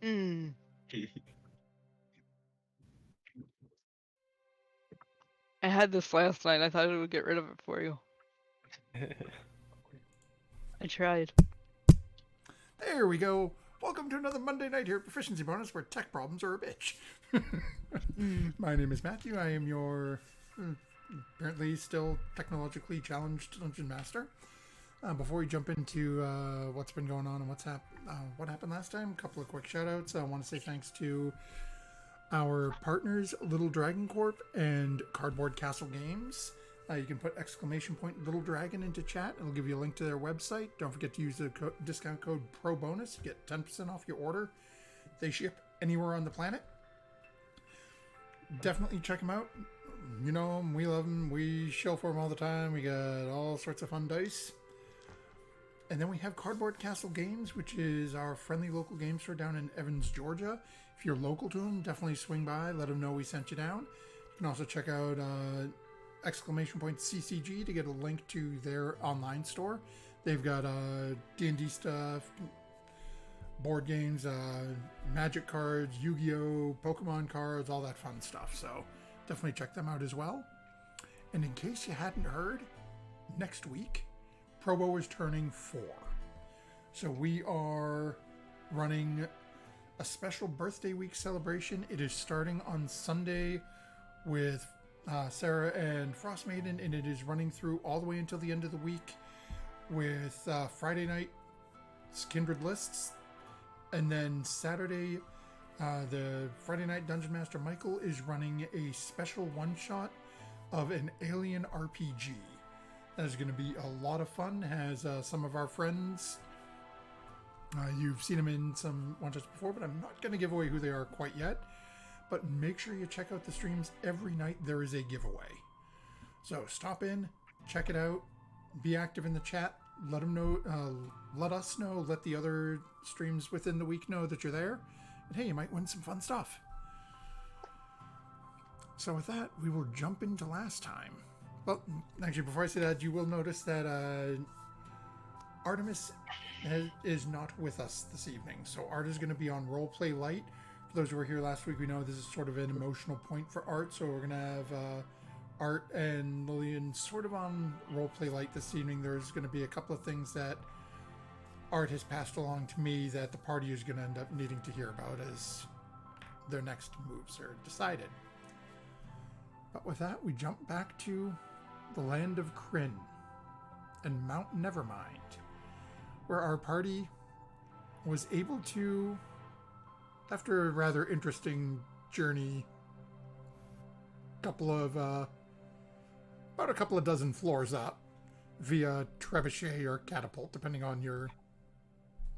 Mm. I had this last night. I thought it would get rid of it for you. I tried. There we go. Welcome to another Monday night here at Proficiency Bonus, where tech problems are a bitch. Mm. My name is Matthew. I am your apparently still technologically challenged dungeon master. Before we jump into what's been going on and what happened last time, a couple of quick shout outs. I want to say thanks to our partners, Little Dragon Corp and Cardboard Castle Games. You can put exclamation point Little Dragon into chat. It'll give you a link to their website. Don't forget to use the discount code PROBONUS. You get 10% off your order. They ship anywhere on the planet. Definitely check them out. You know them. We love them. We shill for them all the time. We got all sorts of fun dice. And then we have Cardboard Castle Games, which is our friendly local game store down in Evans, Georgia. If you're local to them, definitely swing by. Let them know we sent you down. You can also check out exclamation point CCG to get a link to their online store. They've got D&D stuff, board games, magic cards, Yu-Gi-Oh, Pokemon cards, all that fun stuff. So definitely check them out as well. And in case you hadn't heard, next week Probo is turning 4. So we are running a special birthday week celebration. It is starting on Sunday with Sarah and Frost Maiden, and it is running through all the way until the end of the week with Friday night Kindred Lists. And then Saturday, the Friday night Dungeon Master Michael is running a special one-shot of an alien RPG. That is going to be a lot of fun. Has some of our friends. You've seen them in some one-shots before, but I'm not going to give away who they are quite yet. But make sure you check out the streams. Every night there is a giveaway. So stop in, check it out, be active in the chat. Let them know. Let us know. Let the other streams within the week know that you're there. And hey, you might win some fun stuff. So with that, we will jump into last time. Well, actually, before I say that, you will notice that Artemis is not with us this evening. So Art is going to be on Roleplay Light. For those who were here last week, we know this is sort of an emotional point for Art. So we're going to have Art and Lillian sort of on Roleplay Light this evening. There's going to be a couple of things that Art has passed along to me that the party is going to end up needing to hear about as their next moves are decided. But with that, we jump back to the land of Kryn and Mount Nevermind, where our party was able to, after a rather interesting journey, about a couple of dozen floors up via trebuchet or catapult, depending on your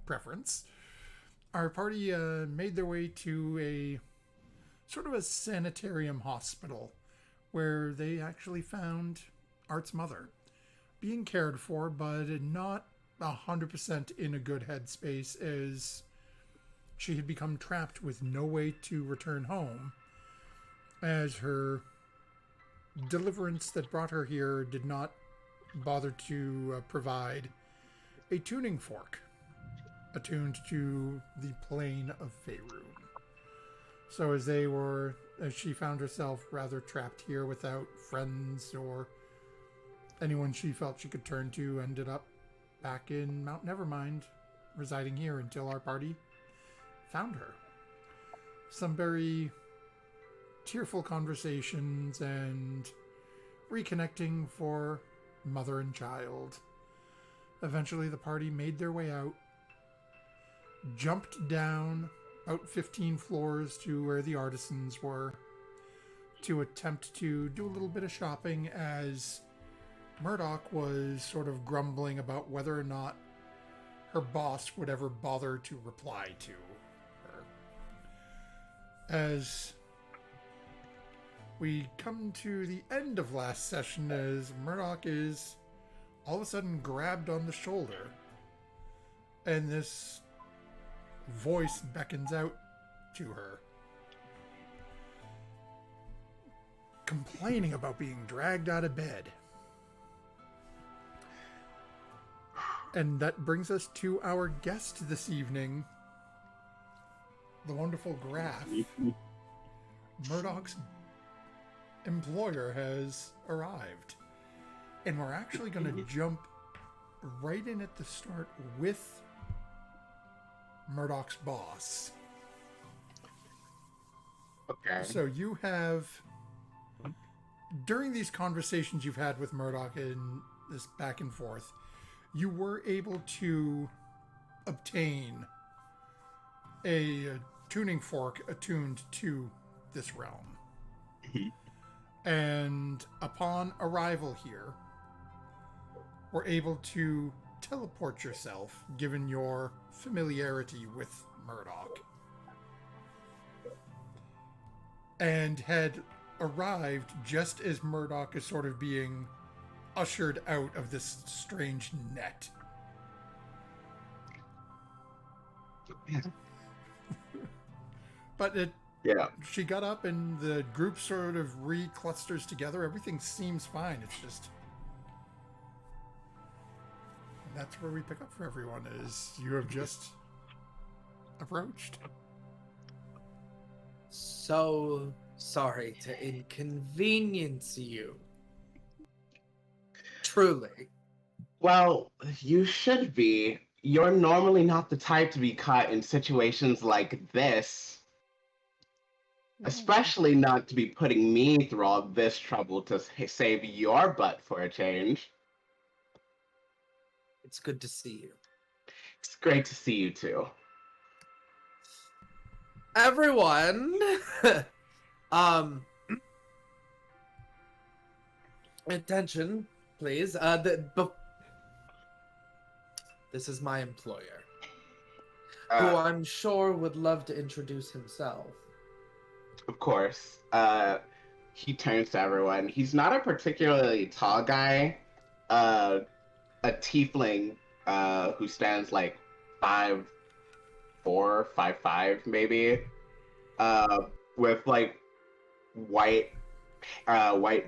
preference, our party made their way to a sort of a sanitarium hospital where they actually found Art's mother being cared for, but not 100% in a good headspace, as she had become trapped with no way to return home, as her deliverance that brought her here did not bother to provide a tuning fork attuned to the plane of Faerun. So as she found herself rather trapped here without friends or anyone she felt she could turn to, ended up back in Mount Nevermind, residing here until our party found her. Some very tearful conversations and reconnecting for mother and child. Eventually the party made their way out, jumped down about 15 floors to where the artisans were to attempt to do a little bit of shopping, as Murdoch was sort of grumbling about whether or not her boss would ever bother to reply to her. As we come to the end of last session, as Murdoch is all of a sudden grabbed on the shoulder, and this voice beckons out to her, complaining about being dragged out of bed. And that brings us to our guest this evening, the wonderful Graph, Murdoch's employer has arrived. And we're actually going to jump right in at the start with Murdoch's boss. Okay. So you have, during these conversations you've had with Murdoch and this back and forth, you were able to obtain a tuning fork attuned to this realm. And upon arrival here, were able to teleport yourself, given your familiarity with Murdoch. And had arrived just as Murdoch is sort of being ushered out of this strange net. But she got up and the group sort of re-clusters together. Everything seems fine. It's just... That's where we pick up for everyone, is you have just approached. So sorry to inconvenience you. Truly. Well, you should be. You're normally not the type to be caught in situations like this. Especially not to be putting me through all this trouble to save your butt for a change. It's good to see you. It's great to see you too. Everyone, attention, please. This is my employer, who I'm sure would love to introduce himself. Of course. He turns to everyone. He's not a particularly tall guy. A tiefling who stands like 5'4", 5'5", maybe, with like white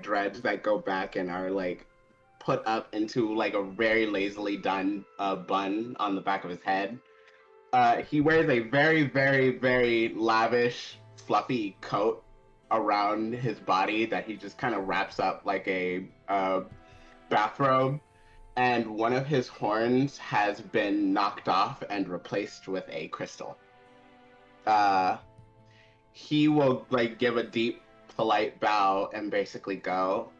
dreads that go back and are like put up into like a very lazily done bun on the back of his head. He wears a very, very, very lavish, fluffy coat around his body that he just kind of wraps up like a bathrobe. And one of his horns has been knocked off and replaced with a crystal. He will like give a deep, polite bow and basically go,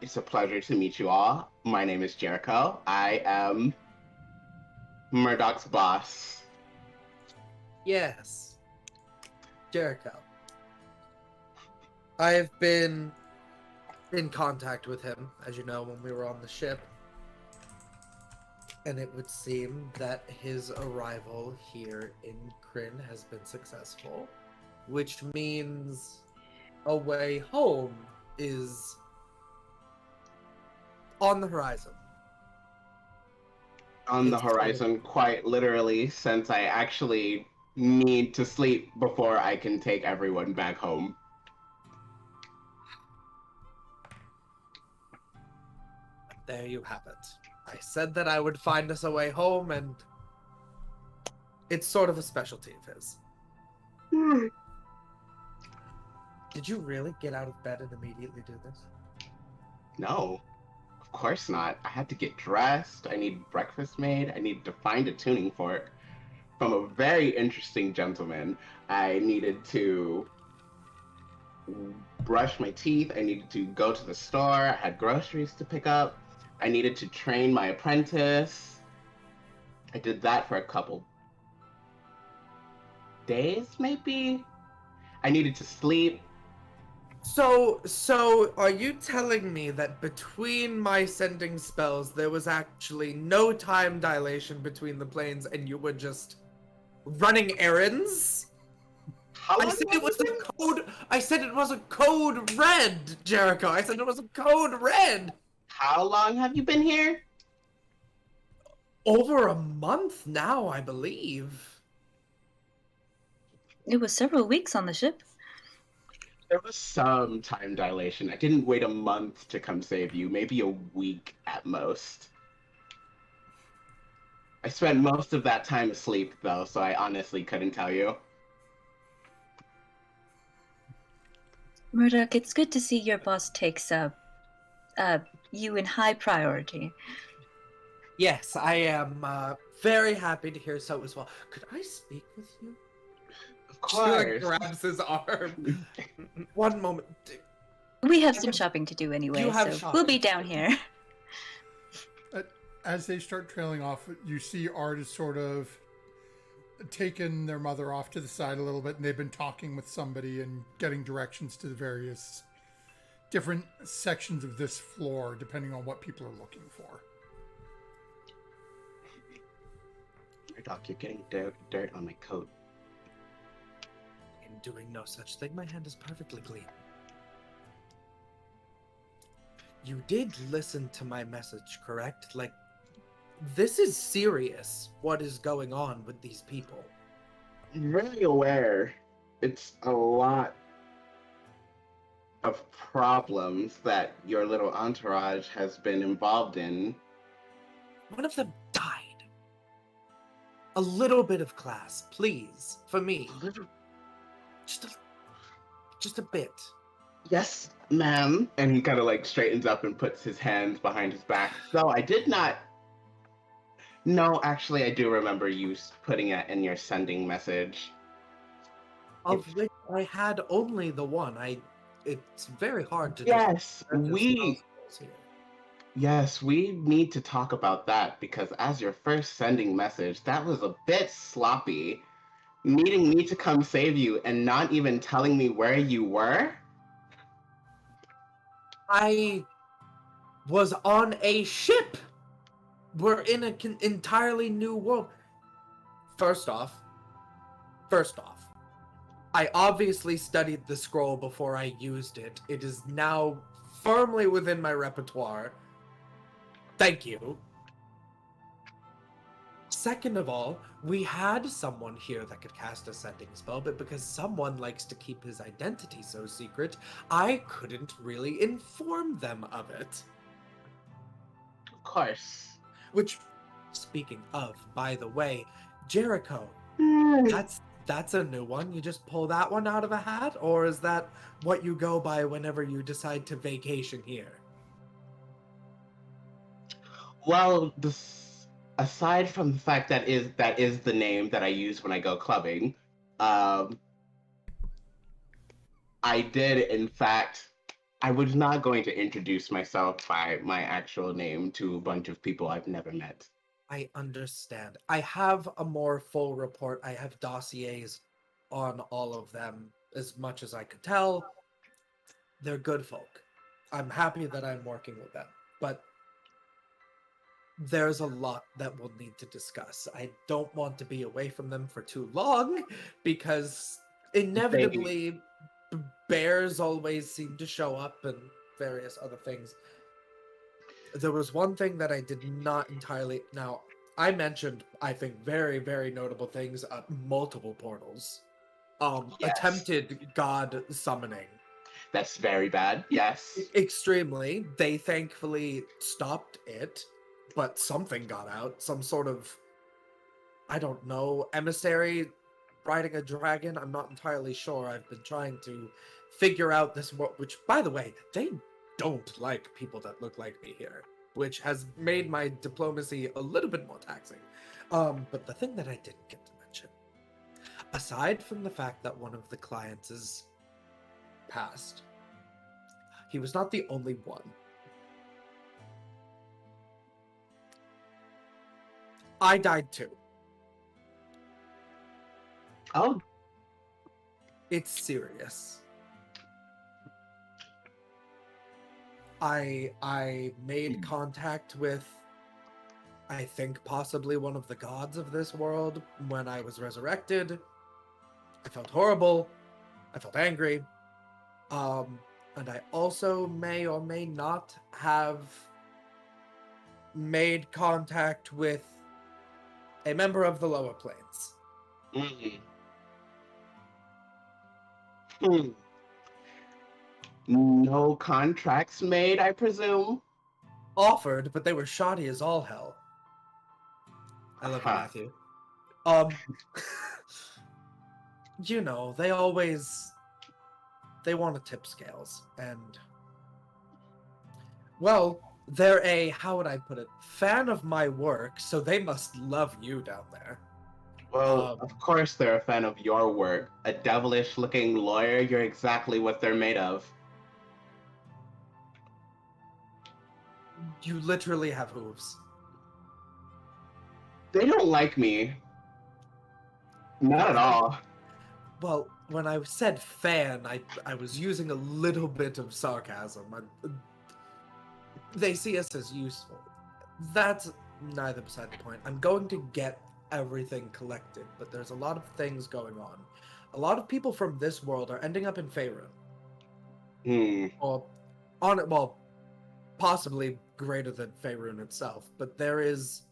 it's a pleasure to meet you all. My name is Jericho. I am Murdoch's boss. Yes. Jericho. I've been in contact with him, as you know, when we were on the ship. And it would seem that his arrival here in Kryn has been successful, which means a way home is on the horizon. On the horizon, quite literally, since I actually need to sleep before I can take everyone back home. There you have it. I said that I would find us a way home, and it's sort of a specialty of his. Did you really get out of bed and immediately do this? No, of course not. I had to get dressed, I needed breakfast made, I needed to find a tuning fork from a very interesting gentleman. I needed to brush my teeth, I needed to go to the store, I had groceries to pick up. I needed to train my apprentice. I did that for a couple days, maybe? I needed to sleep. So are you telling me that between my sending spells, there was actually no time dilation between the planes and you were just running errands? I said it was a code. I said it was a code red, Jericho. I said it was a code red. How long have you been here? Over a month now, I believe. It was several weeks on the ship. There was some time dilation. I didn't wait a month to come save you, maybe a week at most. I spent most of that time asleep, though, so I honestly couldn't tell you. Murdoch, it's good to see your boss takes you in high priority. Yes, I am very happy to hear so as well. Could I speak with you? Of She like course. grabs his arm. One moment. We have I some can- shopping to do anyway, You have so we'll be shopping to down do. here. As they start trailing off, you see Art is sort of taken their mother off to the side a little bit, and they've been talking with somebody and getting directions to the various different sections of this floor, depending on what people are looking for. Doc, you're getting dirt on my coat. In doing no such thing, my hand is perfectly clean. You did listen to my message, correct? Like, this is serious, what is going on with these people. I'm really aware it's a lot of problems that your little entourage has been involved in. One of them died. A little bit of class, please, for me. Just a bit. Yes, ma'am. And he kind of like straightens up and puts his hands behind his back. So I did not. No, actually, I do remember you putting it in your sending message. Of which I had only the one. It's very hard to Yes, just we. here. Yes, we need to talk about that because as your first sending message, that was a bit sloppy. Needing me to come save you and not even telling me where you were? I was on a ship. We're in an entirely new world. First off, I obviously studied the scroll before I used it. It is now firmly within my repertoire. Thank you. Second of all, we had someone here that could cast a sending spell, but because someone likes to keep his identity so secret, I couldn't really inform them of it. Of course. Which, speaking of, by the way, Jericho, that's a new one. You just pull that one out of a hat, or is that what you go by whenever you decide to vacation here? Well, aside from the fact that is the name that I use when I go clubbing, I did in fact. I was not going to introduce myself by my actual name to a bunch of people I've never met. I understand. I have a more full report. I have dossiers on all of them, as much as I could tell. They're good folk. I'm happy that I'm working with them, but there's a lot that we'll need to discuss. I don't want to be away from them for too long because inevitably bears always seem to show up and various other things. There was one thing that I did not entirely. Now, I mentioned, I think, very, very notable things multiple portals. Yes. Attempted god summoning. That's very bad. Yes. Extremely. They thankfully stopped it, but something got out. Some sort of, I don't know, emissary riding a dragon. I'm not entirely sure. I've been trying to figure out this, which, by the way, they don't like people that look like me here, which has made my diplomacy a little bit more taxing. But the thing that I didn't get to mention, aside from the fact that one of the clients is passed, he was not the only one. I died too. Oh, It's serious. I made contact with, I think, possibly one of the gods of this world when I was resurrected. I felt horrible. I felt angry. And I also may or may not have made contact with a member of the lower planes. mm. Hmm. No contracts made, I presume? Offered, but they were shoddy as all hell. I love you, Huh. Matthew. You know, they want to tip scales, and well, they're a, how would I put it, fan of my work, so they must love you down there. Well, of course they're a fan of your work. A devilish-looking lawyer, you're exactly what they're made of. You literally have hooves. They don't like me. Not at all. Well, when I said fan, I was using a little bit of sarcasm. They see us as useful. That's neither beside the point. I'm going to get everything collected, but there's a lot of things going on. A lot of people from this world are ending up in Faerun. Or on it, well, possibly greater than Faerun itself, but there is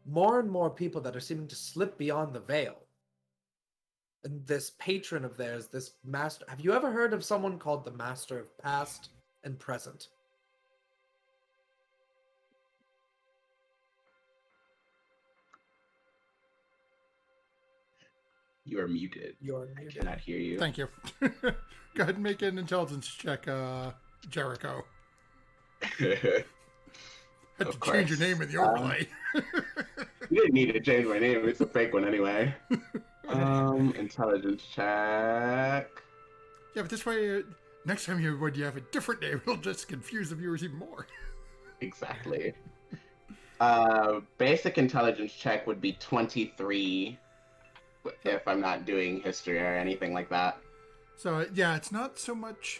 more and more people that are seeming to slip beyond the veil. And this patron of theirs, this master, have you ever heard of someone called the Master of Past and Present? You are muted. You're I muted. cannot hear you. Thank you. Go ahead and make an intelligence check, Jericho. Had Of to change your course. name in the overlay. You didn't need to change my name. It's a fake one anyway. Intelligence check. Yeah, but this way, next time when you have a different name, it'll just confuse the viewers even more. Exactly. Basic intelligence check would be 23 if I'm not doing history or anything like that. So, yeah, it's not so much...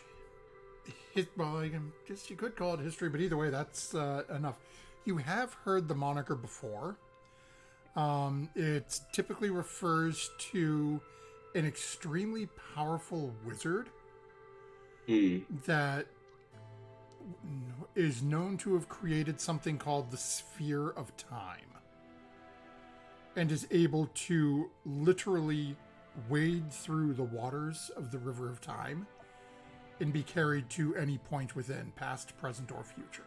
well, I guess you could call it history, but either way, that's enough. You have heard the moniker before. It typically refers to an extremely powerful wizard that is known to have created something called the Sphere of Time, and is able to literally wade through the waters of the River of Time and be carried to any point within, past, present, or future.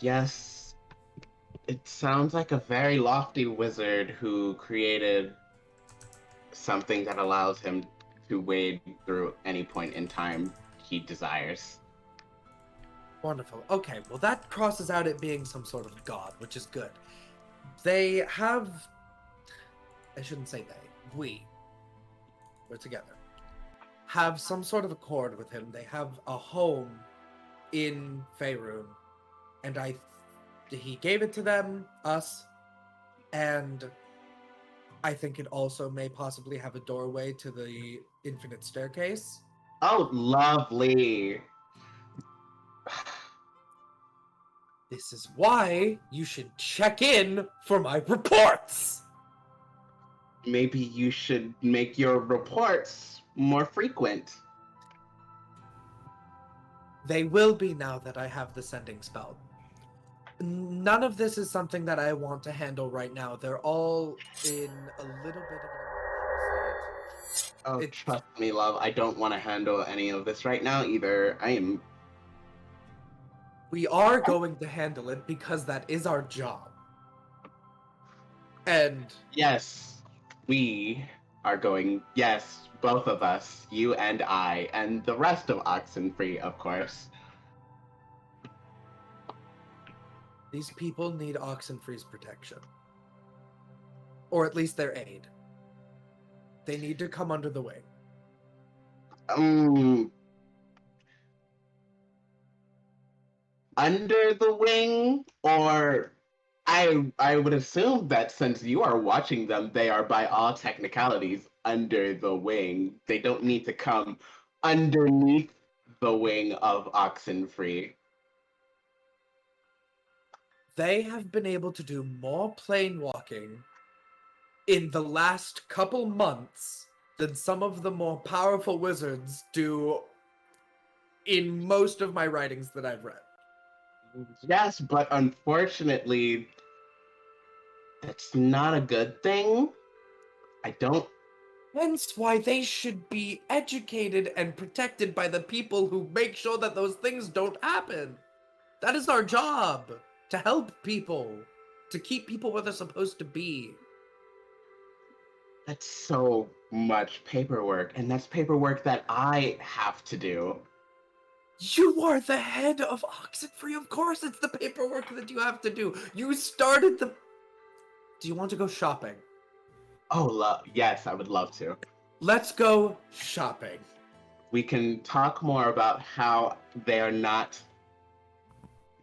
Yes, it sounds like a very lofty wizard who created something that allows him to wade through any point in time he desires. Wonderful. Okay, well that crosses out it being some sort of god, which is good. They have... I shouldn't say we're together. Have some sort of accord with him. They have a home in Faerun, and he gave it to them, us, and I think it also may possibly have a doorway to the infinite staircase. Oh, lovely. This is why you should check in for my reports. Maybe you should make your reports more frequent. They will be now that I have the sending spell. None of this is something that I want to handle right now. They're all in a little bit of an emotional state. Oh, trust me, love. I don't want to handle any of this right now either. We are going to handle it because that is our job. And... Yes, we are going... Yes, both of us. You and I. And the rest of Oxenfree, of course. these people need Oxenfree's protection. Or at least their aid. They need to come under the wing. Under the wing, or I would assume that since you are watching them, they are by all technicalities under the wing. They don't need to come underneath the wing of Oxenfree. They have been able to do more plane walking in the last couple months than some of the more powerful wizards do in most of my writings that I've read. Yes, but unfortunately, that's not a good thing. Hence why they should be educated and protected by the people who make sure that those things don't happen. That is our job, to help people, to keep people where they're supposed to be. That's so much paperwork, and that's paperwork that I have to do. You are the head of Oxenfree. Of course, it's the paperwork that you have to do. You started the. Do you want to go shopping? Oh, yes, I would love to. Let's go shopping. We can talk more about how they are not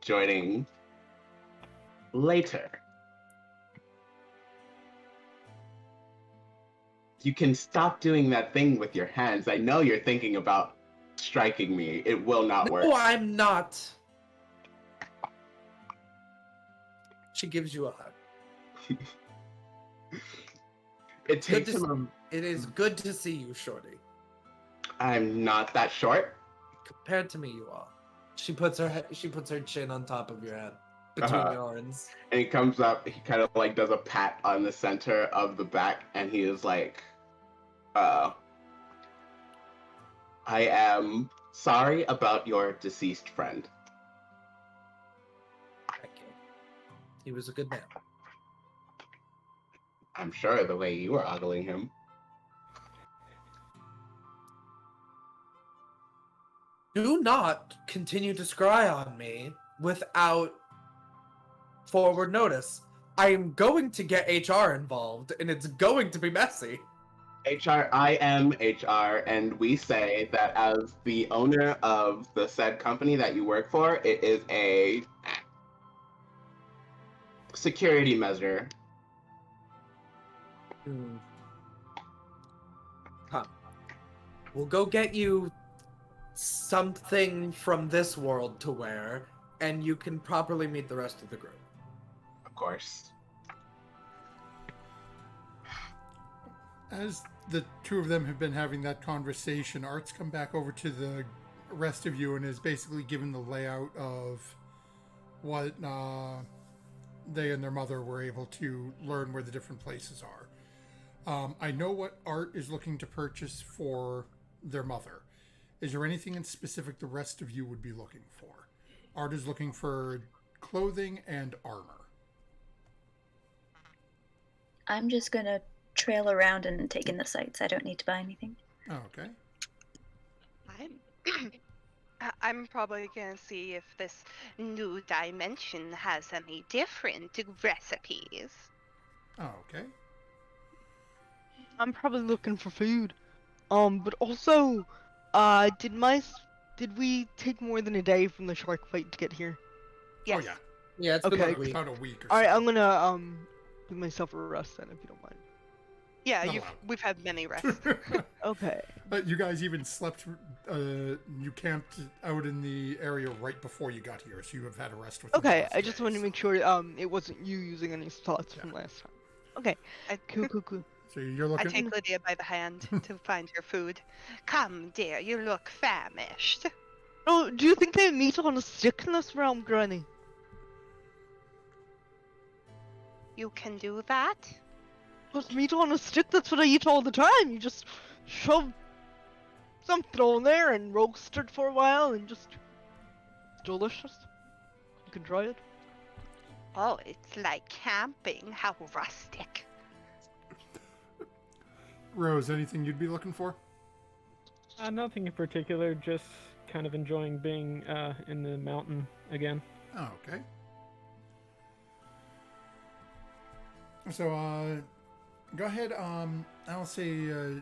joining later. You can stop doing that thing with your hands. I know you're thinking about striking me. It will not work. No, I'm not. She gives you a hug. It takes him. It is good to see you, Shorty. I'm not that short. Compared to me, you are. She puts her chin on top of your head, between your arms. And he comes up. He kind of like does a pat on the center of the back, and he is like, "I am sorry about your deceased friend." Thank you. He was a good man. I'm sure the way you were ogling him. Do not continue to scry on me without forward notice. I am going to get HR involved, and it's going to be messy. I am HR, and we say that as the owner of the said company that you work for, it is a security measure. Come. We'll go get you something from this world to wear, and you can properly meet the rest of the group. Of course. As the two of them have been having that conversation, Art's come back over to the rest of you and is basically given the layout of what they and their mother were able to learn where the different places are. I know what Art is looking to purchase for their mother. Is there anything in specific the rest of you would be looking for? Art is looking for clothing and armor. I'm just gonna trail around and take in the sights. I don't need to buy anything. Oh, okay. I'm probably gonna see if this new dimension has any different recipes. Oh, okay. I'm probably looking for food. But also, did we take more than a day from the shark fight to get here? Yes. Oh, yeah. Yeah, it's been Okay. like a week. About a week or Alright, so. I'm gonna, give myself a rest then, if you don't mind. Yeah, Not allowed. we've had many rests. Okay. You guys even slept, you camped out in the area right before you got here, so you have had a rest with Okay, I just wanted to make sure, it wasn't you using any slots from last time. Okay, cool. So you're I looking... take Lydia by the hand to find her food. Come, dear, you look famished. Oh, do you think they have meat on a stick in this realm, Granny? You can do that? Just meat on a stick, that's what I eat all the time. You just shove something on there and roast it for a while and just... It's delicious. You can try it. Oh, it's like camping. How rustic. Rose, anything you'd be looking for? Nothing in particular, just kind of enjoying being in the mountain again. Oh, okay. So, go ahead, I'll say,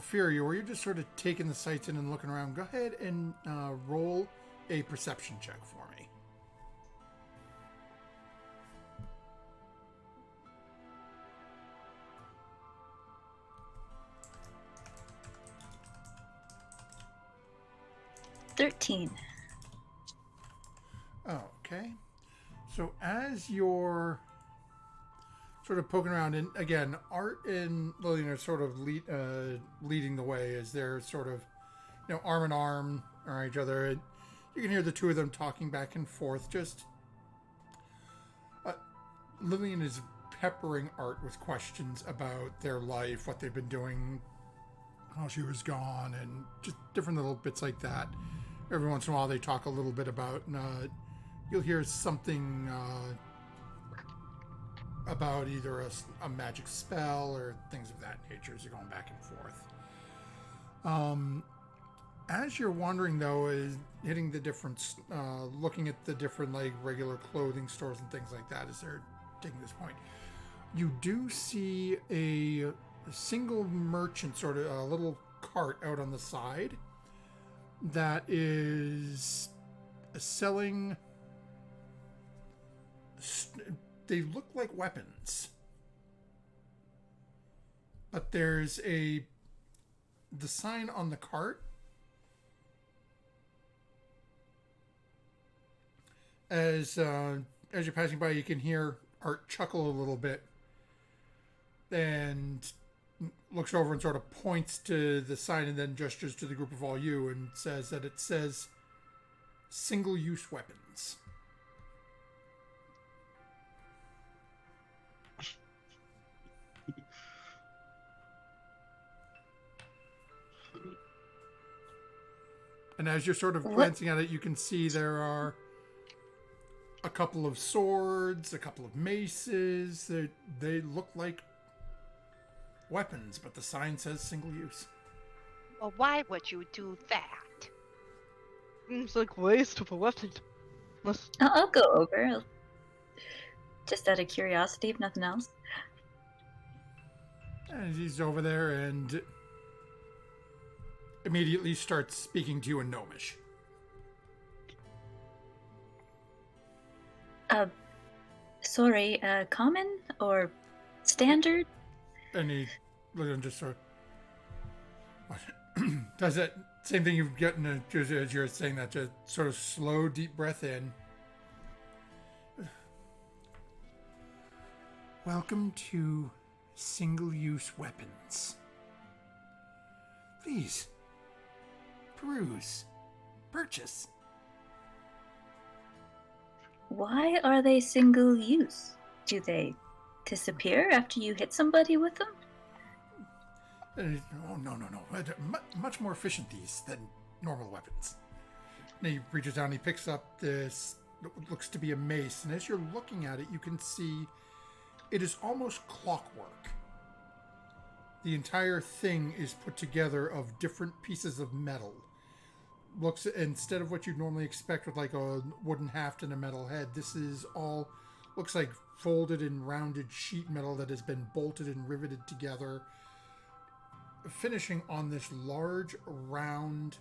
Fury, where you're just sort of taking the sights in and looking around, go ahead and roll a perception check for me. $13. Okay. So as you're sort of poking around, and again, Art and Lillian are sort of leading the way as they're sort of, arm in arm around each other. And you can hear the two of them talking back and forth. Just Lillian is peppering Art with questions about their life, what they've been doing, how she was gone, and just different little bits like that. Every once in a while, they talk a little bit about. You'll hear something about either a magic spell or things of that nature as you're going back and forth. As you're wandering, though, is hitting the different, looking at the different, like, regular clothing stores and things like that as they're taking this point, you do see a single merchant, sort of a little cart out on the side that is selling. They look like weapons, but there's the sign on the cart as you're passing by, you can hear Art chuckle a little bit and looks over and sort of points to the sign and then gestures to the group of all you and says that it says single-use weapons. And as you're sort of glancing at it, you can see there are a couple of swords, a couple of maces. They look like weapons, but the sign says single use. Well, why would you do that? Seems like waste of a weapon. Unless I'll go over. Just out of curiosity, if nothing else. And he's over there and immediately starts speaking to you in Gnomish. Sorry, common or standard? And he looks and just sort of does that same thing you've gotten as you're saying that, just sort of slow, deep breath in. Welcome to single-use weapons. Please, peruse, purchase. Why are they single use? Do they disappear after you hit somebody with them? Oh, no. Much more efficient these than normal weapons. And he reaches down, he picks up this, what looks to be a mace, and as you're looking at it, you can see it is almost clockwork. The entire thing is put together of different pieces of metal. Looks, instead of what you'd normally expect with like a wooden haft and a metal head, this is all looks like folded and rounded sheet metal that has been bolted and riveted together, finishing on this large round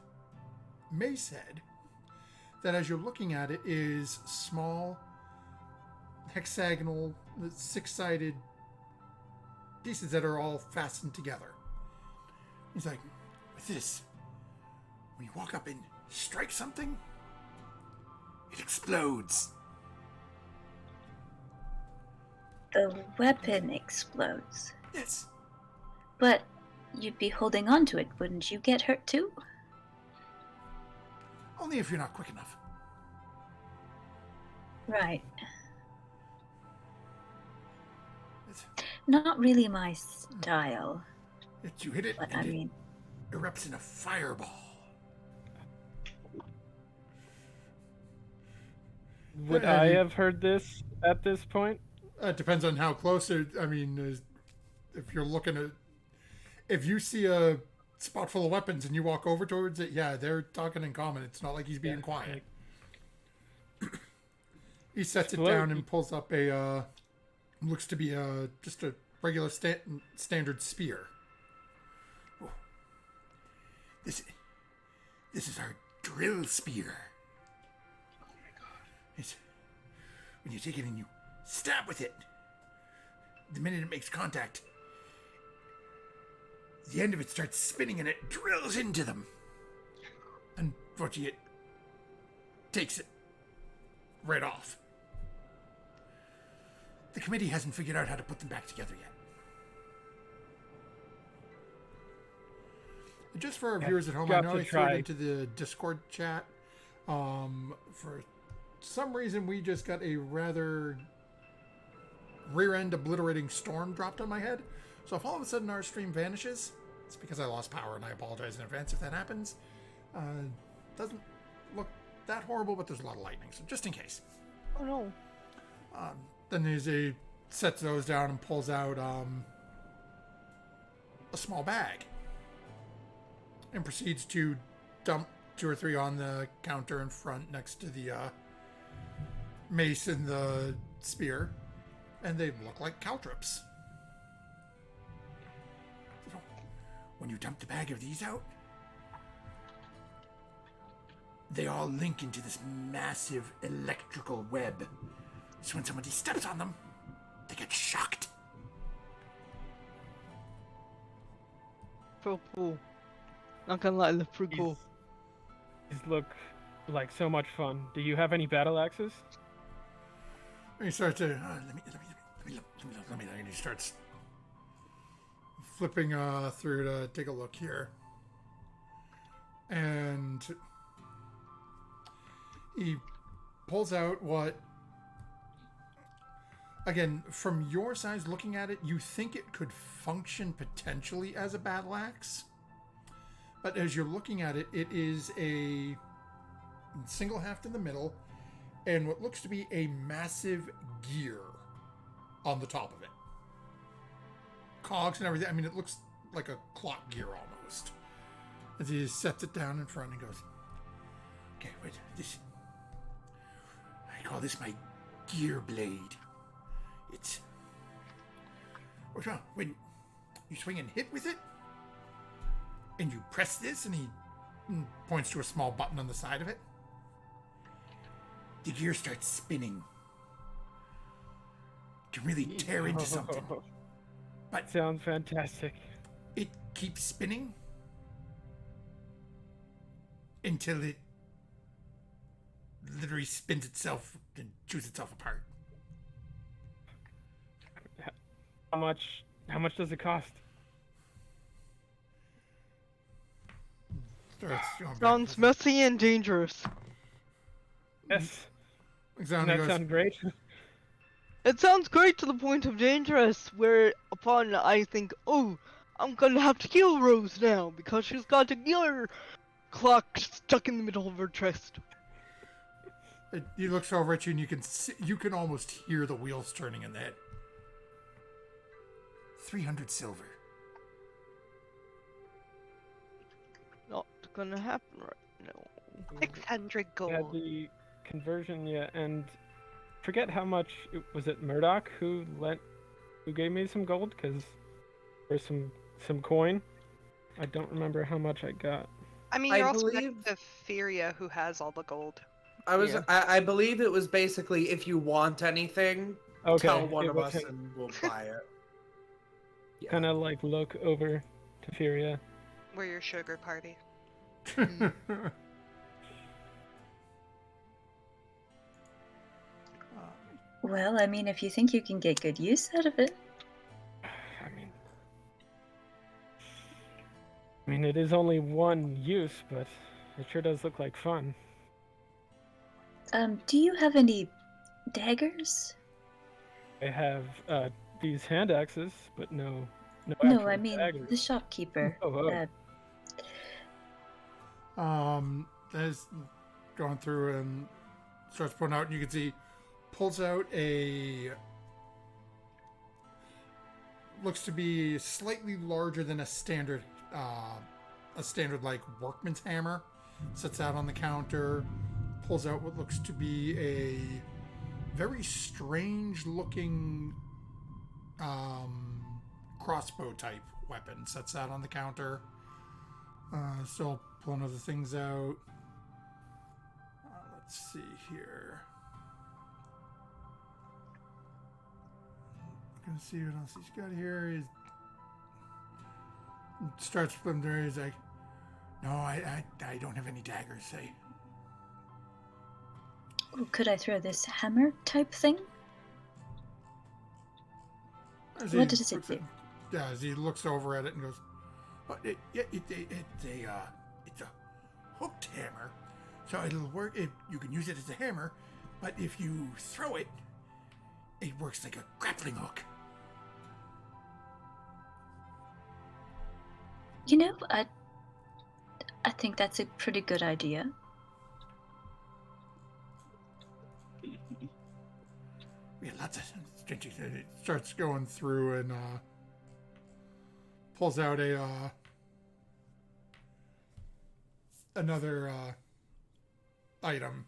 mace head that, as you're looking at it, is small hexagonal six-sided pieces that are all fastened together. He's like, with this, when you walk up and strike something, it explodes. The weapon explodes. Yes. But you'd be holding on to it, wouldn't you get hurt too? Only if you're not quick enough. Right. It's, Not really my style, you hit it, but and I mean, it erupts in a fireball. Would I have heard this at this point? It depends on how close it, I mean, if you're looking at, if you see a spot full of weapons and you walk over towards it, yeah, they're talking in common. It's not like he's being quiet. He sets it down and pulls up a, looks to be just a regular standard spear. Oh. This is our drill spear. Oh my god. It's, when you take it and you stab with it, the minute it makes contact, the end of it starts spinning and it drills into them. Unfortunately, it takes it right off. The committee hasn't figured out how to put them back together yet. And just for our viewers at home, I know I threw it into the Discord chat. For some reason, we just got a rather rear-end obliterating storm dropped on my head. So if all of a sudden our stream vanishes, it's because I lost power, and I apologize in advance if that happens. Doesn't look that horrible, but there's a lot of lightning, so just in case. oh no. Then there's a sets those down and pulls out a small bag and proceeds to dump 2 or 3 on the counter in front next to the mace and the spear, and they look like caltrops. When you dump the bag of these out, they all link into this massive electrical web. So when somebody steps on them, they get shocked. So cool. Not gonna lie, that's pretty cool. These look like so much fun. Do you have any battle axes? And he starts to let me and he starts flipping through to take a look here, and he pulls out what, again, from your size looking at it, you think it could function potentially as a battle axe, but as you're looking at it, it is a single haft in the middle and what looks to be a massive gear on the top of it. Cogs and everything. I mean, it looks like a clock gear almost. As he sets it down in front and goes, okay, wait, this, I call this my gear blade. It's, what's wrong? When you swing and hit with it, and you press this, and he points to a small button on the side of it, the gear starts spinning. You can really tear into something. But sounds fantastic. it keeps spinning until it literally spins itself and chews itself apart. How much does it cost? Starts going back. Sounds messy and dangerous. Yes. Doesn't Doesn't that sound great? It sounds great to the point of dangerous, whereupon I think, oh, I'm gonna have to kill Rose now because she's got a gear clock stuck in the middle of her chest. He looks over at you and you can almost hear the wheels turning in the head. 300 silver. Not gonna happen right now. 600 We had gold. the conversion, yeah, and forget how much was it Murdoch who gave me some gold because for some coin. I don't remember how much I got. I mean, I you're also believe- next to Furia, who has all the gold. Yeah. I believe it was basically if you want anything, Okay, tell one it of was us and we'll buy it. Yeah. kind of like look over to Furia. We're your sugar party. Well, I mean, if you think you can get good use out of it. I mean, it is only one use, but it sure does look like fun. Do you have any daggers? I have these hand axes, but no No, actual I mean daggers. the shopkeeper. Oh. As going through and starts pulling out, and you can see pulls out looks to be slightly larger than a standard like workman's hammer. Sets out on the counter, pulls out what looks to be a very strange looking crossbow type weapon. Sets out on the counter. Still pulling other things out. Let's see here. Gonna see what else he's got here. He starts flipping through. He's like, "No, I don't have any daggers." Say, Oh, could I throw this hammer type thing? as What he does it looks do? yeah, as he looks over at it and goes, "But it's a hooked hammer, so it'll work. You can use it as a hammer, but if you throw it, it works like a grappling hook." You know, I think that's a pretty good idea. We had lots of It starts going through and pulls out another item,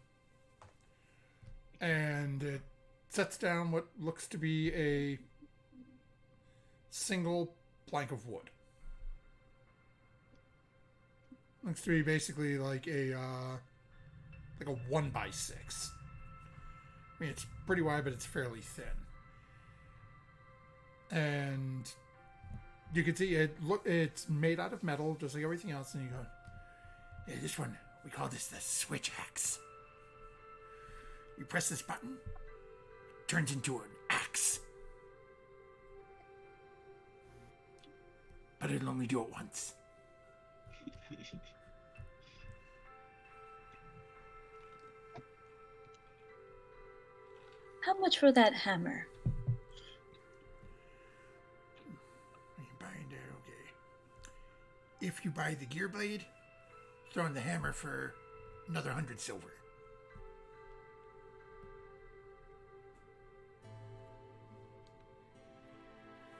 and it sets down what looks to be a single plank of wood. Looks to be basically like a 1x6. I mean, it's pretty wide, but it's fairly thin. And you can see it's made out of metal, just like everything else. And you go, yeah, this one, we call this the switch axe. You press this button, it turns into an axe. But it'll only do it once. How much for that hammer? You buying that? Okay. If you buy the gear blade, throw in the hammer for another 100 silver.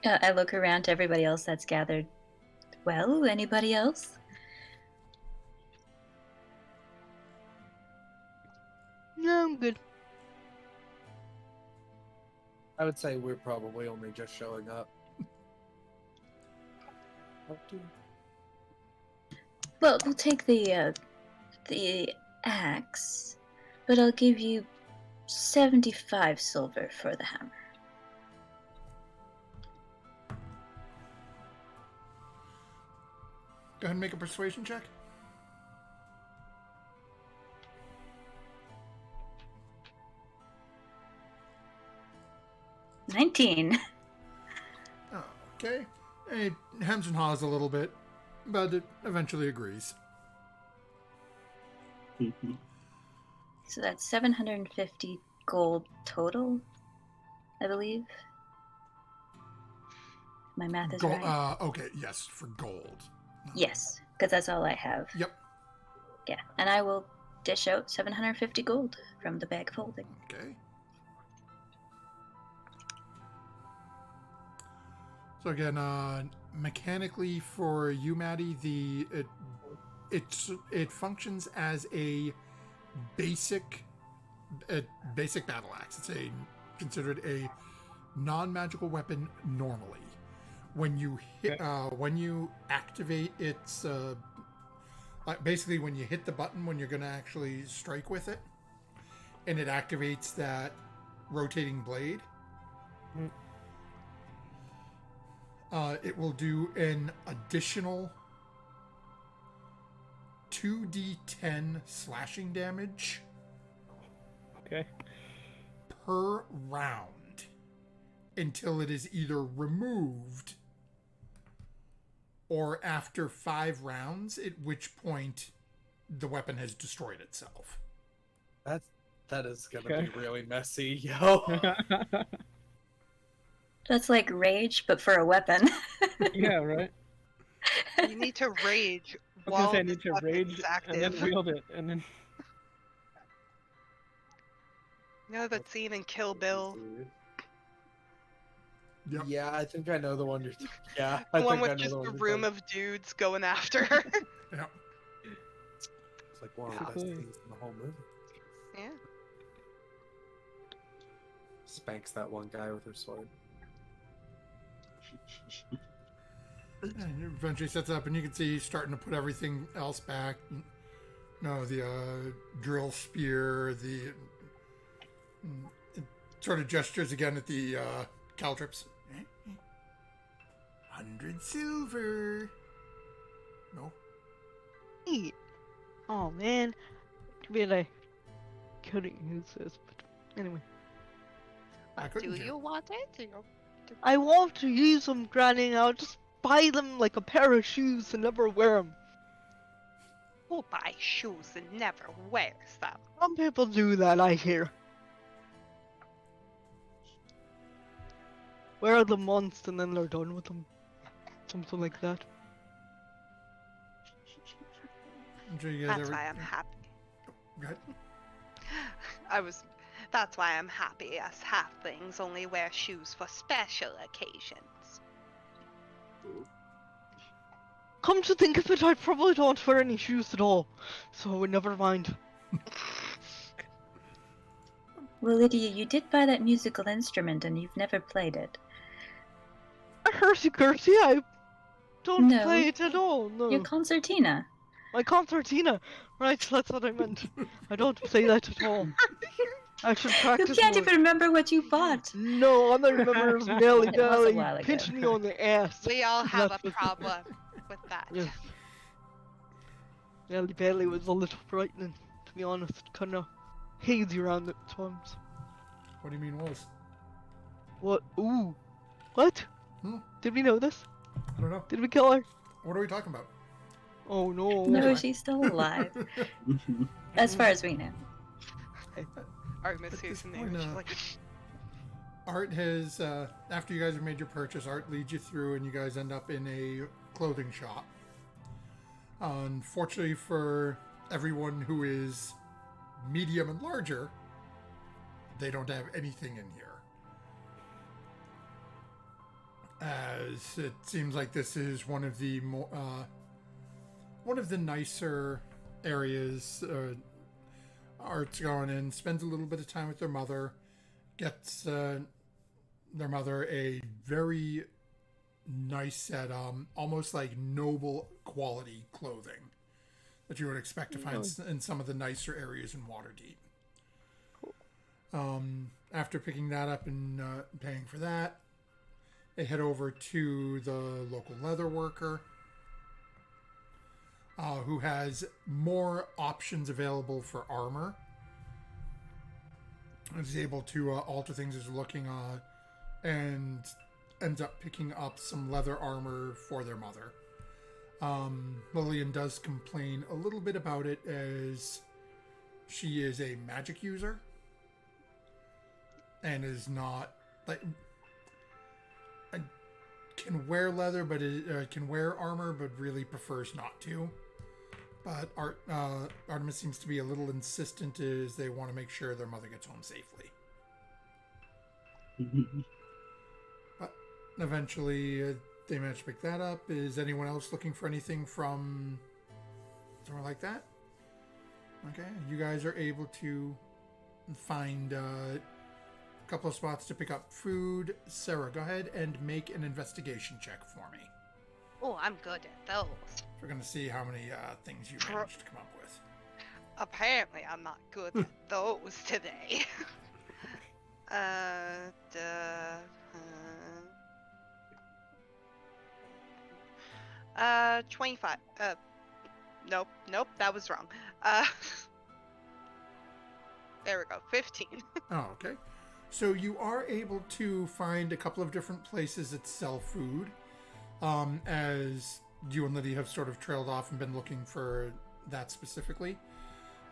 I look around to everybody else that's gathered. Well, anybody else? No, I'm good. I would say we're probably only just showing up. Well, we'll take the axe, but I'll give you 75 silver for the hammer. Go ahead and make a persuasion check. $19. Oh, okay. It hems and haws a little bit, but it eventually agrees. So that's 750 gold total, I believe. My math is right. Okay, yes, for gold. Yes, because that's all I have. Yep. Yeah, and I will dish out 750 gold from the bag of holding. Okay. So again, mechanically for you, Maddie, it functions as a basic battle axe. It's considered a non-magical weapon normally. When you hit, when you activate its, basically when you hit the button when you're going to actually strike with it, and it activates that rotating blade. It will do an additional 2d10 slashing damage. Okay. Per round until it is either removed or after 5 rounds, at which point the weapon has destroyed itself. That is gonna be really messy, yo. That's like rage, but for a weapon. Yeah, right. You need to rage I was while gonna say I this need to weapon rage is and then active. wield it, and then You know that scene in Kill Bill? Yep. Yeah, I think I know the one you're. Yeah, The I one think I with know just the a one you're room talking- of dudes going after her. Yep. It's like one of the best Absolutely. things in the whole movie. Yeah. Spanks that one guy with her sword. And it eventually sets up, and you can see he's starting to put everything else back. No, the drill spear, it sort of gestures again at the caltrips. 100 silver. No. Neat. Oh man. Too bad I couldn't use this, but anyway. I Do couldn't you want it? I want to use them, Granny. I'll just buy them like a pair of shoes and never wear them. Who buys shoes and never wears them? Some people do that, I hear. Wear them once and then they're done with them. Something like that. I'm sure you guys That's ever... why I'm happy. Go ahead. I was That's why I'm happy us halflings only wear shoes for special occasions. Come to think of it, I probably don't wear any shoes at all, so never mind. Well, Lydia, you did buy that musical instrument and you've never played it. A hurdy-gurdy, I don't No. play it at all, no. Your concertina. My concertina. Right, that's what I meant. I don't play that at all. I should You practice can't more. even remember what you bought. No, all I remember is Nelly It was a Belly while ago. pinching me on the ass. We all have a That's what- problem with that. Yes. Nelly Belly was a little frightening, to be honest. Kind of hazy around at times. What do you mean was? What? Ooh. What? Hmm? Did we know this? I don't know. Did we kill her? What are we talking about? Oh no. No, she's still alive. As far as we know. Artemis At hears this the name point, and she's like, Art has, after you guys have made your purchase, Art leads you through and you guys end up in a clothing shop. Unfortunately for everyone who is medium and larger, they don't have anything in here. As it seems like this is one of the nicer areas. Art's going in, spends a little bit of time with their mother, gets their mother a very nice set, almost like noble quality clothing that you would expect to find in some of the nicer areas in Waterdeep. After picking that up and paying for that, they head over to the local leather worker, who has more options available for armor. Is able to alter things as looking and ends up picking up some leather armor for their mother. Lillian does complain a little bit about it as she is a magic user and is not like can wear leather, but can wear armor, but really prefers not to. But Artemis seems to be a little insistent as they want to make sure their mother gets home safely. But eventually, they manage to pick that up. Is anyone else looking for anything from somewhere like that? Okay, you guys are able to find a couple of spots to pick up food. Sarah, go ahead and make an investigation check for me. oh, I'm good at those. We're going to see how many things you managed to come up with. Apparently, I'm not good at those today. 25. Nope, that was wrong. There we go, 15. Oh, okay. So you are able to find a couple of different places that sell food, as you and Lydia have sort of trailed off and been looking for that specifically.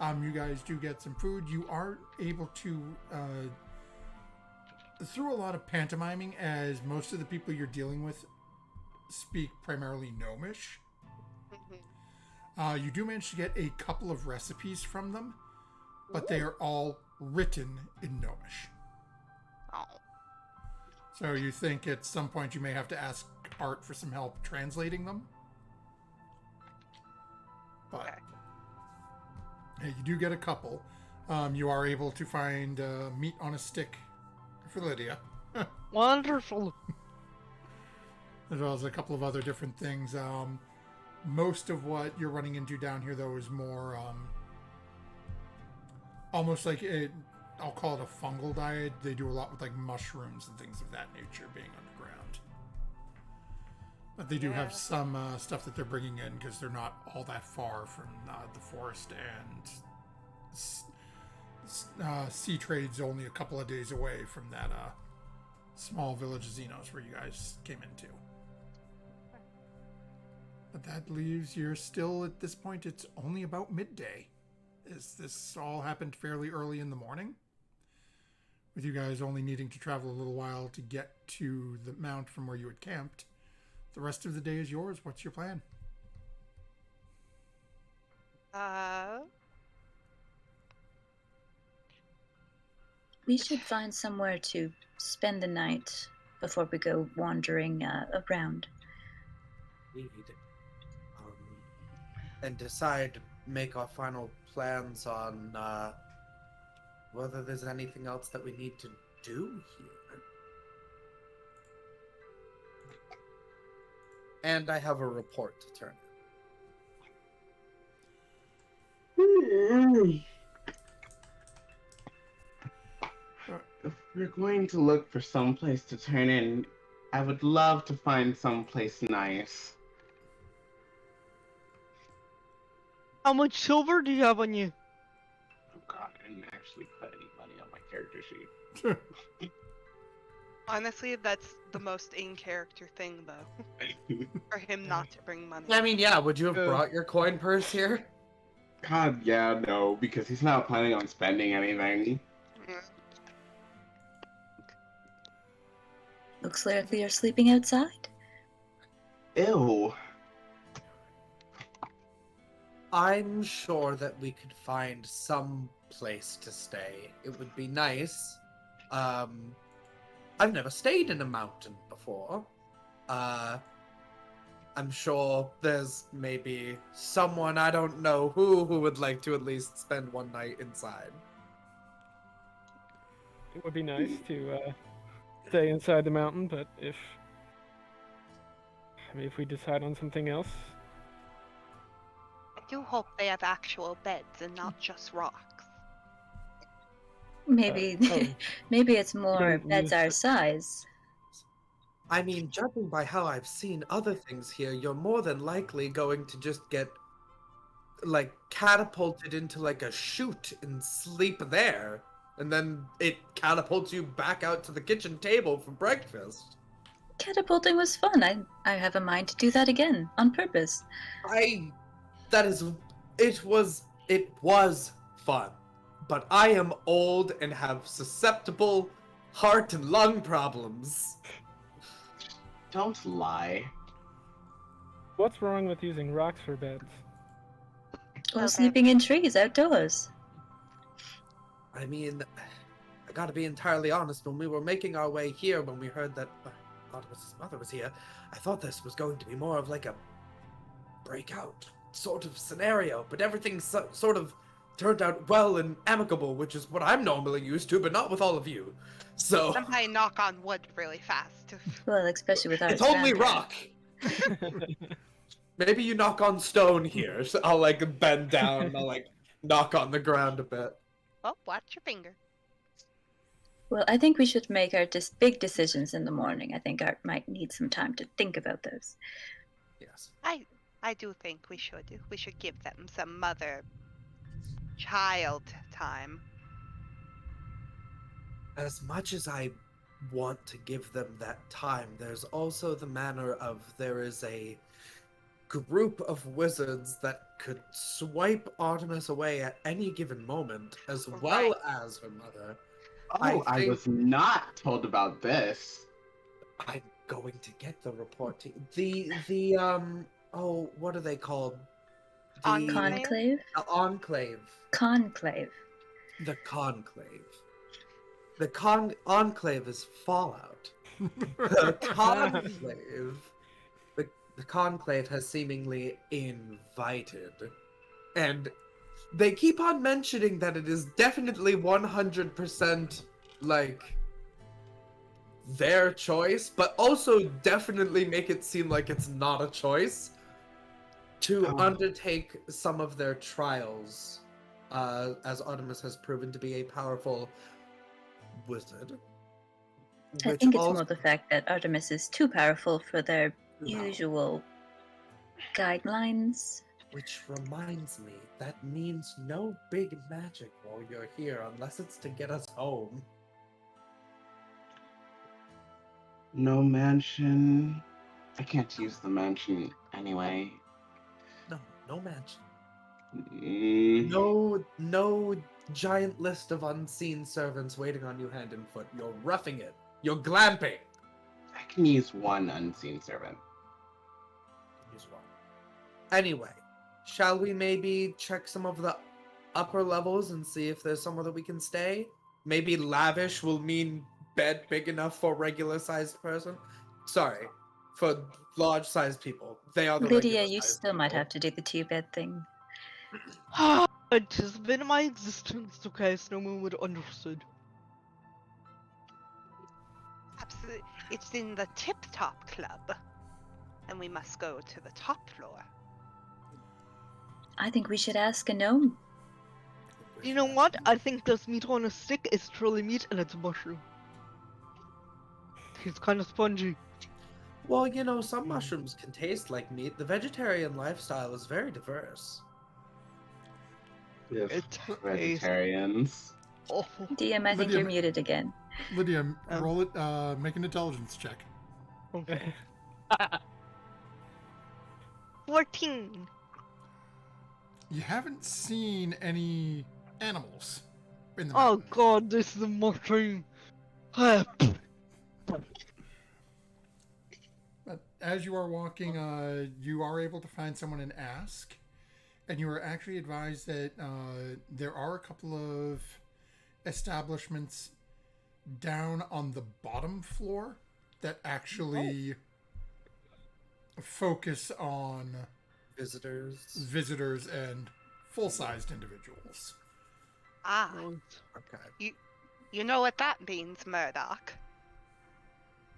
You guys do get some food. You are able to, through a lot of pantomiming, as most of the people you're dealing with speak primarily Gnomish. You do manage to get a couple of recipes from them, but they are all written in Gnomish. Oh. So you think at some point you may have to ask Art for some help translating them? But Okay. hey, you do get a couple. You are able to find meat on a stick for Lydia, Wonderful. as well as a couple of other different things. Most of what you're running into down here, though, is more almost like I'll call it a fungal diet. They do a lot with like mushrooms and things of that nature being underground. But they do have some stuff that they're bringing in because they're not all that far from the forest, and sea trade's only a couple of days away from that small village of Xenos where you guys came into. But that leaves you're still at this point. It's only about midday. This all happened fairly early in the morning, with you guys only needing to travel a little while to get to the mount from where you had camped. The rest of the day is yours. What's your plan? We should find somewhere to spend the night before we go wandering around. Need. And decide, make our final plans on whether there's anything else that we need to do here. And I have a report to turn in. If we're going to look for some place to turn in, I would love to find someplace nice. How much silver do you have on you? Oh god, I didn't actually put any money on my character sheet. Honestly, that's the most in-character thing, though. For him not to bring money. I mean, yeah, would you have Yeah. brought your coin purse here? God, yeah, no, because he's not planning on spending anything. Mm. Looks like we are sleeping outside. Ew. I'm sure that we could find some place to stay. It would be nice. I've never stayed in a mountain before. I'm sure there's maybe someone, I don't know who would like to at least spend one night inside. It would be nice to stay inside the mountain, but if we decide on something else, I do hope they have actual beds and not just rocks. Maybe, oh, maybe it's more don't beds use our it. size. I mean, judging by how I've seen other things here, you're more than likely going to just get, like, catapulted into, like, a chute and sleep there. And then it catapults you back out to the kitchen table for breakfast. Catapulting was fun. I have a mind to do that again on purpose. It was fun. But I am old and have susceptible heart and lung problems. Don't lie. What's wrong with using rocks for beds? Or Okay. sleeping in trees outdoors. I mean, I gotta be entirely honest, when we were making our way here, when we heard that Artemis's mother was here, I thought this was going to be more of like a breakout sort of scenario, but everything sort of turned out well and amicable, which is what I'm normally used to, but not with all of you. So, Somebody knock on wood really fast. Well, especially with our it's only grandpa. rock! Maybe you knock on stone here, so I'll like bend down and I'll like knock on the ground a bit. Oh, watch your finger. Well, I think we should make our big decisions in the morning. I think Art might need some time to think about those. Yes. I do think we should. We should give them some mother-child time. As much as I want to give them that time, there's also the manner of there is a group of wizards that could swipe Artemis away at any given moment, as well as her mother. Oh, I think- was not told about this. I'm going to get the report to what are they called? Enclave? Conclave? The Enclave. Conclave. The Conclave. The Enclave is Fallout. The Conclave. The Conclave has seemingly invited. And they keep on mentioning that it is definitely 100% like their choice, but also definitely make it seem like it's not a choice to undertake some of their trials, as Artemis has proven to be a powerful wizard. I which think it's also- more the fact that Artemis is too powerful for their No. usual guidelines. Which reminds me, that means no big magic while you're here, unless it's to get us home. No mansion. I can't use the mansion anyway. No magic. Mm, No giant list of unseen servants waiting on you hand and foot. You're roughing it. You're glamping. I can use one unseen servant. Use one. Anyway, shall we maybe check some of the upper levels and see if there's somewhere that we can stay? Maybe lavish will mean bed big enough for regular-sized person. Sorry, for large-sized people. They are the Lydia, you regular-sized still might people. have to do the two-bed thing. It has been in my existence, okay, so no one would have understood. Absolutely. It's in the Tip Top Club. And we must go to the top floor. I think we should ask a gnome. You know what? I think this meat on a stick is truly meat and it's a mushroom. It's kind of spongy. Well, you know, some mushrooms can taste like meat. The vegetarian lifestyle is very diverse. Yes, It's vegetarians. awful. DM, I think Lydia, you're muted again. Lydia, roll it. Make an intelligence check. Okay. 14. You haven't seen any animals in the Oh mountain. god, this is a mushroom. Ah, But as you are walking, you are able to find someone and ask, and you are actually advised that there are a couple of establishments down on the bottom floor that actually focus on visitors and full-sized individuals. Ah, Okay. you know what that means, Murdoch.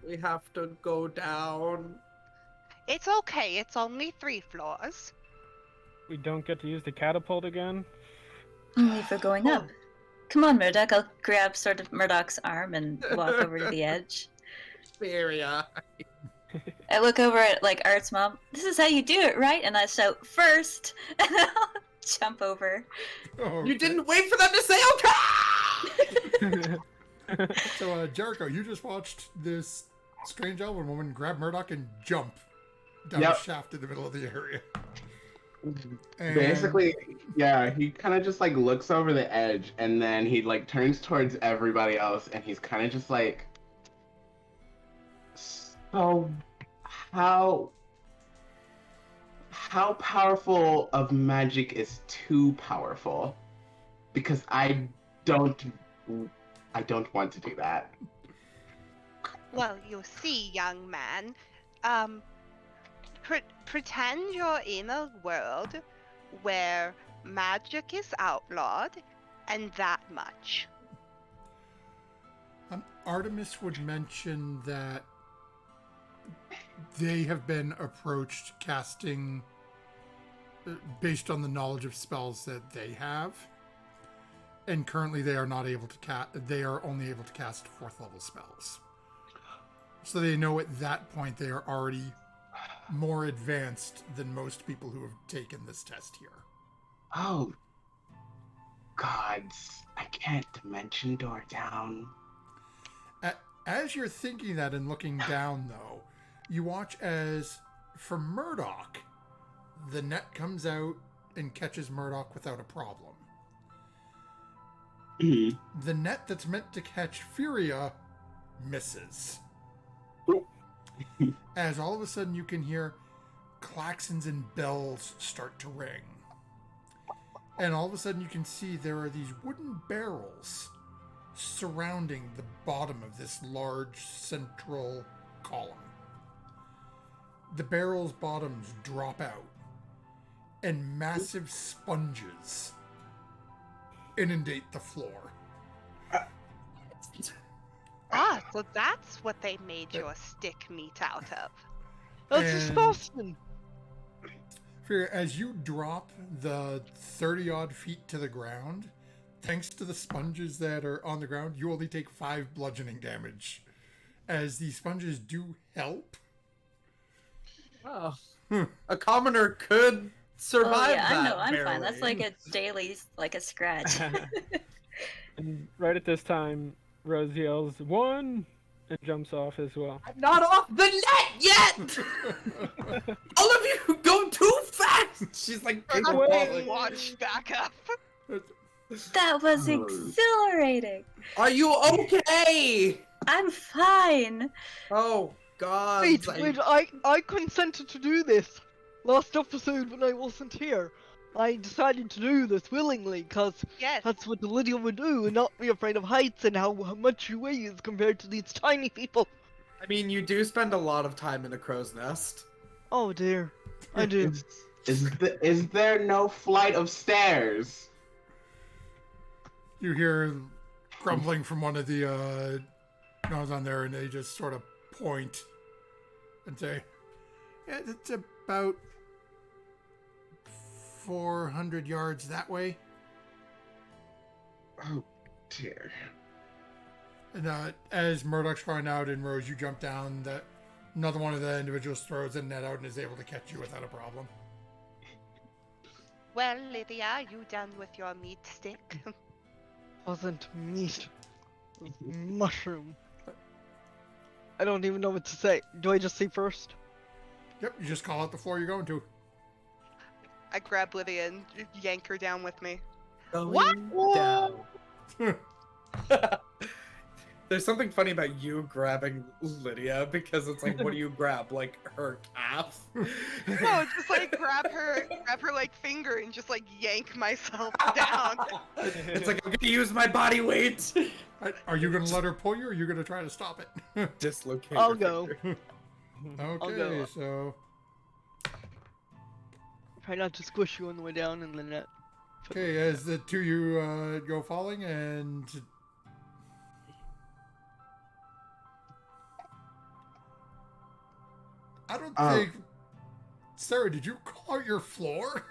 We have to go down. It's okay, it's only 3 floors. We don't get to use the catapult again. Only for going up. Come on, Murdoch. I'll grab sort of Murdoch's arm and walk over to the edge. Feria. I look over at like Art's mom. This is how you do it, right? And I shout first, and I'll jump over. Okay. You didn't wait for them to say okay! So, Jericho, you just watched this strange elven woman grab Murdoch and jump down Yep. the shaft in the middle of the area. And Basically, yeah, he kind of just like looks over the edge and then he like turns towards everybody else and he's kind of just like, so how powerful of magic is too powerful? Because I don't want to do that. Well, you see, young man, pretend you're in a world where magic is outlawed, and that much. Artemis would mention that they have been approached casting based on the knowledge of spells that they have, and currently they are not able to cast. They are only able to cast 4th level spells. So they know at that point they are already more advanced than most people who have taken this test here. Oh, gods, I can't dimension door down. As you're thinking that and looking down, though, you watch as, for Murdoch, the net comes out and catches Murdoch without a problem. The net that's meant to catch Furia misses. As all of a sudden you can hear klaxons and bells start to ring. And all of a sudden you can see there are these wooden barrels surrounding the bottom of this large central column. The barrels' bottoms drop out, and massive sponges inundate the floor. Ah, so that's what they made your stick meat out of. That's And- disgusting. As you drop the 30-odd feet to the ground, thanks to the sponges that are on the ground, you only take 5 bludgeoning damage. As the sponges do help. Oh. A commoner could survive Oh yeah, that. I know, I'm fine. That's barely. like a daily, like a scratch. And right at this time, Rose yells, "One!" and jumps off as well. I'm not off the net yet! All of you go too fast! She's like, Watch back up. That was exhilarating. are you okay? I'm fine. Oh, God. Wait, I consented to do this last episode when I wasn't here. I decided to do this willingly, cause Yes. that's what Lydia would do, and not be afraid of heights and how much you weigh is compared to these tiny people. I mean, you do spend a lot of time in a crow's nest. Oh dear, I do. Is there no flight of stairs? You hear grumbling from one of the gnomes on there, and they just sort of point and say, "Yeah, it's about 400 yards that way." Oh dear. And as Murdoch's crying out and Rose, you jump down. That another one of the individuals throws a net out and is able to catch you without a problem. Well, Lydia, are you done with your meat stick? Wasn't meat. It was mushroom. I don't even know what to say. Do I just say first? Yep, you just call out the floor you're going to. I grab Lydia and yank her down with me. Going down. There's something funny about you grabbing Lydia because it's like, what do you grab? Like her calf? No, just like grab her like finger and just like yank myself down. It's like, I'm gonna use my body weight. Are you going to let her pull you, or are you going to try to stop it? Dislocate. I'll her go. finger. Okay, go. so... Try not to squish you on the way down in the net. Okay, as the two of you go falling, and... I don't think... Sarah, did you call out your floor?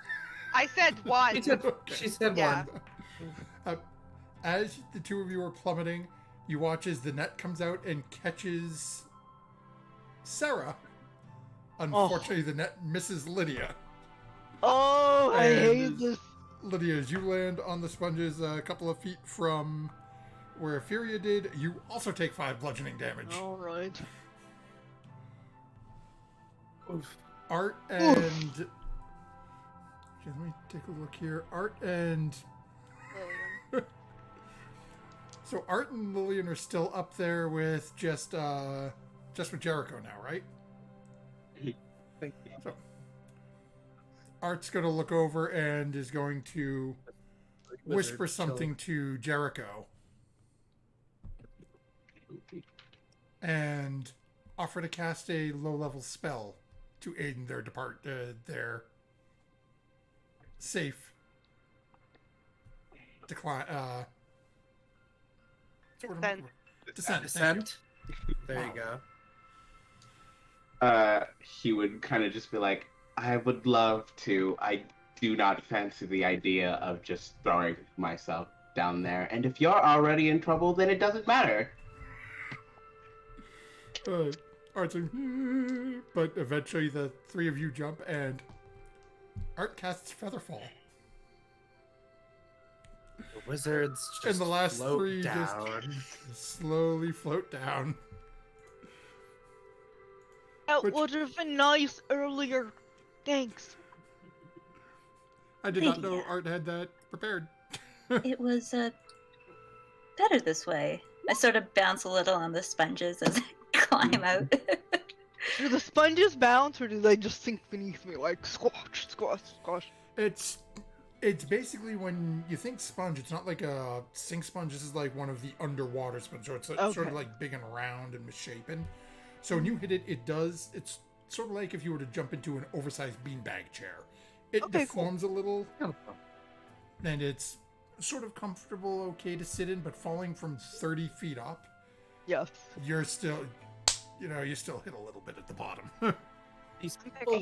I said one. She said Yeah. one. As the two of you are plummeting, you watch as the net comes out and catches Sarah. Unfortunately, the net misses Lydia. Oh, I And hate this. Lydia, as you land on the sponges a couple of feet from where Furia did, you also take 5 bludgeoning damage. Alright. Oof. Art and... Okay, let me take a look here. Art and... So Art and Lillian are still up there with just with Jericho now, right? Thank you. So Art's gonna look over and is going to whisper something to Jericho and offer to cast a low-level spell to aid in their their safe decline. Descent. Descent. Thank you. There you Wow. go. He would kind of just be like, I would love to. I do not fancy the idea of just throwing myself down there. And if you're already in trouble, then it doesn't matter. Art's like, but eventually the three of you jump and Art casts Featherfall. The wizards just And the last float three down. just slowly float down. That Which- would have been nice earlier. Thanks. I did not know Art had that prepared. It was better this way. I sort of bounce a little on the sponges as I climb out. Do the sponges bounce, or do they just sink beneath me like squash, squash, squash? It's basically when you think sponge, it's not like a sink sponge. This is like one of the underwater sponges. So it's sort Okay. of like big and round and misshapen. So when you hit it, it's sort of like if you were to jump into an oversized beanbag chair. It Okay, cool. deforms a little, and it's sort of comfortable, okay to sit in, but falling from 30 feet up, Yes. you're still, you still hit a little bit at the bottom. These people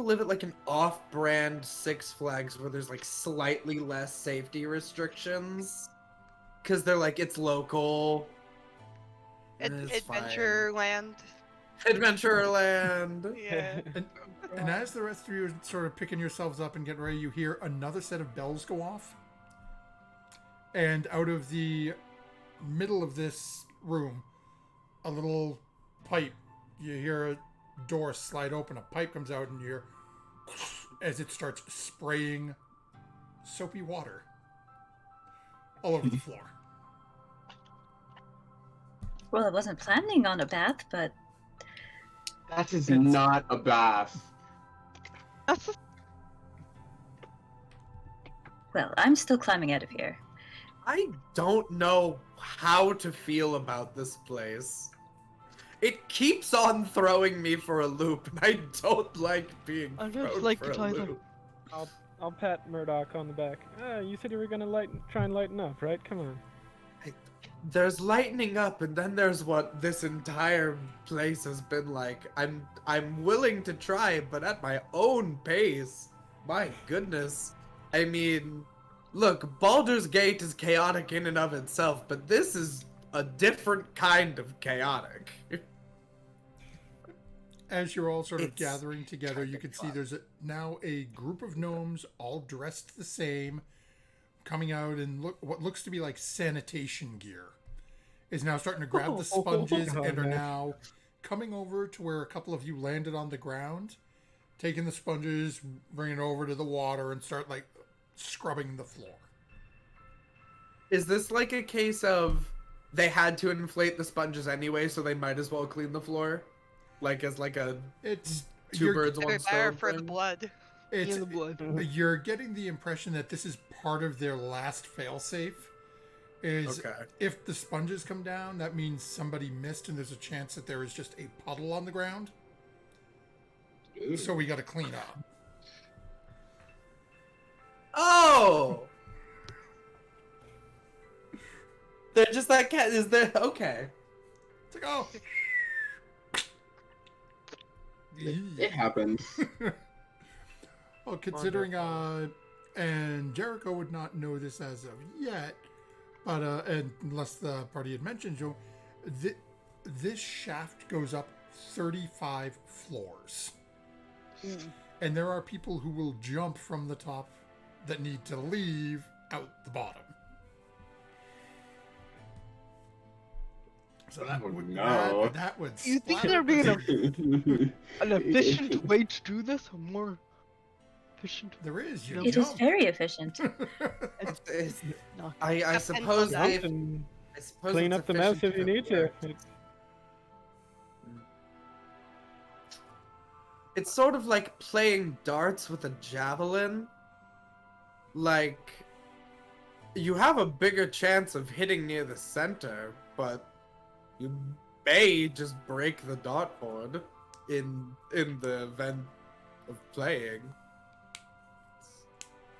live at like an off-brand Six Flags where there's like slightly less safety restrictions, because they're like it's local. It's fine. Adventureland. Adventureland. Yeah. And as the rest of you are sort of picking yourselves up and getting ready, you hear another set of bells go off. And out of the middle of this room, a little pipe, you hear a door slide open, a pipe comes out, and you hear as it starts spraying soapy water all over the floor. Well, I wasn't planning on a bath, but That is not a bath. That's Well, I'm still climbing out of here. I don't know how to feel about this place. It keeps on throwing me for a loop, and I don't like being I just thrown like for it a either. loop. I'll pat Murdoch on the back. You said you were gonna try and lighten up, right? Come on. There's lightening up, and then there's what this entire place has been like. I'm willing to try, but at my own pace. My goodness. I mean, look, Baldur's Gate is chaotic in and of itself, but this is a different kind of chaotic. As you're all sort of It's gathering together, you can see there's now a group of gnomes all dressed the same, coming out in what looks to be like sanitation gear. Is now starting to grab the sponges and are now coming over to where a couple of you landed on the ground, taking the sponges, bringing it over to the water, and start like scrubbing the floor. Is this like a case of they had to inflate the sponges anyway, so they might as well clean the floor? Like as like a It's two birds, one They're there stone for the thing? blood. It's In the blood. you're getting the impression that this is part of their last failsafe. Is Okay. if the sponges come down, that means somebody missed, and there's a chance that there is just a puddle on the ground. So we got to clean up. Oh! They're just that cat. Is there? Okay. It's like, oh. It happens. Well, considering and Jericho would not know this as of yet, but and unless the party had mentioned, Joe, this shaft goes up 35 floors, and there are people who will jump from the top that need to leave out the bottom. So that Oh, would no. that would. You think splatter there'd be us. an efficient way to do this? A more efficient. There is. You It is jump. very efficient. It's- No. I Depends suppose on if And I suppose clean it's up the mess efficient if you it need to. works. It's sort of like playing darts with a javelin. Like, you have a bigger chance of hitting near the center, but you may just break the dartboard in the event of playing.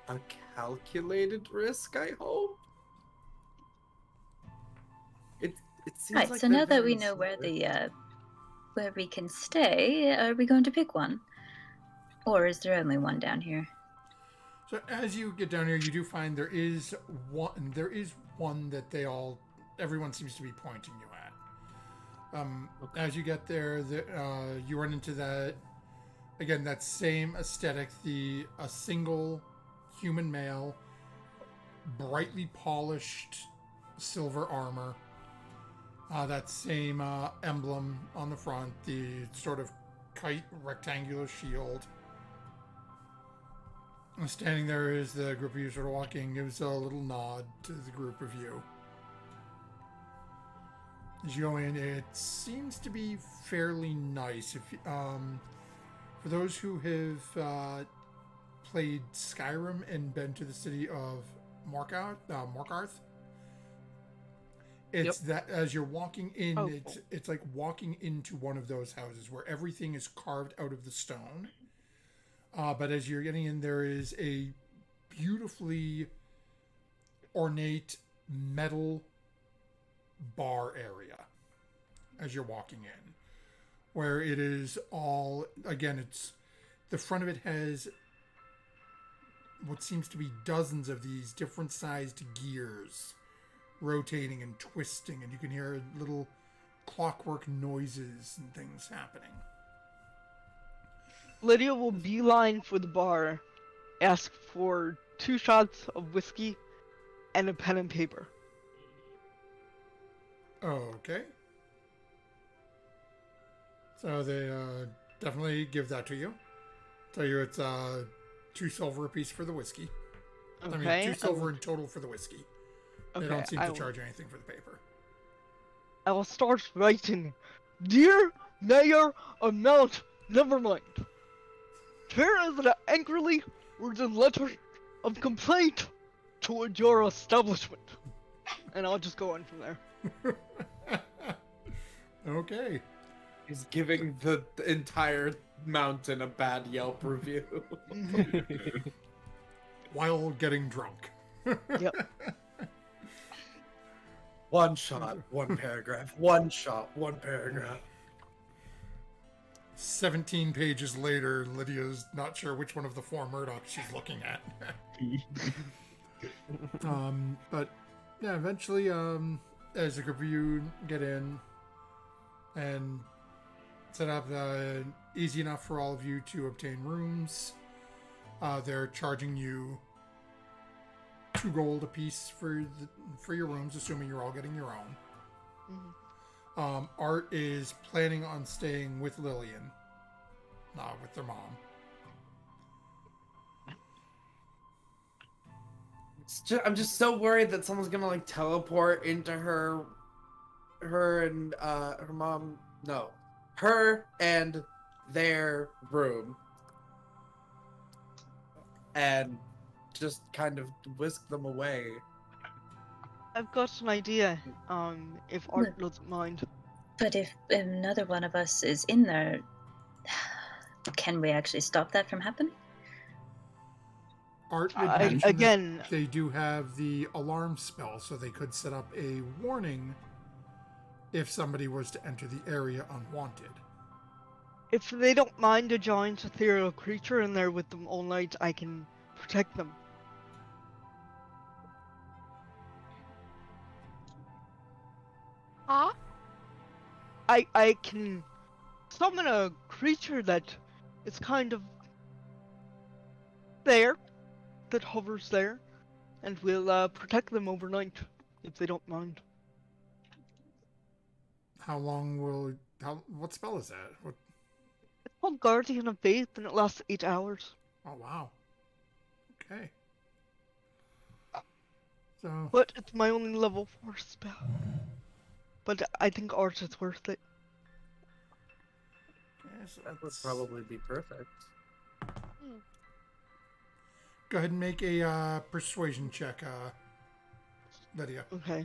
A calculated risk, I hope. It seems Right, like so they're now that we very know where smart. where we can stay, are we going to pick one? Or is there only one down here? So as you get down here, you do find there is one. There is one that everyone seems to be pointing you at. As you get there, you run into that again. That same aesthetic. A single human male, brightly polished silver armor. That same emblem on the front. The sort of kite rectangular shield. And standing there is the group of you sort of walking. Gives a little nod to the group of you. As you go in, it seems to be fairly nice. If for those who have played Skyrim and been to the city of Morkarth, it's that as you're walking in, Oh. it's like walking into one of those houses where everything is carved out of the stone. But as you're getting in, there is a beautifully ornate metal bar area as you're walking in, where it is all, again, it's the front of it has what seems to be dozens of these different sized gears rotating and twisting, and you can hear little clockwork noises and things happening. Lydia will beeline for the bar, ask for 2 shots of whiskey, and a pen and paper. Okay. So they definitely give that to you. Tell you it's 2 silver a piece for the whiskey. Okay. I mean, 2 silver in total for the whiskey. They don't seem I to will- charge anything for the paper. I will start writing. Dear Mayor of Mount Nevermind, here is an angrily written letter of complaint towards your establishment. And I'll just go on from there. Okay. He's giving the entire mountain a bad Yelp review. While getting drunk. Yep. One shot, one paragraph. One shot, one paragraph. 17 pages later, Lydia's not sure which one of the 4 Murdochs she's looking at. But yeah, eventually, as a group of you get in and set up, easy enough for all of you to obtain rooms. They're charging you 2 gold apiece for your rooms, assuming you're all getting your own. Mm-hmm. Art is planning on staying with Lillian, not with their mom. I'm just so worried that someone's gonna like teleport into her and her mom. No, her and their room, and just kind of whisk them away. I've got an idea. If Art doesn't mind. But if another one of us is in there, can we actually stop that from happening? Art would mention that again, they do have the alarm spell, so they could set up a warning if somebody was to enter the area unwanted. if they don't mind a giant ethereal creature in there with them all night, I can protect them. Huh? I can summon a creature that is kind of there, that hovers there, and we'll protect them overnight if they don't mind. How long will... what spell is that? What? It's called Guardian of Faith, and it lasts 8 hours. Oh, wow. Okay. So... But it's my only level 4 spell. But I think Art is worth it. okay, so That would let's probably be perfect. go ahead and make a persuasion check, Lydia. Okay.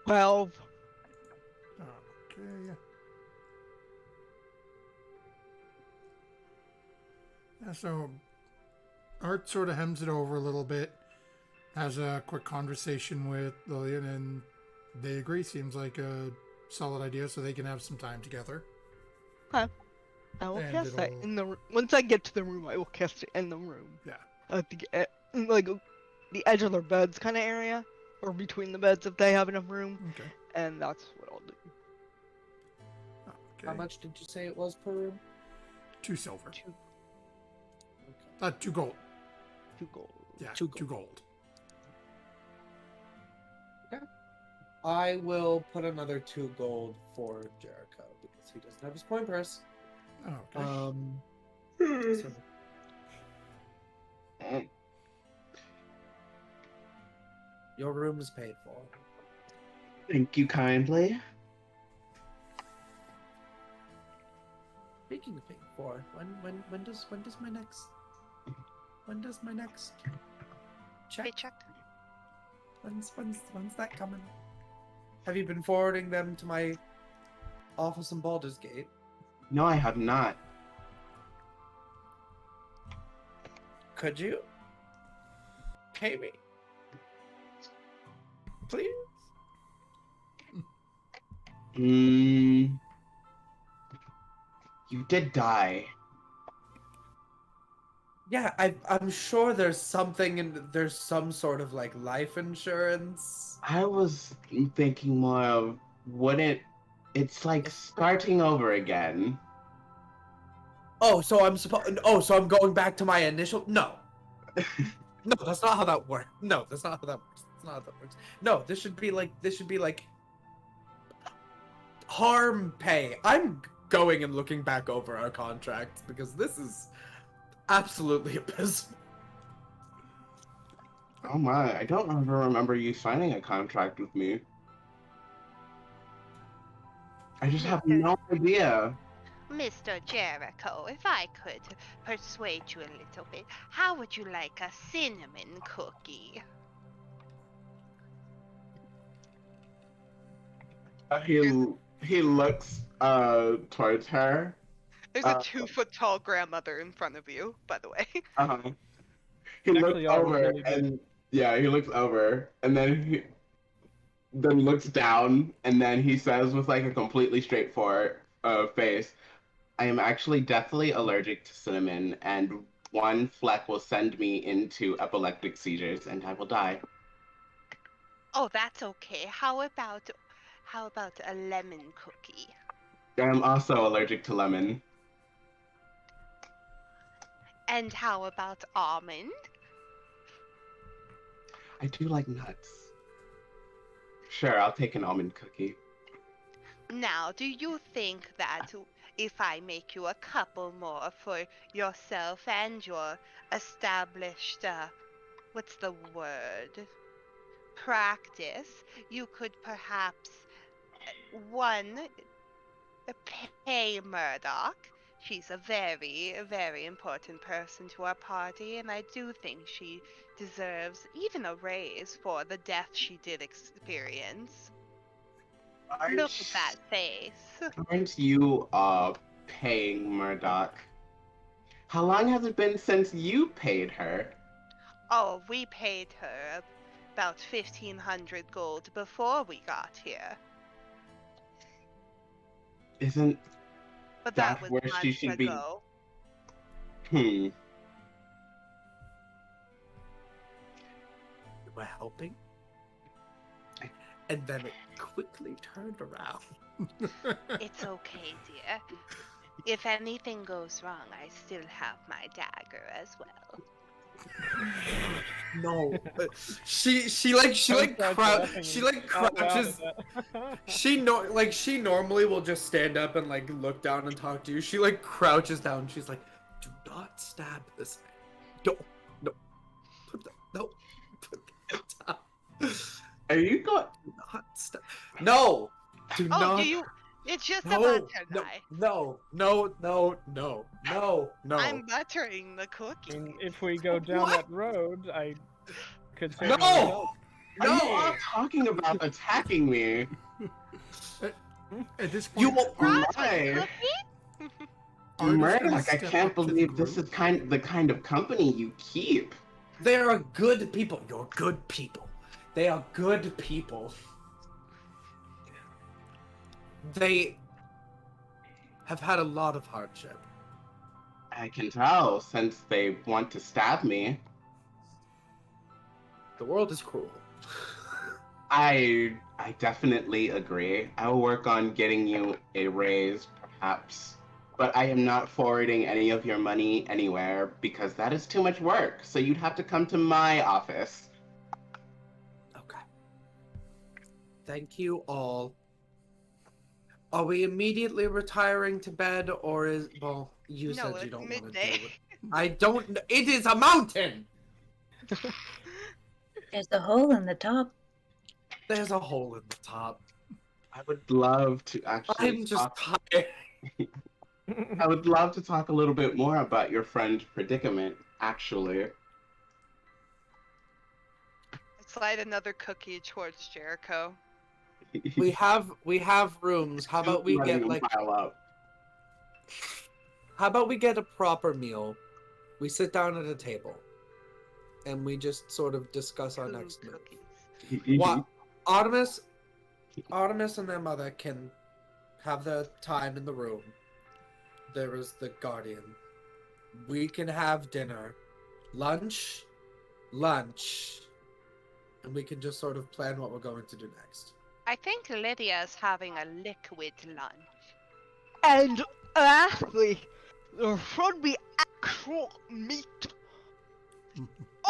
Well, Okay. Yeah, so Art sort of hems it over a little bit, has a quick conversation with Lillian, and they agree. Seems like a solid idea, so they can have some time together. I will And cast that it'll- in the once I get to the room. I will cast it in the room. Yeah. At the like the edge of their beds kind of area, or between the beds if they have enough room, Okay. and that's what I'll do. Okay. How much did you say it was per room? 2 silver. 2 2 gold. gold. Yeah, 2 2 gold. I will put another 2 gold for Jericho because he doesn't have his coin purse. Oh, okay. So your room is paid for. Thank you kindly. Speaking of paid for, when does my next check? Paycheck. When's that coming? Have you been forwarding them to my office in Baldur's Gate? No, I have not. Could you pay me, please? You did die. Yeah, I'm sure there's something there's some sort of like life insurance. I was thinking more of it's like starting over again. Oh, so I'm going back to my initial. No, no, that's not how that works. No, that's not how that works. That's not how that works. No, this should be like harm pay. I'm going and looking back over our contract because this is absolutely abysmal. Oh my, I don't ever remember you signing a contract with me. I just have no idea. Mr. Jericho, if I could persuade you a little bit, how would you like a cinnamon cookie? He looks towards her. There's a 2 foot tall grandmother in front of you, by the way. Uh-huh. He looks Actually, are over really good. and yeah, he looks over and then looks down and then he says with like a completely straightforward face, I am actually deathly allergic to cinnamon and one fleck will send me into epileptic seizures and I will die. Oh, that's okay. How about a lemon cookie? I'm also allergic to lemon. And how about almond? I do like nuts. Sure, I'll take an almond cookie. Now, do you think that if I make you a couple more for yourself and your established, what's the word? Practice, you could perhaps, one, pay Murdoch. She's a very, very important person to our party, and I do think she deserves even a raise for the death she did experience. Look at that face. Aren't you paying Murdoch? How long has it been since you paid her? Oh, we paid her about 1,500 gold before we got here. Isn't But That's that was where she months should be. ago. You were helping? And then it quickly turned around. It's okay, dear. If anything goes wrong, I still have my dagger as well. No, she crouches. She normally will just stand up and like look down and talk to you. She like crouches down. She's like, "Do not stab this man. No, put that down. Are you going? Do not stab. No, do Oh, not. It's just a No, butter no, knife. no. I'm buttering the I cookie. mean, if we go down What? that road, I could say No! help. Are you No! all talking about attacking me? At this You point, will- Ross, Right. cookie? Artist Murdoch, gonna I step can't up to the believe this group. is the kind of company you keep. They are good people. You're good people. They are good people. They have had a lot of hardship. I can tell since they want to stab me. The world is cruel. I definitely agree. I will work on getting you a raise, perhaps. But I am not forwarding any of your money anywhere because that is too much work. So you'd have to come to my office. Okay. Thank you all. Are we immediately retiring to bed, or is well? You No, said you it's don't want to midday. deal with. I don't. It is a mountain. There's a hole in the top. There's a hole in the top. I would love to actually I'm just talk. tired. I would love to talk a little bit more about your friend's predicament, actually. I slide another cookie towards Jericho. We have rooms. How about we Letting get them like? pile up. How about we get a proper meal? We sit down at a table, and we just sort of discuss our Two next move. cookies. What Artemis and their mother can have their time in the room. There is the guardian. We can have dinner, lunch, and we can just sort of plan what we're going to do next. I think Lydia's having a liquid lunch. And lastly, there should be actual meat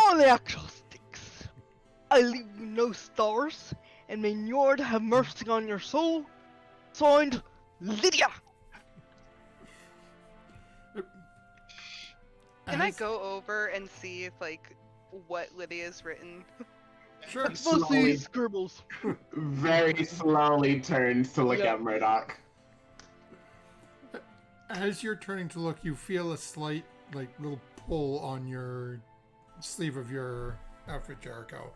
on the actual sticks. I leave you no stars, and may Njord have mercy on your soul. Signed, Lydia. Can I As- go over and see if what Lydia's written? Sure. Mostly Slowly, scribbles. very slowly turns to look Yeah. at Murdoch. As you're turning to look, you feel a slight, like, little pull on your sleeve of your outfit, Jericho,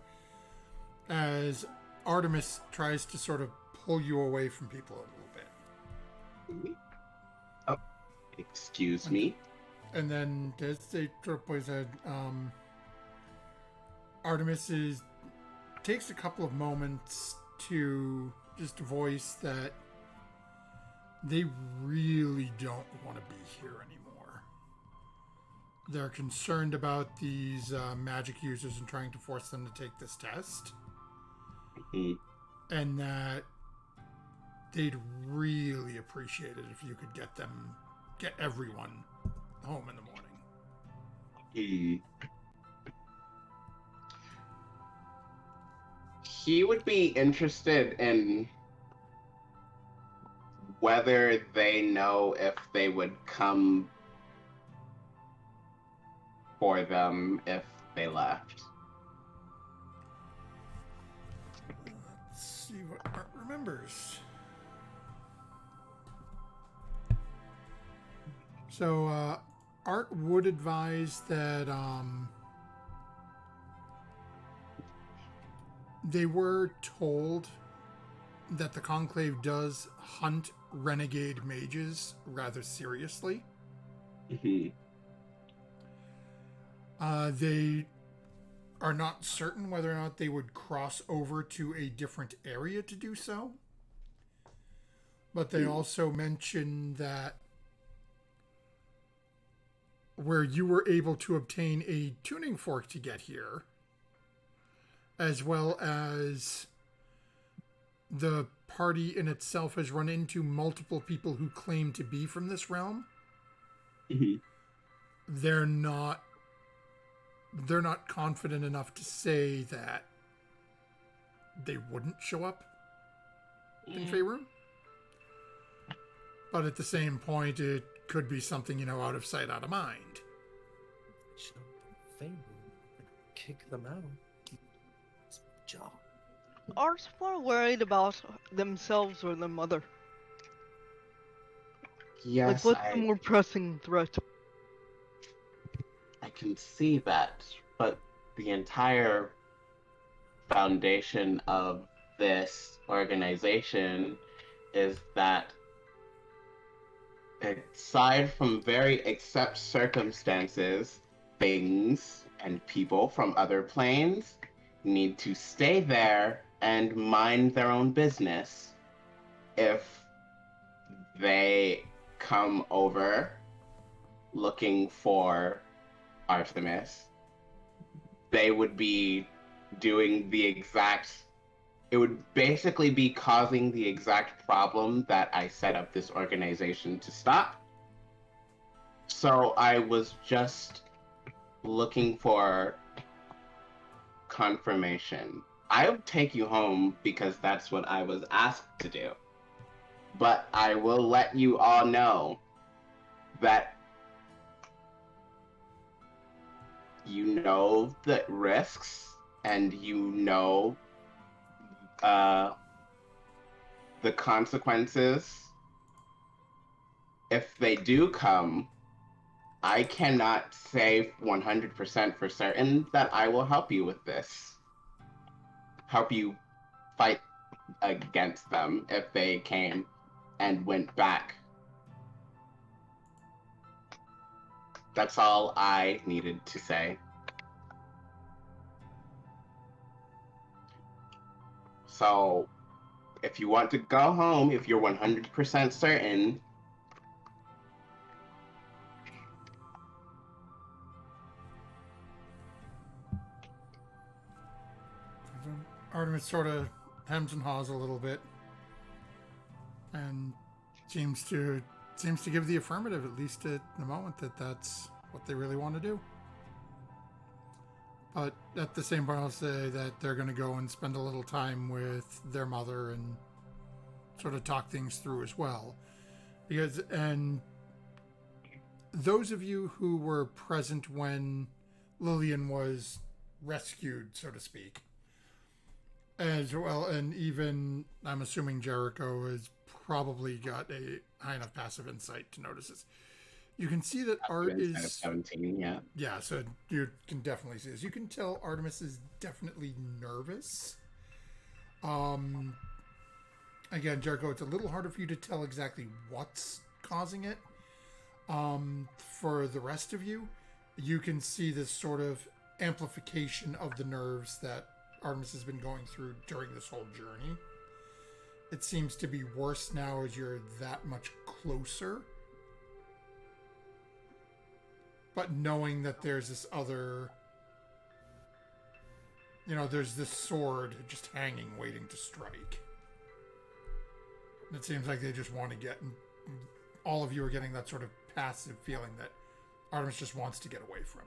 as Artemis tries to sort of pull you away from people a little bit. Oh, excuse me. And then as they sort of poise ahead, Artemis takes a couple of moments to just voice that they really don't want to be here anymore. They're concerned about these magic users and trying to force them to take this test. Mm-hmm. And that they'd really appreciate it if you could get everyone home in the morning. He would be interested in whether they know if they would come for them if they left. Let's see what Art remembers. So, Art would advise that they were told that the Conclave does hunt renegade mages rather seriously. Mm-hmm. They are not certain whether or not they would cross over to a different area to do so. But they also mentioned that where you were able to obtain a tuning fork to get here, as well as the party in itself has run into multiple people who claim to be from this realm. Mm-hmm. They're not confident enough to say that they wouldn't show up in Faerun. But at the same point, it could be something, out of sight, out of mind. Show them Faerun and kick them out. It's my job. Art's more worried about themselves or their mother. Yes, Like, what's the more pressing threat? I can see that, but the entire foundation of this organization is that, aside from very except circumstances, things and people from other planes need to stay there and mind their own business. If they come over looking for Artemis, they would be doing it would basically be causing the exact problem that I set up this organization to stop. So I was just looking for confirmation. I would take you home because that's what I was asked to do. But I will let you all know that you know the risks and you know the consequences. If they do come, I cannot say 100% for certain that I will help you with this. Help you fight against them if they came and went back. That's all I needed to say. So, if you want to go home, if you're 100% certain, Artemis sort of hems and haws a little bit, and seems to give the affirmative, at least at the moment, that that's what they really want to do. But at the same point, I'll say that they're going to go and spend a little time with their mother and sort of talk things through as well. And those of you who were present when Lillian was rescued, so to speak, As well, and even I'm assuming Jericho has probably got a high enough passive insight to notice this. You can see that Art Instead of is 17, yeah. yeah, so you can definitely see this. You can tell Artemis is definitely nervous. Again, Jericho, it's a little harder for you to tell exactly what's causing it. For the rest of you, you can see this sort of amplification of the nerves that Artemis has been going through during this whole journey. It seems to be worse now as you're that much closer. But knowing that there's this other, there's this sword just hanging, waiting to strike. And it seems like they just want to get, all of you are getting that sort of passive feeling that Artemis just wants to get away from it.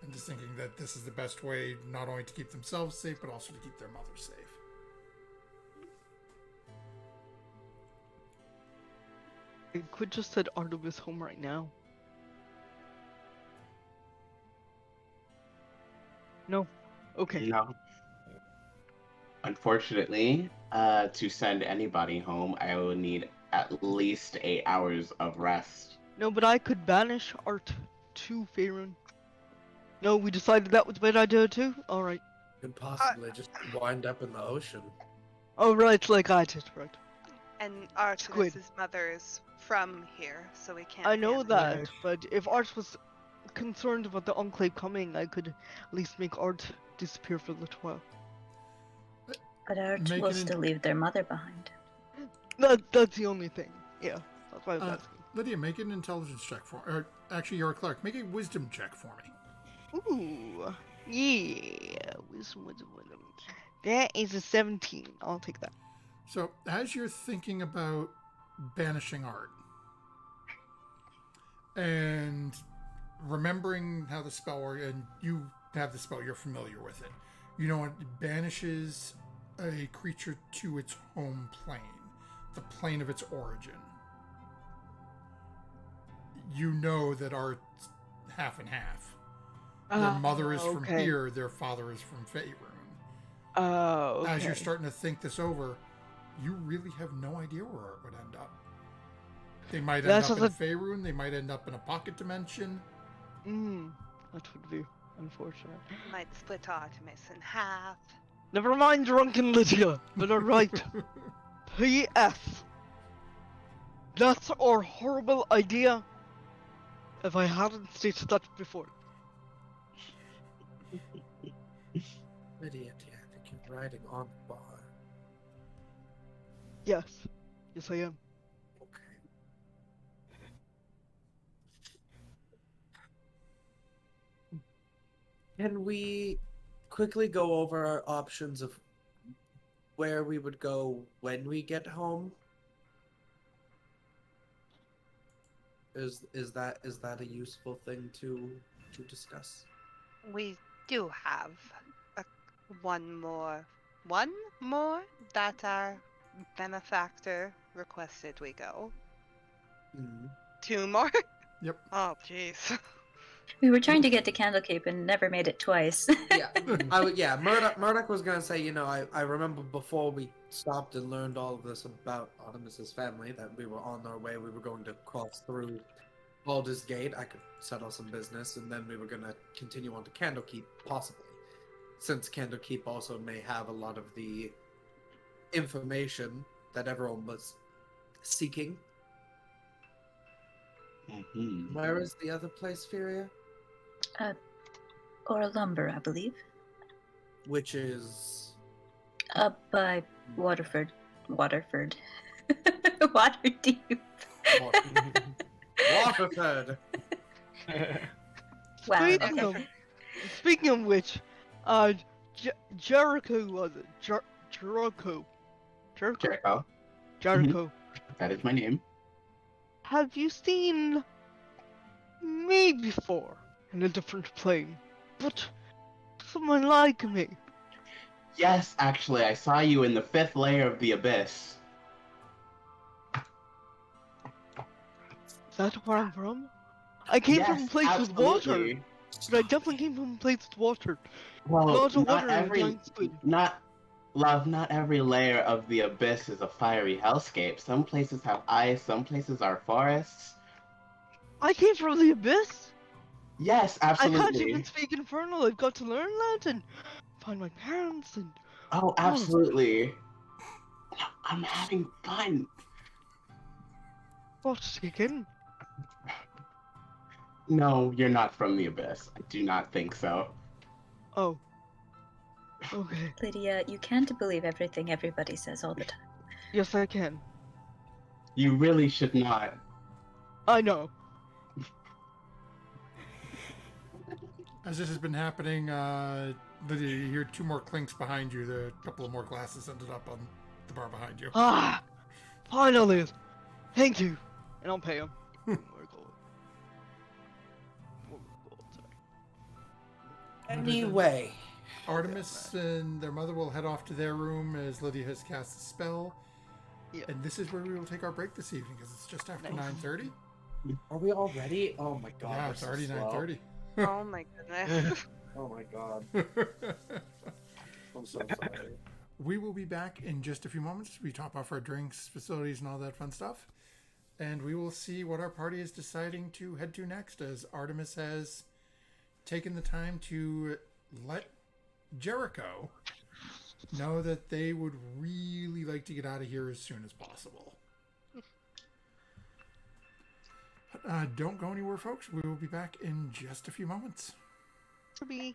And just thinking that this is the best way not only to keep themselves safe, but also to keep their mother safe. I could just send Artemis home right now. No. Okay. No. Unfortunately, to send anybody home, I will need at least 8 hours of rest. No, but I could banish Art to Faerun. No, we decided that was a bad idea too? Alright. Could possibly just wind up in the ocean. Oh, right, like I did, right. And Squid. Artemis's mother is from here, so we can't. I know banish that, Right. but if Art was concerned about the Enclave coming, I could at least make Art disappear for a little while. But Art Make will it in- still leave their mother behind. That's the only thing. Yeah, that's why I was asking. Lydia, make an intelligence check for or actually, you're a clerk. Make a wisdom check for me. Ooh, yeah, wisdom. That is a 17. I'll take that. So, as you're thinking about banishing Art and remembering how the spell works, and you have the spell, you're familiar with it. You know, it banishes a creature to its home plane, the plane of its origin. You know that Art's half and half. Their mother is from okay. here, their father is from Faerun. Oh, okay. As you're starting to think this over, you really have no idea where Art would end up. They might end That's up in what Faerun, they might end up in a pocket dimension. That would be unfortunate. Might split Artemis in half. Never mind, drunken Lydia. But alright. P.S. That's our horrible idea. If I hadn't stated that before. Lydia, I think you're riding on the bar. Yes. Yes, I am. Okay. Can we quickly go over our options of where we would go when we get home? Is that a useful thing to discuss? We do have one more that our benefactor requested we go. Mm. 2 more? Yep. Oh, jeez. We were trying to get to Candlekeep and never made it twice. Yeah, Murdoch was gonna say, I remember before we stopped and learned all of this about Artemis's family, that we were on our way, we were going to cross through Baldur's Gate, I could settle some business, and then we were gonna continue on to Candlekeep, possibly. Since Candlekeep also may have a lot of the information that everyone was seeking. Mm-hmm. Where is the other place, Furia? Or lumber, I believe. Which is... Up by Waterford. Waterdeep. Waterford! Wow. Speaking Okay. of, speaking of which, Jericho was it? Jericho. Jericho, Jericho. that is my name. Have you seen me before in a different plane? But someone like me. Yes, actually, I saw you in the 5th layer of the abyss. Is that where I'm from? I came from a place with water. absolutely. But I definitely came from a place with water. Well, Lots of not water and a every, giant squid. not love, not every layer of the abyss is a fiery hellscape. Some places have ice, some places are forests. I came from the abyss. Yes, I can't even absolutely. speak Infernal. I've got to learn that and find my parents and Oh, oh, absolutely. I'm having fun. what to take in. No, you're not from the abyss. I do not think so. Oh, okay. Lydia, you can't believe everything everybody says all the time. Yes, I can. You really should not. I know. As this has been happening, Lydia, you hear two more clinks behind you. The couple of more glasses ended up on the bar behind you. Ah, finally. Thank you. And I'll pay him. More gold. More gold, sorry. Anyway, Artemis and their mother will head off to their room as Lydia has cast a spell. Yeah. And this is where we will take our break this evening because it's just after Nice. 9:30. Are we all ready? Oh my god. Yeah, we're it's so already slow. 9:30. Oh my goodness. Oh my god. I'm so sorry. We will be back in just a few moments. We top off our drinks, facilities, and all that fun stuff. And we will see what our party is deciding to head to next, as Artemis has taken the time to let Jericho know that they would really like to get out of here as soon as possible. Don't go anywhere, folks. We will be back in just a few moments. To be.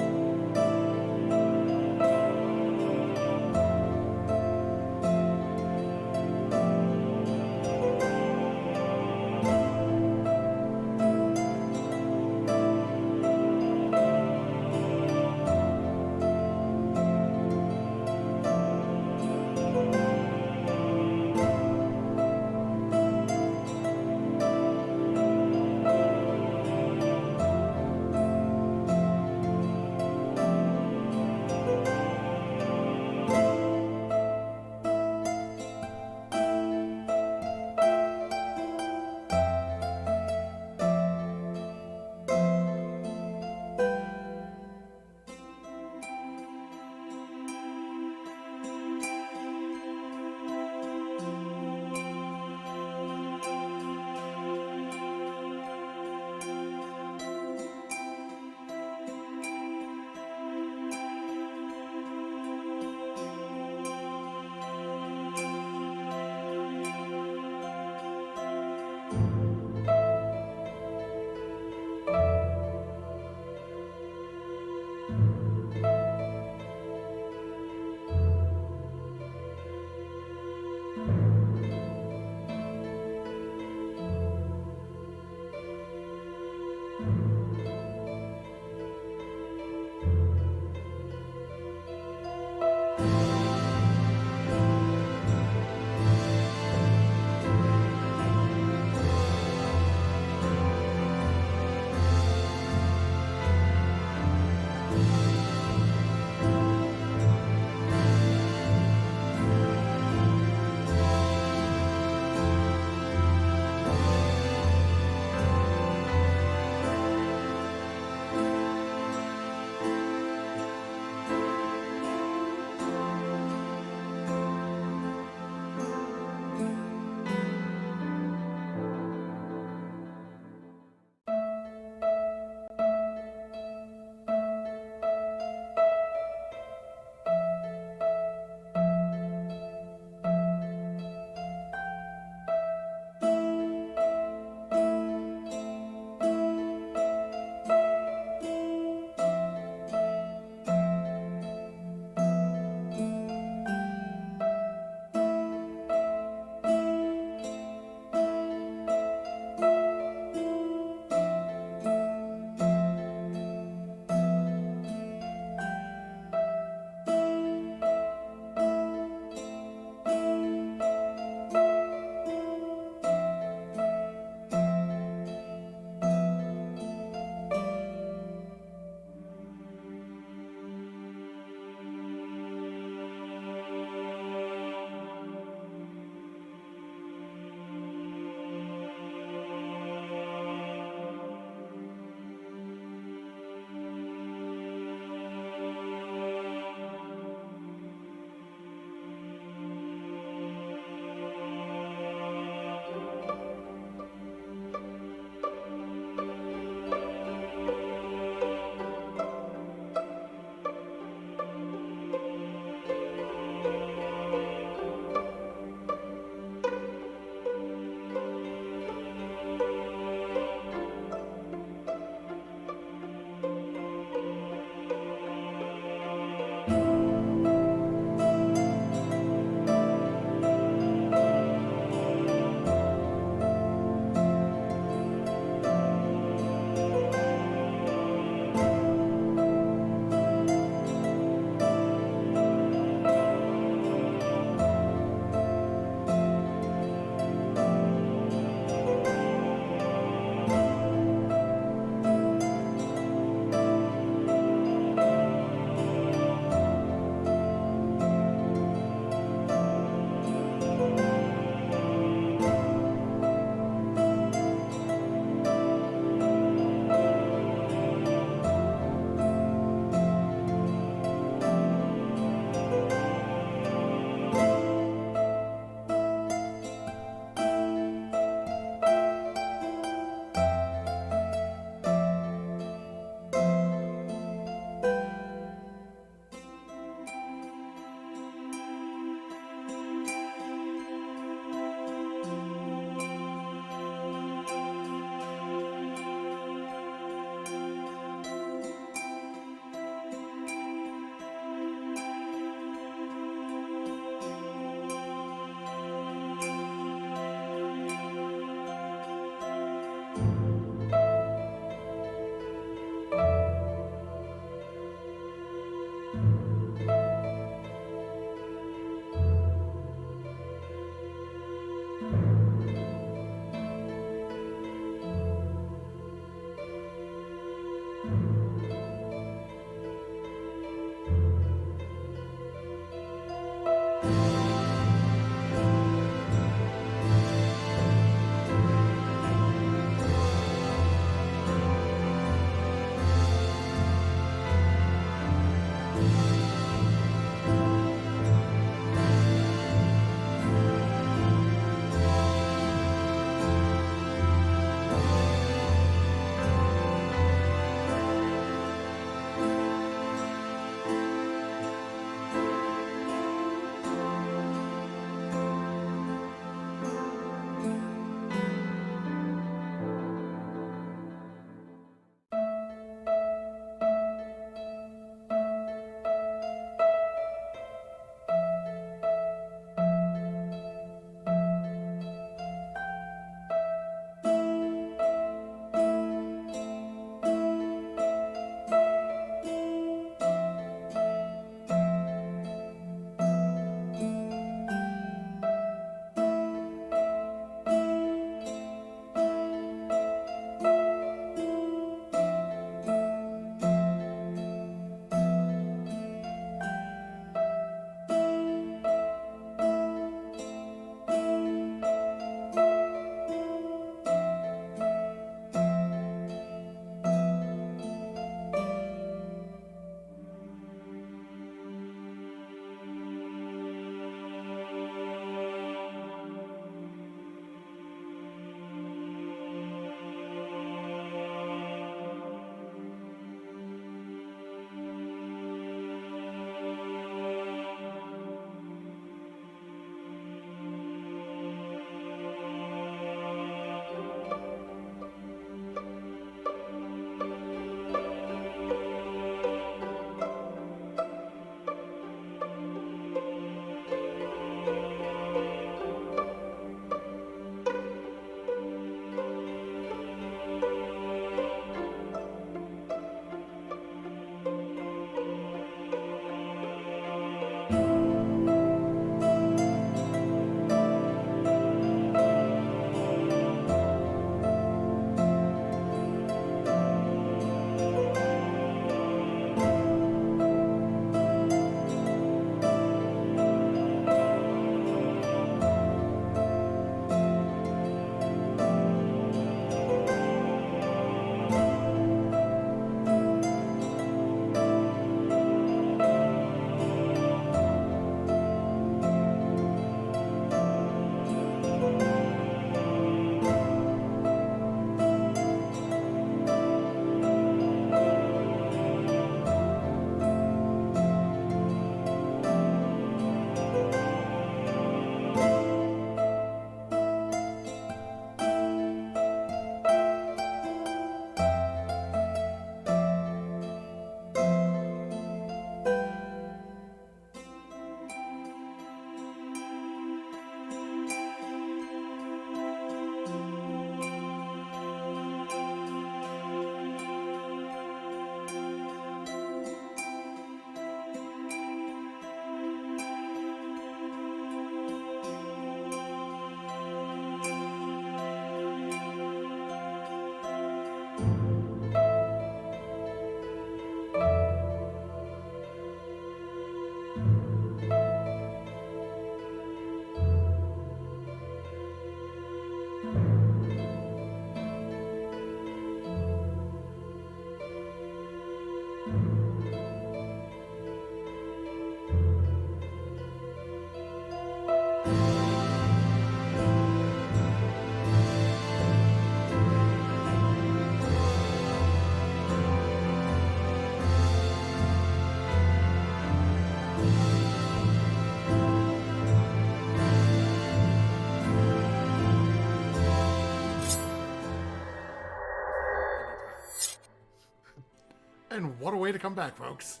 And what a way to come back, folks.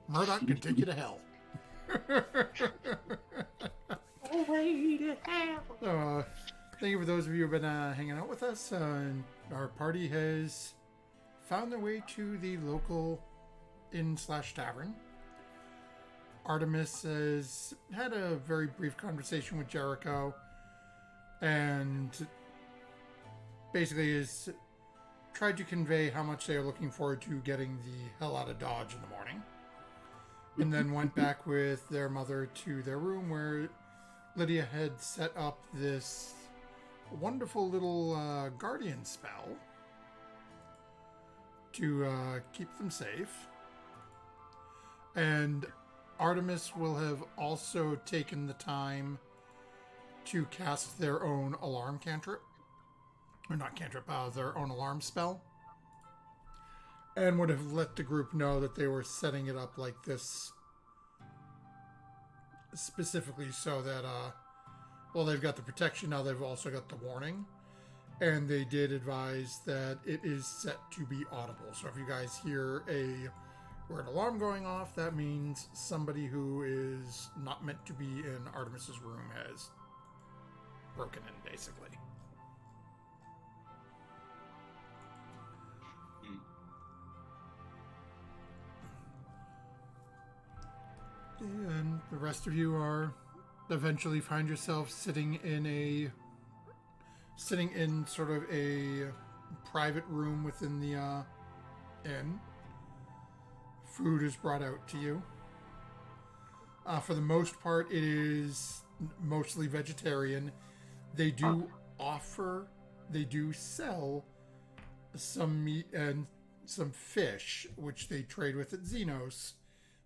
Murdoch can take you to hell. So, thank you for those of you who have been hanging out with us. Our party has found their way to the local inn/tavern. Artemis has had a very brief conversation with Jericho and basically has tried to convey how much they are looking forward to getting the hell out of Dodge in the morning. And then went back with their mother to their room where Lydia had set up this wonderful little guardian spell to keep them safe. And Artemis will have also taken the time to cast their own alarm cantrip. Or not cantrip, their own alarm spell. And would have let the group know that they were setting it up like this specifically so that, well, they've got the protection, now they've also got the warning. And they did advise that it is set to be audible. So if you guys hear a word alarm going off, that means somebody who is not meant to be in Artemis's room has broken in, basically. And the rest of you are eventually find yourself sitting in sort of a private room within the inn. Food is brought out to you. For the most part, it is mostly vegetarian. They do sell some meat and some fish, which they trade with at Xenos.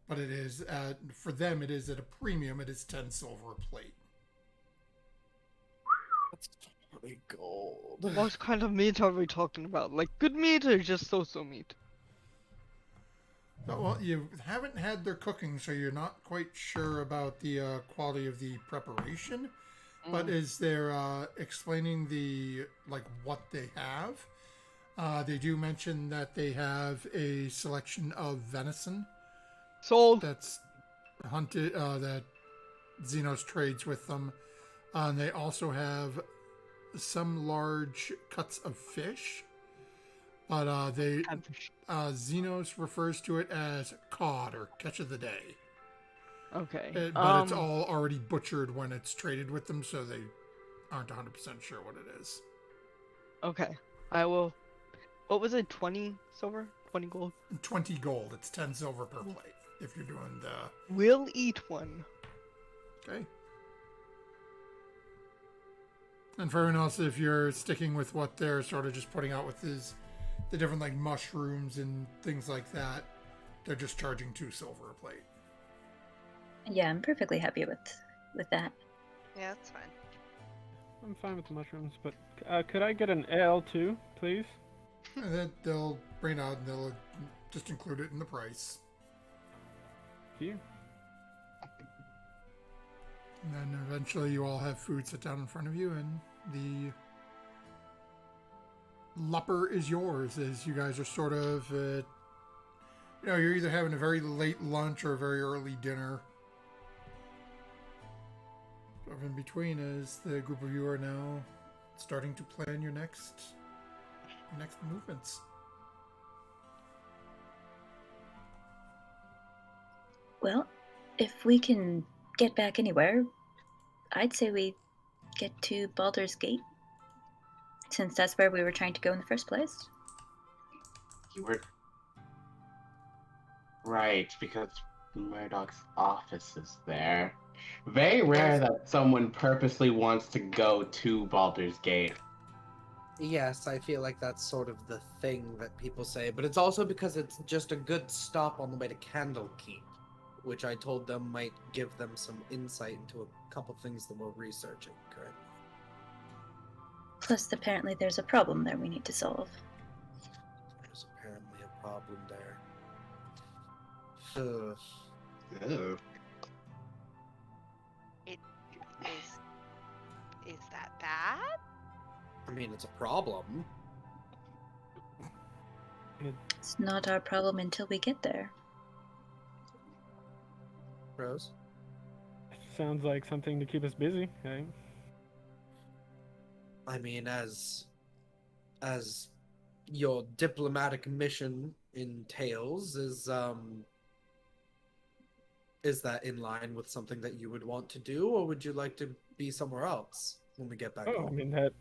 But it is, for them, it is at a premium. It is 10 silver a plate. That's 20 gold. What kind of meat are we talking about? Like good meat or just so-so meat? Well, you haven't had their cooking, so you're not quite sure about the quality of the preparation. But as they're explaining what they have, they do mention that they have a selection of venison. Sold. That's hunted, that Xenos trades with them. And they also have some large cuts of fish. But Xenos refers to it as cod or catch of the day. Okay. But it's all already butchered when it's traded with them, so they aren't 100% sure what it is. Okay. I will. What was it? 20 silver? 20 gold? 20 gold. It's 10 silver per plate if you're doing the... We'll eat one. Okay. And for everyone else, if you're sticking with what they're sort of just putting out with the different like mushrooms and things like that, they're just charging 2 silver a plate. Yeah, I'm perfectly happy with that. Yeah, that's fine. I'm fine with the mushrooms, but could I get an ale too, please? And then they'll bring it out and they'll just include it in the price. Thank you. And then eventually you all have food set down in front of you, and the lupper is yours as you guys are sort of, you're either having a very late lunch or a very early dinner. Sort of in between as the group of you are now starting to plan your next movements. Well, if we can get back anywhere, I'd say we get to Baldur's Gate, since that's where we were trying to go in the first place. You were right, because Murdoch's office is there. Very rare that someone purposely wants to go to Baldur's Gate. Yes, I feel like that's sort of the thing that people say, but it's also because it's just a good stop on the way to Candlekeep, which I told them might give them some insight into a couple things that we're researching currently. Plus, apparently there's a problem there we need to solve. There's apparently a problem there. Ugh. Oh. Is that bad? I mean, it's a problem. It's not our problem until we get there. Rose? Sounds like something to keep us busy. I mean, as your diplomatic mission entails, is that in line with something that you would want to do, or would you like to be somewhere else when we get back Oh, I home? mean that.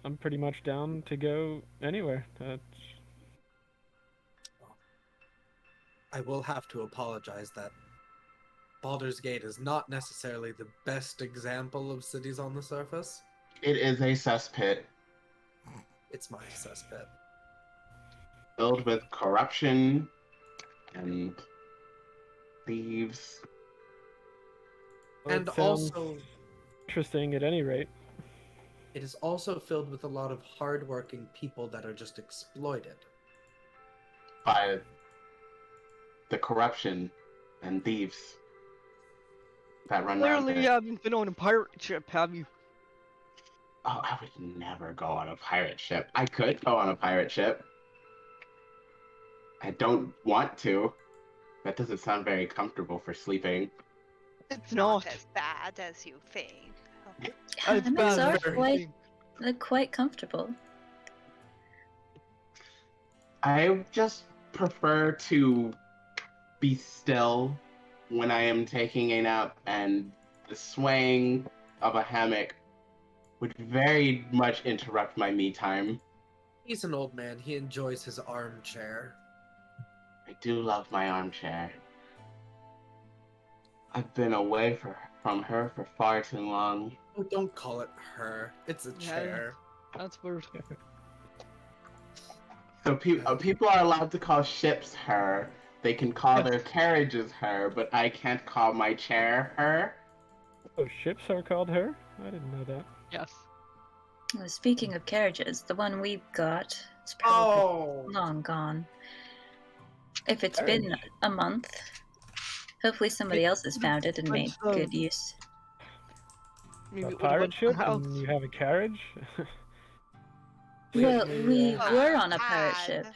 I'm pretty much down to go anywhere. I will have to apologize that Baldur's Gate is not necessarily the best example of cities on the surface. It is a cesspit It's my cesspit. filled with corruption and thieves. Well, And it sounds also, interesting at any rate. it is also filled with a lot of hardworking people that are just exploited. By the corruption and thieves that run around Clearly, you there. haven't been on a pirate ship, have you? Oh, I would never go on a pirate ship. I could go on a pirate ship. I don't want to. That doesn't sound very comfortable for sleeping. It's Not not. as bad as you think. It's Hammocks bad are as you quite, think. they're quite comfortable. I just prefer to be still when I am taking a nap, and the swaying of a hammock would very much interrupt my me time. He's an old man. He enjoys his armchair. I do love my armchair. I've been away from her for far too long. Oh, don't call it her. It's a Yeah. chair. That's weird. So people are allowed to call ships her. They can call their carriages her, but I can't call my chair her. Oh, ships are called her? I didn't know that. Yes. Well, speaking of carriages, the one we've got is probably long gone. If it's been Carriage. a month, hopefully somebody else has found it and made Let's, good use. Maybe A it would've pirate went to ship the house. and you have a carriage? Well, Certainly, we uh, were on a pirate had. ship,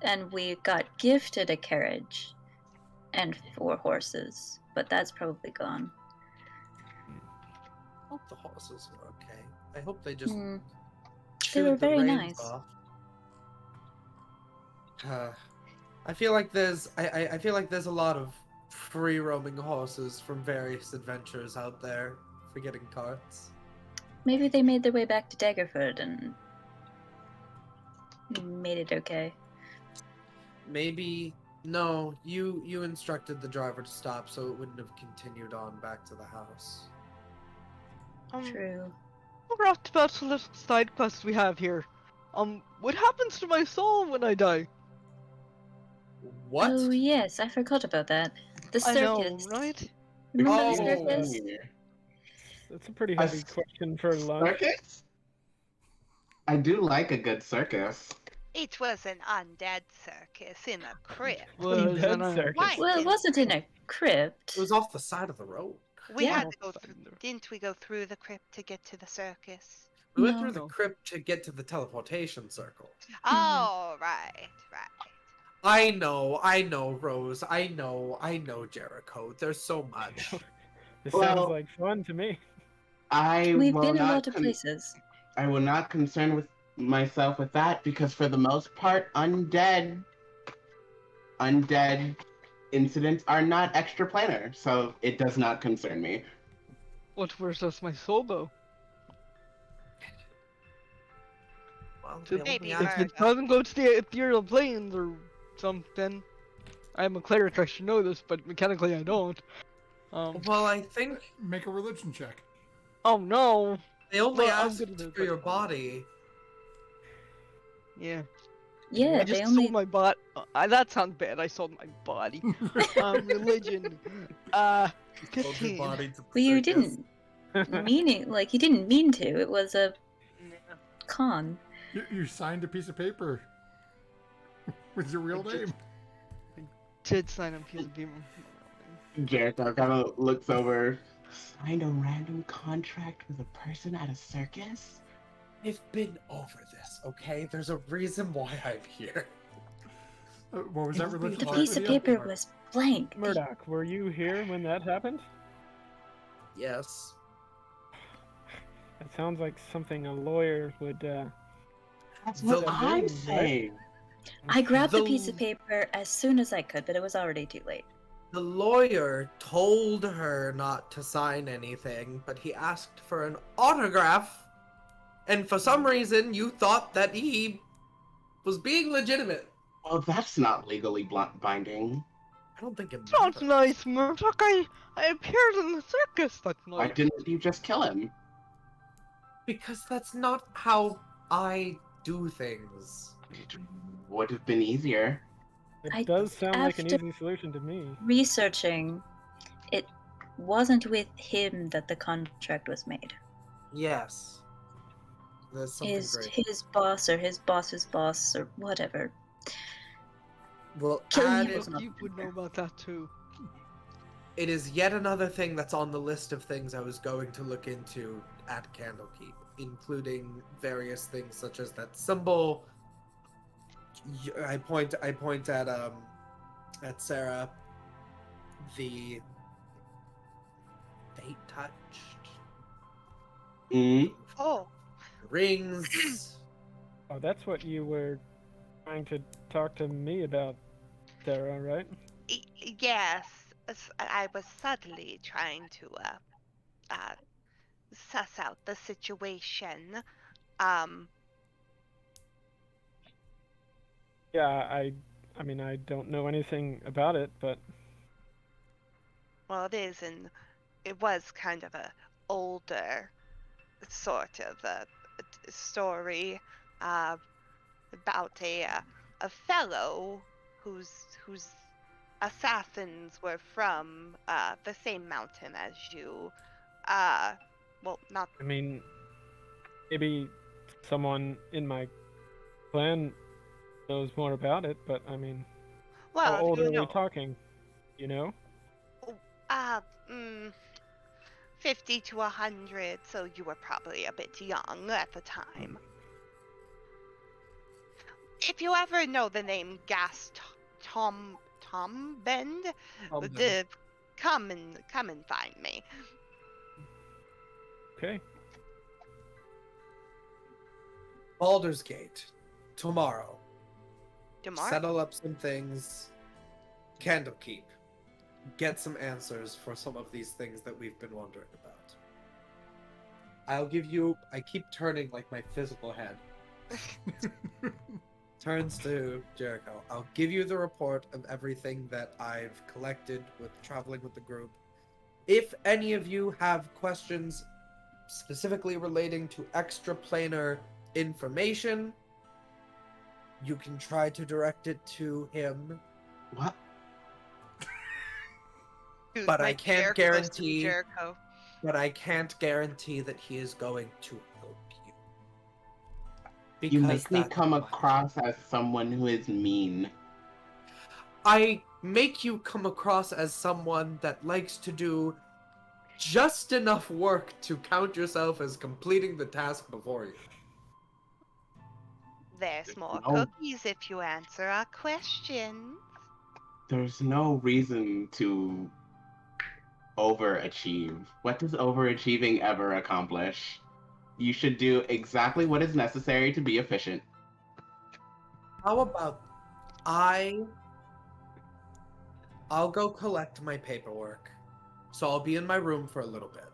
and we got gifted a carriage and 4 horses, but that's probably gone. I hope the horses are okay. I hope they just Hmm. chewed were the very reins nice. off. I feel like I feel like there's a lot of free roaming horses from various adventures out there forgetting carts. Maybe they made their way back to Daggerford and made it okay. Maybe no, you instructed the driver to stop so it wouldn't have continued on back to the house. True. Brought about the little side quest we have here. What happens to my soul when I die? What? Oh yes, I forgot about that. The I know, circus. right? Remember Oh. the circus? That's a pretty heavy question for lunch. Circus? I do like a good circus. It was an undead circus in a crypt. Was Dead and I- circus. Why? Well, it wasn't in a crypt. It was off the side of the road. We Yeah. had to go through. Didn't we go through the crypt to get to the circus? We went No. through the crypt to get to the teleportation circle. Oh, right. I know, Rose. I know, Jericho. There's so much. This Well- sounds like fun to me. I We've will been a not lot of places. I will not concern with myself with that, because for the most part, undead incidents are not extraplanar, so it does not concern me. Where does my soul go? Well, If they it, Maybe only if ask- it doesn't go to the ethereal planes or something. I'm a cleric, I should know this, but mechanically I don't. Well, I think Make a religion check. Oh no! they only Well, I'm asked gonna do for your that. body. Yeah. Yeah, I they just only. sold my bot. That sounds bad. I sold my body. Religion. Sold your 15. body to the Well, you circus. didn't mean it. Like you didn't mean to. It was a con. You signed a piece of paper with your real I did. name. Did sign a piece of paper. Jericho kind of looks over. Signed a random contract with a person at a circus? We've been over this, okay? There's a reason why I'm here. What was that It'll be religious The hard piece act of to video? paper remember. was blank. Murdoch, were you here when that happened? Yes. That sounds like something a lawyer would. That's The- what I'm right? saying. I grabbed the piece The- of paper as soon as I could, but it was already too late. The lawyer told her not to sign anything, but he asked for an autograph, and for some reason you thought that he was being legitimate. Well, that's not legally binding. I don't think it It's not matters. nice, Murdoch. I appeared in the circus that Why night. didn't you just kill him? Because that's not how I do things. It would have been easier. It I- does sound like an after- easy solution to me. Researching, it wasn't with him that the contract was made. Yes. There's something great. His boss or his boss's boss or whatever. Well, Killing add him it, was not You would know about that too. it is yet another thing that's on the list of things I was going to look into at Candlekeep, including various things such as that symbol. I point at Sarah, the fate touched Mm? Oh, rings. Oh, that's what you were trying to talk to me about, Sarah, right? yes. I was subtly trying to suss out the situation. Yeah, I mean, I don't know anything about it, but Well, it was kind of a older sort of story about a fellow whose assassins were from the same mountain as you. Well, not I mean, maybe someone in my clan knows more about it, but I mean, well. how old you are we know, talking? You know? uh, mm, 50 to 100. So you were probably a bit young at the time. If you ever know the name Tom Bend, come and find me. Okay. Baldur's Gate, tomorrow. Tomorrow. Settle up some things. Candlekeep. Get some answers for some of these things that we've been wondering about. I keep turning like my physical head. Turns to Jericho. I'll give you the report of everything that I've collected with traveling with the group. If any of you have questions specifically relating to extraplanar information, you can try to direct it to him. What? Dude, But my I can't chair goes to guarantee- Jericho. But I can't guarantee that he is going to help you. You Because make me that's come my- across as someone who is mean. I make you come across as someone that likes to do just enough work to count yourself as completing the task before you. There's more No. cookies if you answer our questions. There's no reason to overachieve. What does overachieving ever accomplish? You should do exactly what is necessary to be efficient. How about I'll go collect my paperwork. So I'll be in my room for a little bit.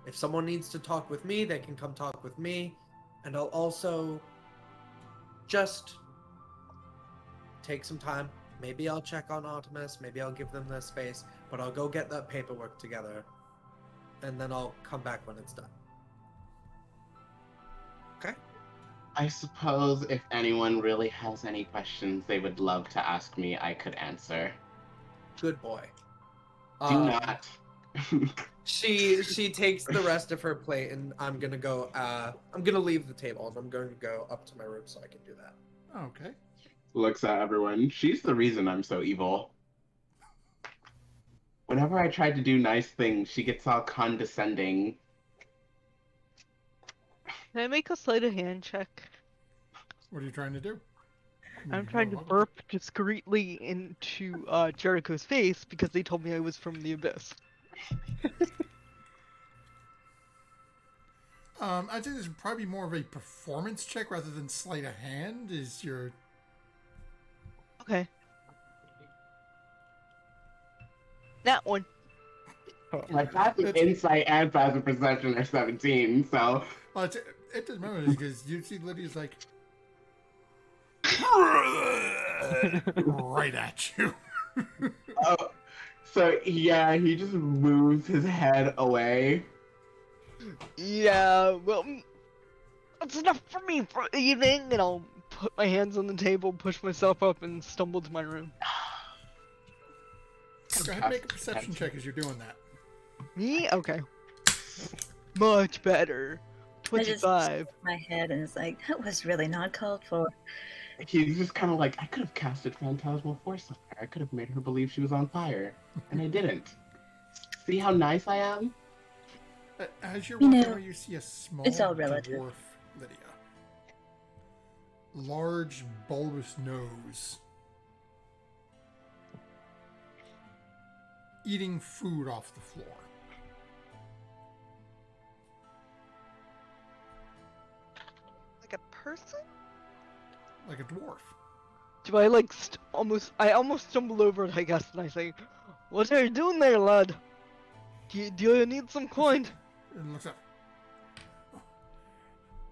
If someone needs to talk with me, they can come talk with me. And I'll also just take some time. Maybe I'll check on Optimus. Maybe I'll give them their space. But I'll go get that paperwork together. And then I'll come back when it's done. Okay? I suppose if anyone really has any questions they would love to ask me, I could answer. Good boy. Do not. She takes the rest of her plate, and I'm gonna leave the table, and I'm going to go up to my room so I can do that. Okay. Looks at everyone. She's the reason I'm so evil. Whenever I try to do nice things, she gets all condescending. Can I make a sleight of hand check? What are you trying to do? I'm trying to burp discreetly into Jericho's face because they told me I was from the abyss. I'd say this would probably be more of a performance check rather than sleight of hand. Is your Okay. That one. Oh, My passive It's- insight and passive perception are 17, so well, it doesn't matter because you see Lydia's like right at you. oh, so yeah, he just moves his head away. Yeah, well, that's enough for me for the evening, and I'll put my hands on the table, push myself up, and stumble to my room. Go ahead and make a perception check as you're doing that. Me? Okay. Much better. I just 25. shake my head and it's like, that was really not called for. He's just kind of like, I could have casted Phantasmal Force on her. I could have made her believe she was on fire, and I didn't. See how nice I am? As you're You walking know, away, you see a small it's all relative. dwarf, Lydia. Large, bulbous nose. Eating food off the floor. Like a person? Like a dwarf. Do I like I almost stumble over it, I guess, and I say, "What are you doing there, lad? Do you need some coin?" And looks up.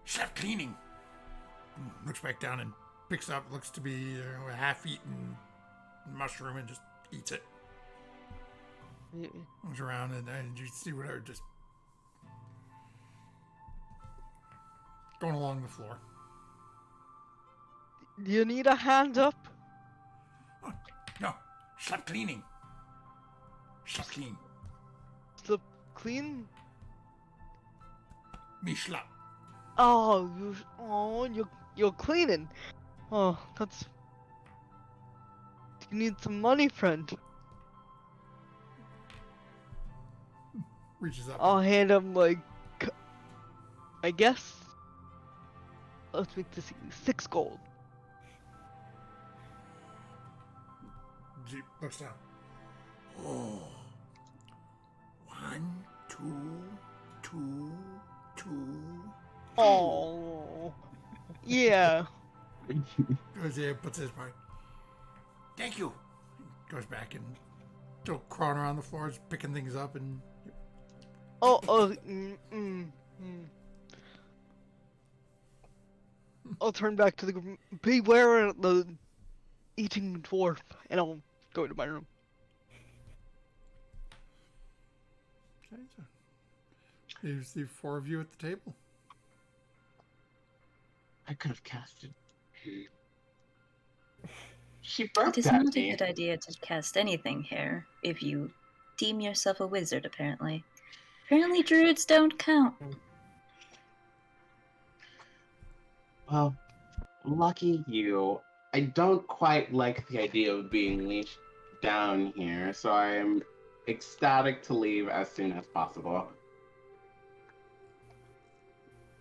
Chef cleaning. Looks back down and picks up, looks to be a half-eaten mushroom and just eats it. Looks around and you see whatever just going along the floor. Do you need a hand up? Oh, no, slap cleaning. Slap clean. Slip clean? Me slap. Oh, you're cleaning. Oh, that's. You need some money, friend. Reaches up. I'll hand him like, I guess. Let's make this easy. 6 gold. Jeep looks down. Oh. 1, 2, 2. Oh, yeah. Goes there, puts his part. Thank you. Goes back and still crawling around the floors, picking things up, and I'll turn back to the group. Beware the eating dwarf, and I'll go to my room. okay, so here's the 4 of you at the table. I could have casted. She It burped is at not a me. good idea to cast anything here if you deem yourself a wizard, apparently. Apparently, druids don't count. Well, lucky you. I don't quite like the idea of being leashed down here, so I am ecstatic to leave as soon as possible.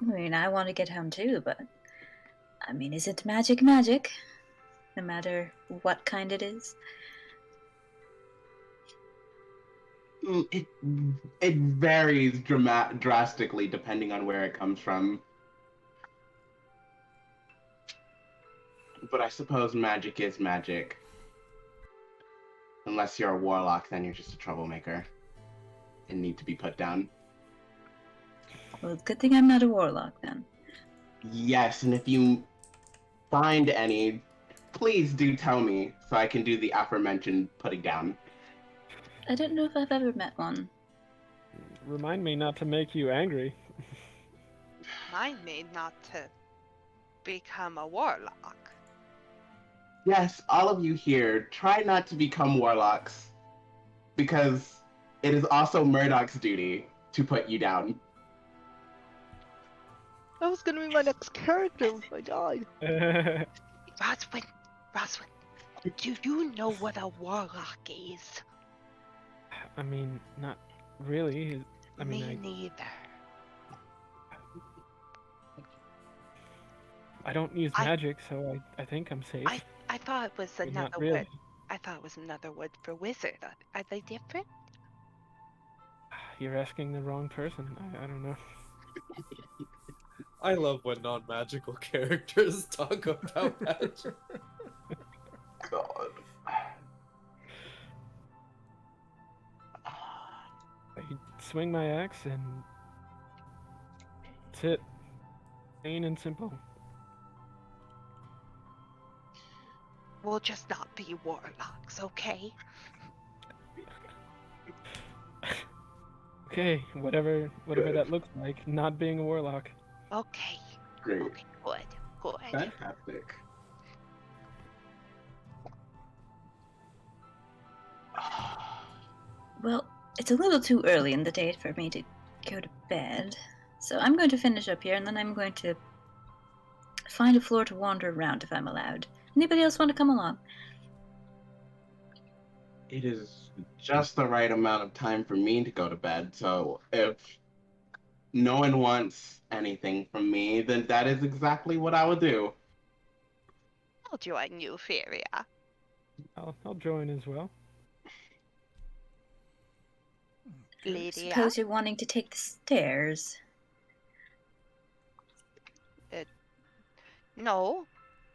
I mean, I want to get home too, but I mean, isn't magic magic? No matter what kind it is. It varies drastically depending on where it comes from. But I suppose magic is magic. Unless you're a warlock, then you're just a troublemaker and need to be put down. Well, good thing I'm not a warlock then. Yes, and if you find any, please do tell me so I can do the aforementioned putting down. I don't know if I've ever met one. Remind me not to make you angry. Mind me not to become a warlock. Yes, all of you here, try not to become warlocks, because it is also Murdoch's duty to put you down. That was gonna be my next character if I died. Roswin, do you know what a warlock is? I mean, not really. I mean, Me neither. I don't use I- magic, so I think I'm safe. I thought it was But not another really. word. I thought it was another word for wizard. Are they different? You're asking the wrong person. I don't know. I love when non-magical characters talk about magic. God. I swing my axe and that's it. Plain and simple. We'll just not be warlocks, okay? Okay, whatever Good. that looks like, not being a warlock. Okay. Great. Okay, good. Good. Fantastic. Well, it's a little too early in the day for me to go to bed, so I'm going to finish up here and then I'm going to find a floor to wander around if I'm allowed. Anybody else want to come along? It is just the right amount of time for me to go to bed, so if no one wants anything from me, then that is exactly what I would do. I'll join you, Feria. I'll join as well. Lydia. Suppose you're wanting to take the stairs. No,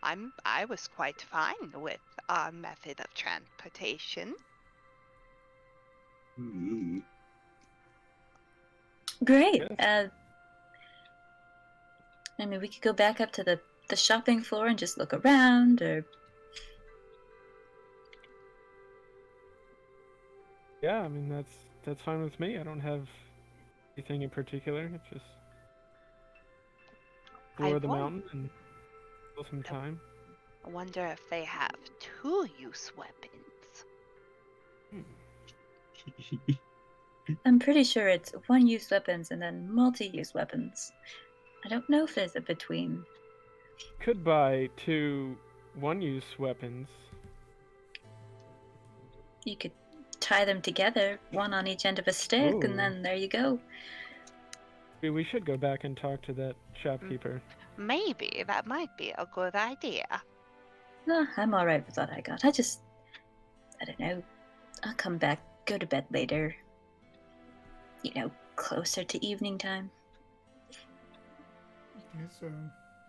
I was quite fine with our method of transportation. Hmm. Great. Yes. I mean, we could go back up to the shopping floor and just look around, or Yeah, I mean that's fine with me. I don't have anything in particular. It's just explore the won- mountain and kill some time. I wonder if they have two-use weapons. I'm pretty sure it's one-use weapons and then multi-use weapons. I don't know if there's a between. Could buy 2 one-use weapons. You could tie them together, one on each end of a stick, Ooh. and then there you go. Maybe we should go back and talk to that shopkeeper. Maybe that might be a good idea. No, I'm alright with what I got. I don't know. I'll come back, go to bed later. You know, closer to evening time. Okay, so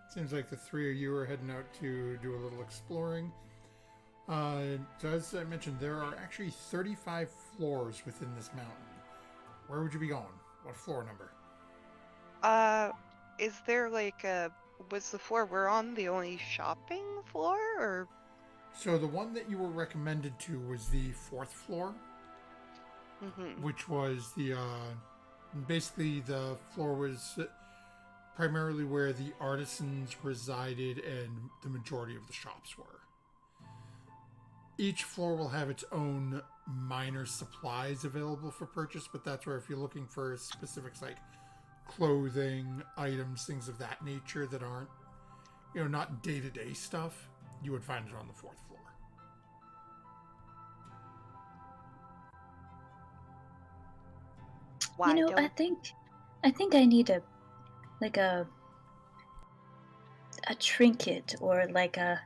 seems like the three of you are heading out to do a little exploring. So as I mentioned, there are actually 35 floors within this mountain. Where would you be going? What floor number? Is there like was the floor we're on the only shopping floor, or? So the one that you were recommended to was the 4th floor, Mm-hmm. which was the basically the floor was primarily where the artisans resided and the majority of the shops were. Each floor will have its own minor supplies available for purchase, but that's where if you're looking for specifics like clothing, items, things of that nature that aren't, not day-to-day stuff, you would find it on the 4th floor. Why You know, don't? I think I need a trinket or like a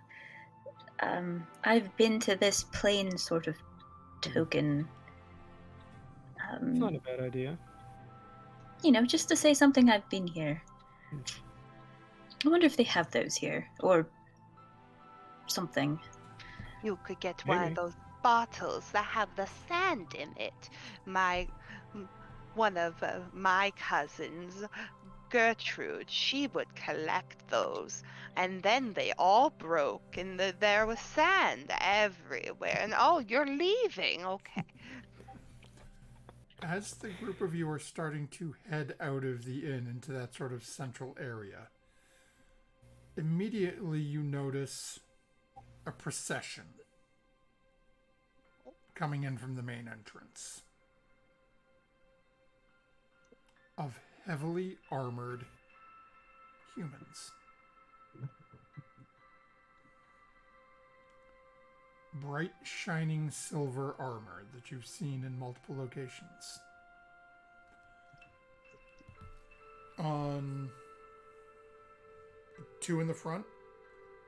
I've been to this plane sort of token. It's not a bad idea. Just to say something I've been here. I wonder if they have those here or something. You could get one Maybe. of those bottles that have the sand in it. One of my cousins, Gertrude, she would collect those, and then they all broke, and there was sand everywhere. And oh, you're leaving, okay? As the group of you are starting to head out of the inn into that sort of central area, immediately you notice a procession coming in from the main entrance of heavily armored humans. Bright, shining silver armor that you've seen in multiple locations. On two in the front,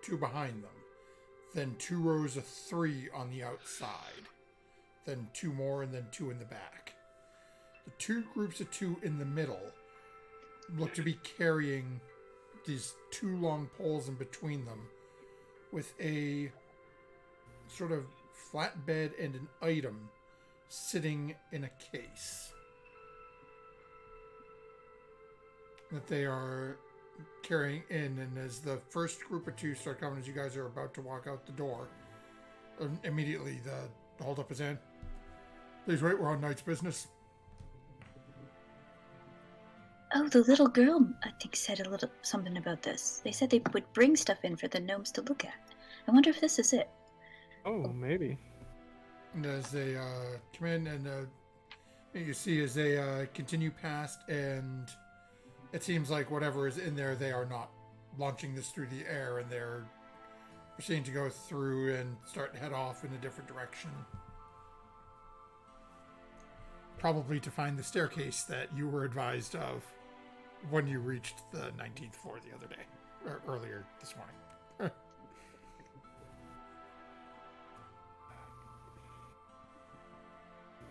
two behind them, then 2 rows of 3 on the outside, then 2 more, and then 2 in the back. The 2 groups of 2 in the middle look to be carrying these 2 long poles in between them with a sort of flatbed and an item sitting in a case that they are carrying in. And as the first group of 2 start coming, as you guys are about to walk out the door, immediately the hold up his hand. Please wait, we're on night's business. Oh, the little girl, I think, said a little something about this. They said they would bring stuff in for the gnomes to look at. I wonder if this is it. Oh, maybe. And as they come in, and you see as they continue past, and it seems like whatever is in there, they are not launching this through the air, and they're proceeding to go through and start to head off in a different direction. Probably to find the staircase that you were advised of when you reached the 19th floor the other day, or earlier this morning.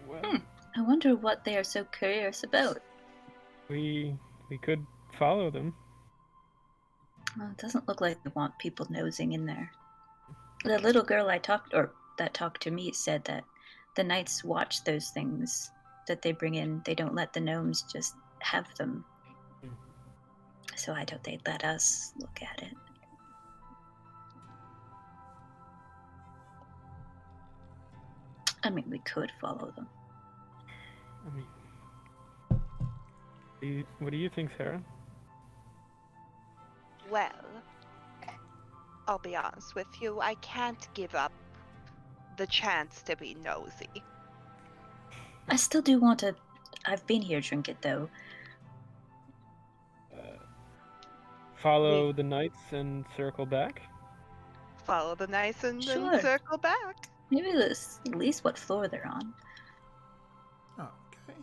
Well, I wonder what they are so curious about. we could follow them. Well, it doesn't look like they want people nosing in there. The little girl that talked to me said that the knights watch those things that they bring in. They don't let the gnomes just have them. So I doubt they'd let us look at it. I mean, we could follow them. I mean, what do you think, Sarah? Well, I'll be honest with you, I can't give up the chance to be nosy. I still do want to. I've been here, drink it though. Follow the knights and circle back? Follow the nice and Sure. then circle back. Maybe this at least what floor they're on. Okay.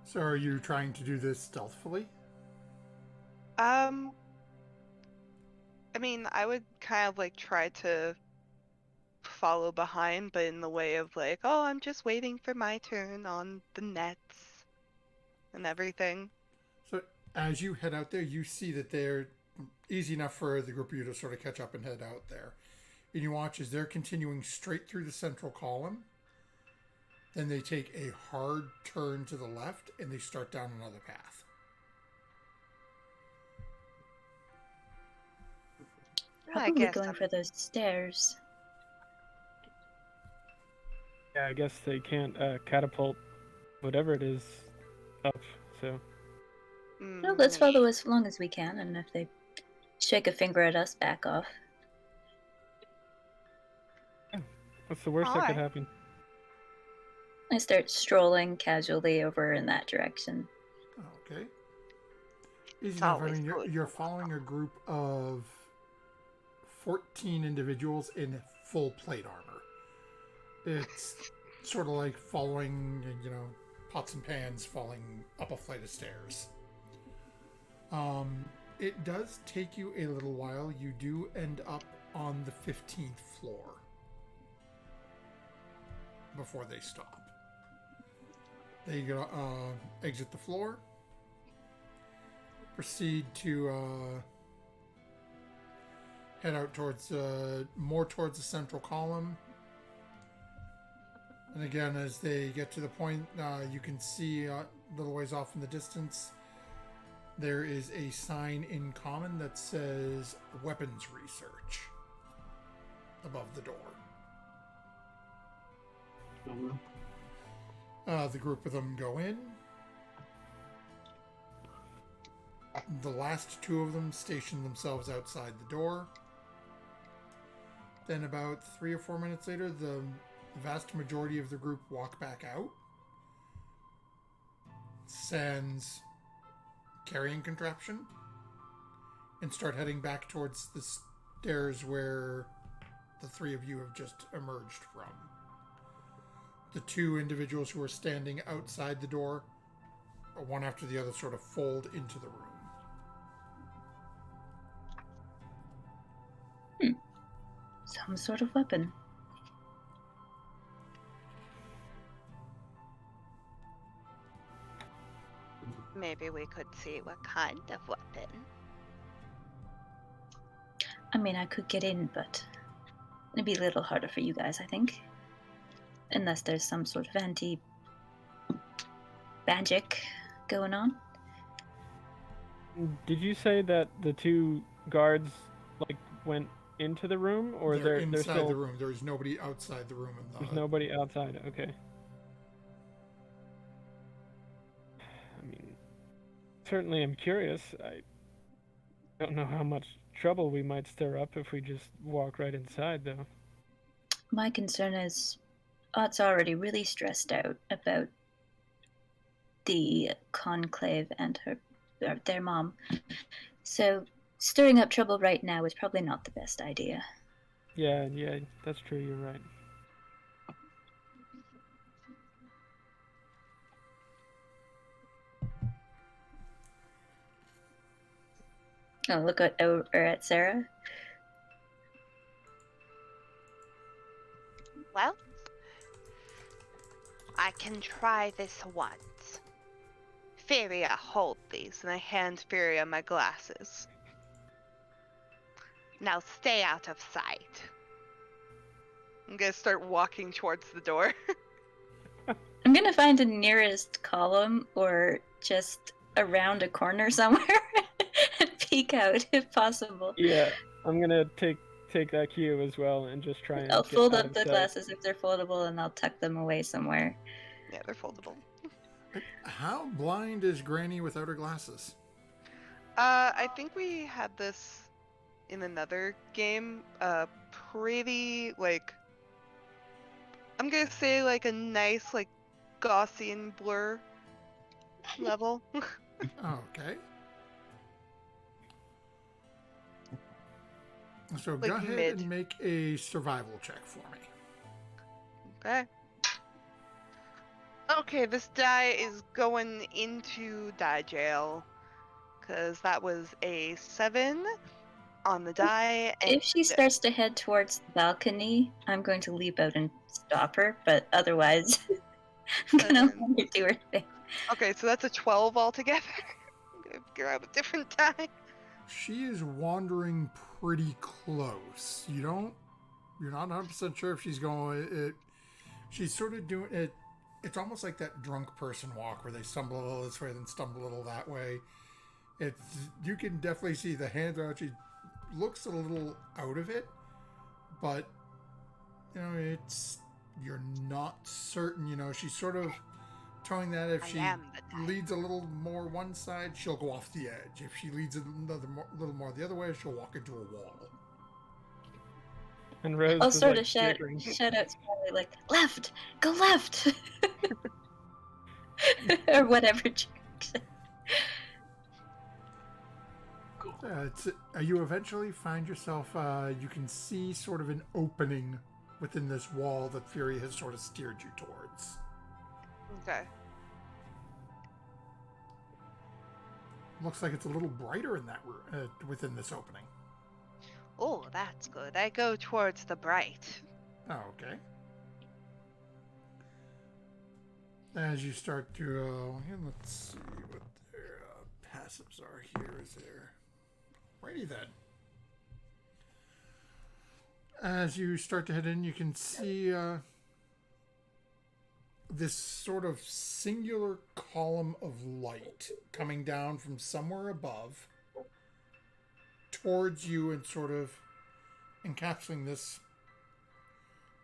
So are you trying to do this stealthily? I mean, I would kind of like try to follow behind, but in the way of like, oh, I'm just waiting for my turn on the nets and everything. So as you head out there, you see that they're easy enough for the group of you to sort of catch up and head out there. And you watch as they're continuing straight through the central column. Then they take a hard turn to the left and they start down another path. I Probably guess going I'm- for those stairs. Yeah, I guess they can't catapult whatever it is up, so... No, let's follow as long as we can, and if they shake a finger at us, back off. What's the worst that could Alright. happen? I start strolling casually over in that direction. Okay. Easy It's enough. I always mean, good you're to following a group of 14 individuals in full plate armor. It's sort of like following, pots and pans falling up a flight of stairs. It does take you a little while. You do end up on the 15th floor before they stop. They go exit the floor, proceed to head out towards more towards the central column. And again, as they get to the point, you can see a little ways off in the distance, there is a sign in common that says weapons research above the door. The group of them go in. The last 2 of them station themselves outside the door. Then about 3 or 4 minutes later, the vast majority of the group walk back out. Sans carrying contraption. And start heading back towards the stairs where the 3 of you have just emerged from. The 2 individuals who are standing outside the door, one after the other, sort of fold into the room. Some sort of weapon. Maybe we could see what kind of weapon. I mean, I could get in, but it'd be a little harder for you guys, I think. Unless there's some sort of anti-magic going on. Did you say that the two guards like went into the room, or They're they're inside still the room. There's nobody outside the room. there's nobody outside? Okay. I mean, certainly I'm curious. I don't know how much trouble we might stir up if we just walk right inside, though. My concern is Ott's already really stressed out about the conclave and their mom. So stirring up trouble right now is probably not the best idea. Yeah, that's true. You're right. Oh, look at Sarah. Well, I can try this once. Feria, hold these, and I hand Feria my glasses. Now stay out of sight. I'm gonna start walking towards the door. I'm gonna find the nearest column or just around a corner somewhere and peek out if possible. Yeah, I'm gonna take that cue as well and just try and I'll get fold out up of the sight. glasses if they're foldable and I'll tuck them away somewhere. Yeah, they're foldable. How blind is Granny without her glasses? I think we had this in another game. Pretty, like, I'm gonna say like a nice, like, Gaussian blur level. Okay. So Like go ahead mid. and make a survival check for me. Okay. Okay, this die is going into die jail. Because that was a 7 on the die. And If she starts to head towards the balcony, I'm going to leap out and stop her, but otherwise, I'm gonna let her do her thing. Okay, so that's a 12 altogether. I'm gonna grab a different die. She is wandering pretty close. You're not 100% sure if she's going. She's sort of doing it. It's almost like that drunk person walk where they stumble a little this way, then stumble a little that way. You can definitely see the hands out. She looks a little out of it, but you're not certain. She's sort of towing that. If she leads a little more one side, she'll go off the edge. If she leads a little more the other way, she'll walk into a wall. And Rose I'll is sort like of shout out smartly, like, left! Go left! Or whatever. You eventually find yourself, you can see sort of an opening within this wall that Fury has sort of steered you towards. Okay. Looks like it's a little brighter in that within this opening. Oh, that's good. I go towards the bright. Oh, okay. As you start to, let's see what their passives are here. Is there? Righty then. As you start to head in, you can see this sort of singular column of light coming down from somewhere above towards you and sort of encapsulating this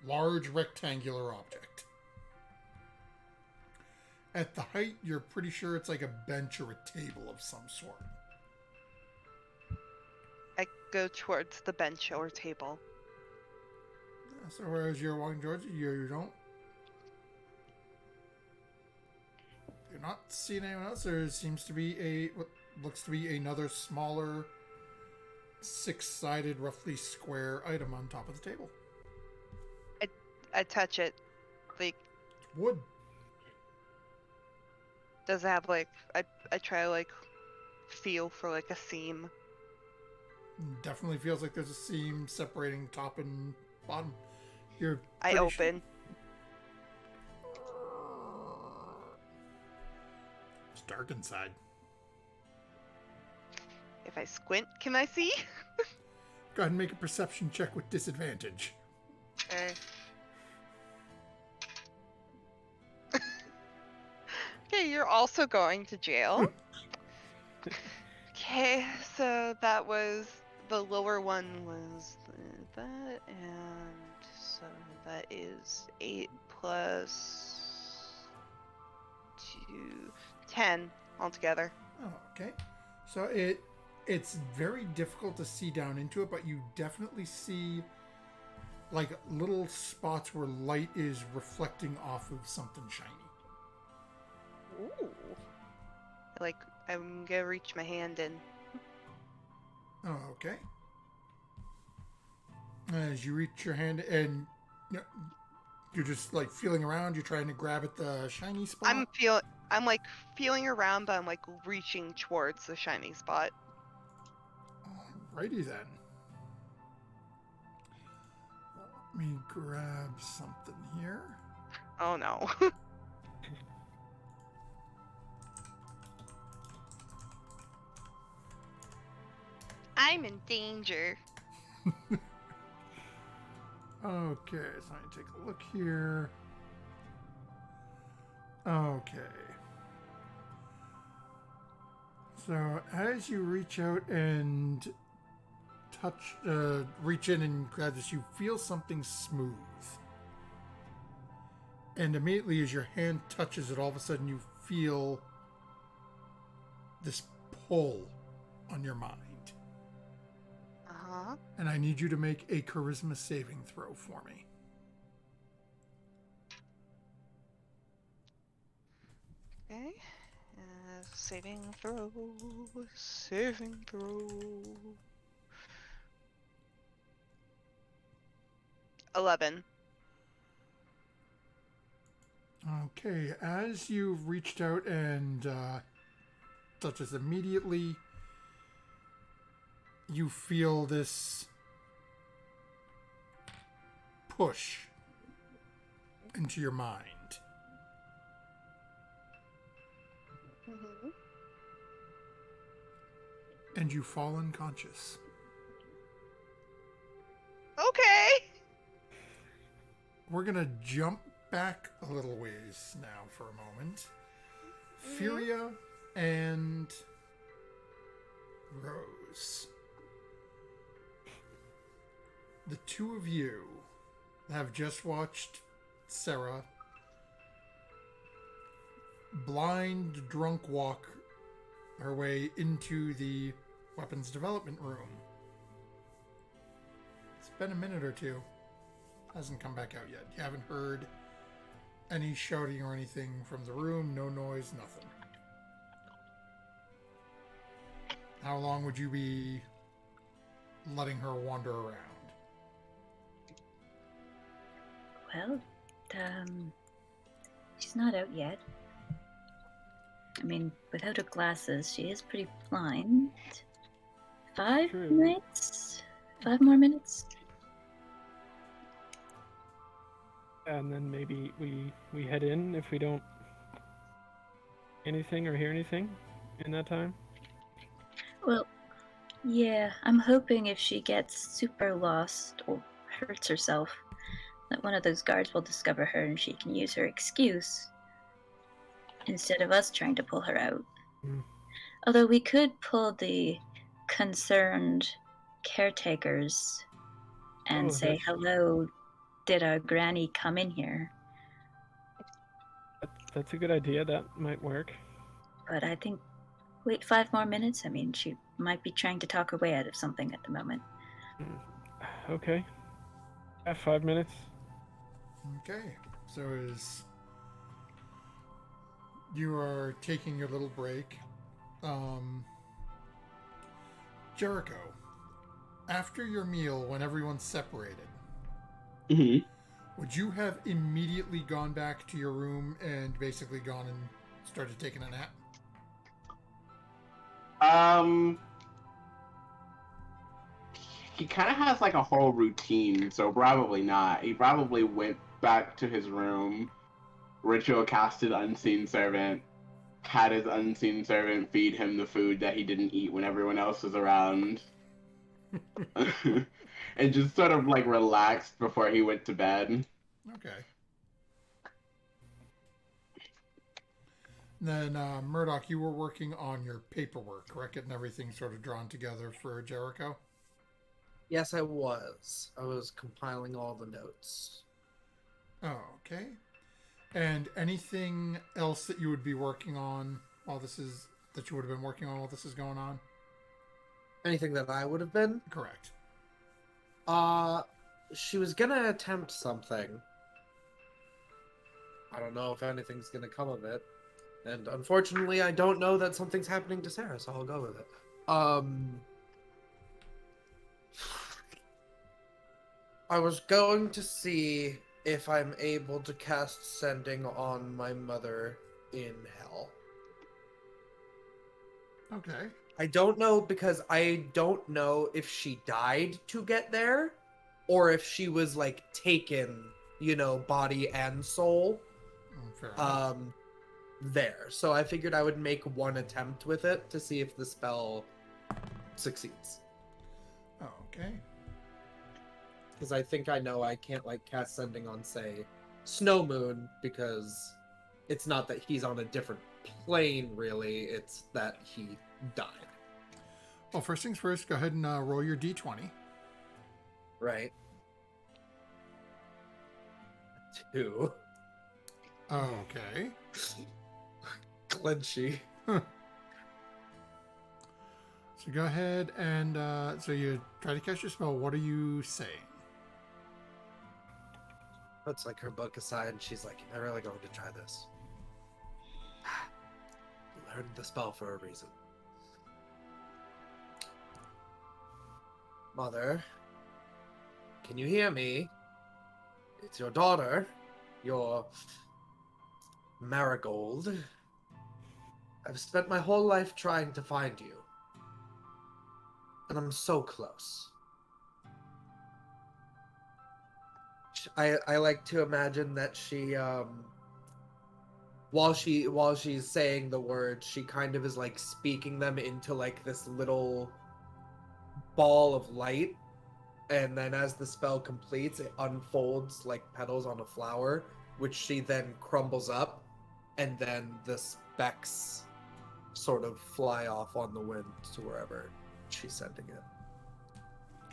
large rectangular object. At the height, you're pretty sure it's like a bench or a table of some sort. I go towards the bench or table. So as you're walking towards it, you're not seeing anyone else. There seems to be what looks to be another smaller, six-sided, roughly square item on top of the table. I touch it. Like, It's wood. does it have like I try to like feel for like a seam. Definitely feels like there's a seam separating top and bottom. You're I pretty sure- open. It's dark inside. If I squint, can I see? Go ahead and make a perception check with disadvantage. Okay. Okay, you're also going to jail. Okay, so that was the lower one was that, and so that is 8 plus 2, 10 altogether. Oh, okay. So it's very difficult to see down into it, but you definitely see like little spots where light is reflecting off of something shiny. Ooh. Like, I'm gonna reach my hand in. Oh, okay. As you reach your hand and you're just like feeling around, you're trying to grab at the shiny spot. I'm like feeling around, but I'm like reaching towards the shiny spot. Alrighty then. Let me grab something here. Oh no. I'm in danger. Okay, so I take a look here. Okay. So as you reach out and reach in and grab this, you feel something smooth. And immediately as your hand touches it, all of a sudden you feel this pull on your mind. Uh-huh. And I need you to make a charisma saving throw for me. Okay. Saving throw. Saving throw. 11. Okay, as you've reached out and touches immediately, you feel this push into your mind. Mm-hmm. And you fall unconscious. Okay. We're gonna jump back a little ways now for a moment. Furia and Rose. The two of you have just watched Sarah blind drunk walk her way into the weapons development room. It's been a minute or two. Hasn't come back out yet. You haven't heard any shouting or anything from the room. No noise, nothing. How long would you be letting her wander around? Well, she's not out yet. I mean, without her glasses, she is pretty blind. 5 True. minutes? 5 more minutes? And then maybe we head in if we don't anything or hear anything in that time. Well, yeah, I'm hoping if she gets super lost or hurts herself, that one of those guards will discover her and she can use her excuse instead of us trying to pull her out. Mm. Although we could pull the concerned caretakers and Oh, say, that's- hello, did our granny come in here? That's a good idea. That might work. But I think, wait 5 more minutes? I mean, she might be trying to talk her way out of something at the moment. Okay. 5 minutes. Okay, so as you are taking your little break, Jericho, after your meal, when everyone's separated, Mm-hmm. would you have immediately gone back to your room and basically gone and started taking a nap? he kind of has like a whole routine, so probably not. He probably went back to his room, ritual casted unseen servant, had his unseen servant feed him the food that he didn't eat when everyone else was around, and just sort of like relaxed before he went to bed. Okay. Then, Murdoch, you were working on your paperwork, correct? Getting everything sort of drawn together for Jericho? Yes, I was. I was compiling all the notes. Oh, okay. And anything else that you would be working on while this is... that you would have been working on while this is going on? Anything that I would have been? Correct. She was gonna attempt something. I don't know if anything's gonna come of it. And unfortunately, I don't know that something's happening to Sarah, so I'll go with it. I was going to see if I'm able to cast Sending on my mother in hell. Okay. I don't know because I don't know if she died to get there or if she was like taken, body and soul. Fair enough. There. So I figured I would make one attempt with it to see if the spell succeeds. Oh, okay. Because I think I know I can't like cast Sending on, say, Snow Moon, because it's not that he's on a different plane, really. It's that he died. Well, first things first, go ahead and roll your d20. Right. 2. Okay. Clinchy. So go ahead and so you try to cast your spell. What are you saying? Puts like her book aside and she's like, "Am I really going to try this? You learned the spell for a reason. Mother, can you hear me? It's your daughter, your Marigold. I've spent my whole life trying to find you. And I'm so close. I like to imagine that she while she's saying the words, she kind of is like speaking them into like this little ball of light, and then as the spell completes, it unfolds like petals on a flower, which she then crumbles up, and then the specks sort of fly off on the wind to wherever she's sending it.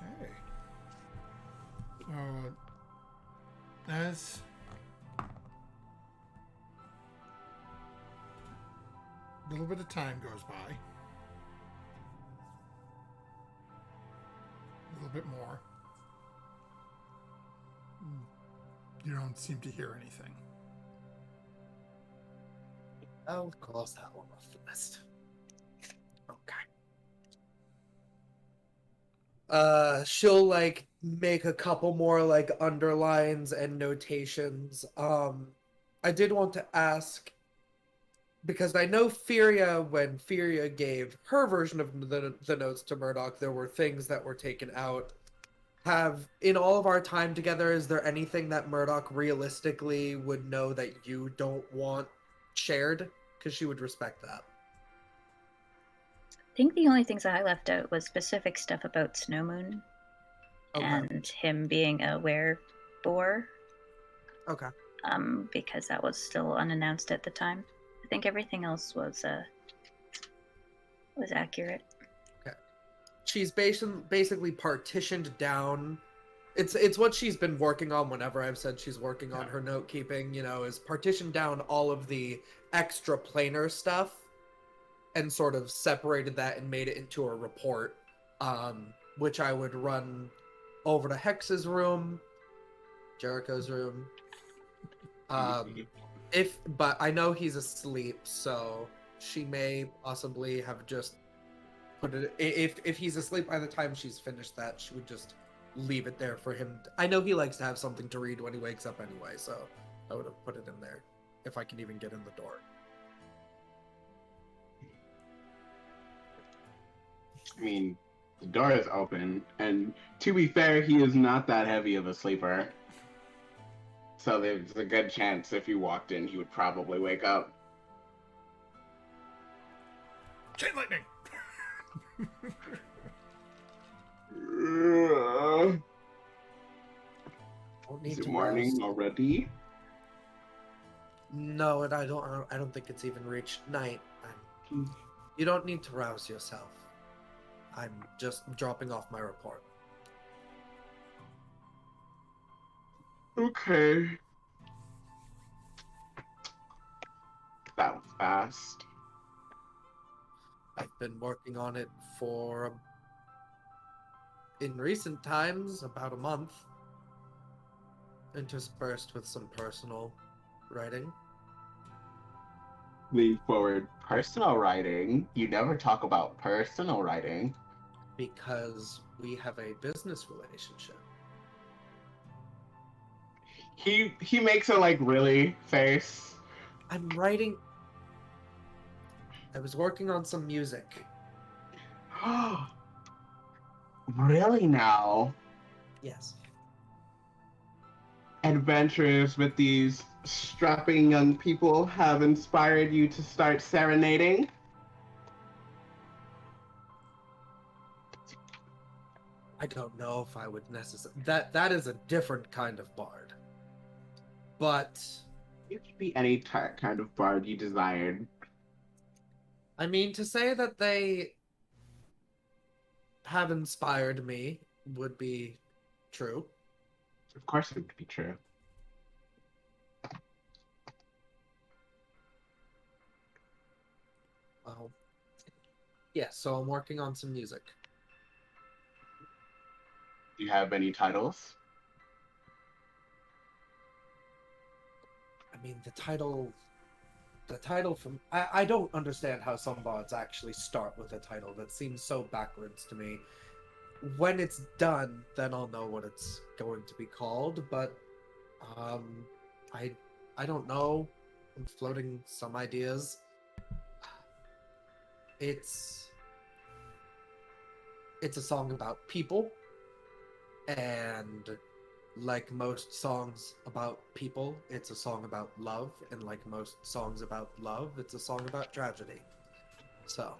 Okay. As a little bit of time goes by, a little bit more, you don't seem to hear anything. I'll cross that one off the list. Okay. She'll like make a couple more like underlines and notations. I did want to ask, because I know Furia, when Furia gave her version of the notes to Murdoch, there were things that were taken out. In all of our time together, is there anything that Murdoch realistically would know that you don't want shared? Because she would respect that. I think the only things that I left out was specific stuff about Snow Moon Okay. and him being a wereboar. Okay. Because that was still unannounced at the time. I think everything else was accurate. Okay. She's basically partitioned down. It's what she's been working on whenever I've said she's working on her note keeping, is partitioned down all of the extra planar stuff and sort of separated that and made it into a report, which I would run over to Hex's room, Jericho's room. But I know he's asleep, so she may possibly have just put it. If he's asleep by the time she's finished that, she would just leave it there for him. I know he likes to have something to read when he wakes up anyway, so I would have put it in there if I can even get in the door. I mean, The door is open, and to be fair, he is not that heavy of a sleeper. So there's a good chance if you walked in, he would probably wake up. Chain lightning. Don't need Is it to morning rouse. already? No, and I don't think it's even reached night. You don't need to rouse yourself. I'm just dropping off my report. Okay. That was fast. I've been working on it for, in recent times, about a month, interspersed with some personal writing. Lean forward. Personal writing? You never talk about personal writing. Because we have a business relationship. He makes a like really face. I'm writing. I was working on some music. Really now? Yes. Adventures with these strapping young people have inspired you to start serenading? I don't know if I would necessarily. That is a different kind of bard. But You could be any kind of bard you desired. I mean, to say that they have inspired me would be true. Of course it would be true. Well, yeah, so I'm working on some music. Do you have any titles? I mean, the title from. I don't understand how some bards actually start with a title. That seems so backwards to me. When it's done, then I'll know what it's going to be called, but I don't know. I'm floating some ideas. It's a song about people, and like most songs about people, it's a song about love, and like most songs about love, it's a song about tragedy. So,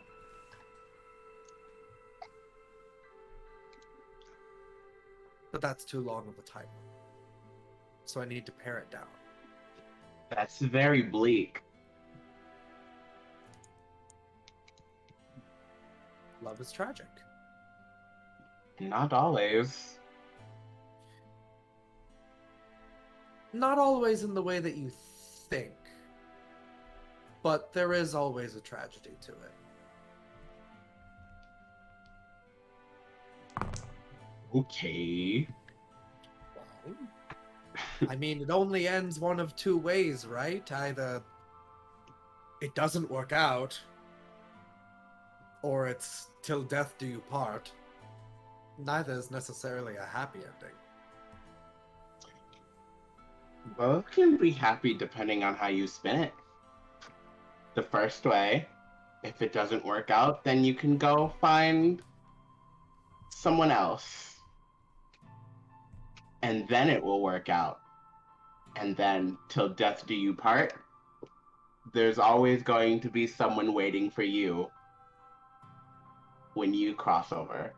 but that's too long of a title. So I need to pare it down. That's very bleak. Love is tragic. Not always. Not always in the way that you think, but there is always a tragedy to it. Okay. Well, I mean, it only ends one of two ways, right? Either it doesn't work out, or it's till death do you part. Neither is necessarily a happy ending. Both can be happy depending on how you spin it. The first way, if it doesn't work out, then you can go find someone else. And then it will work out. And then, till death do you part, there's always going to be someone waiting for you when you cross over.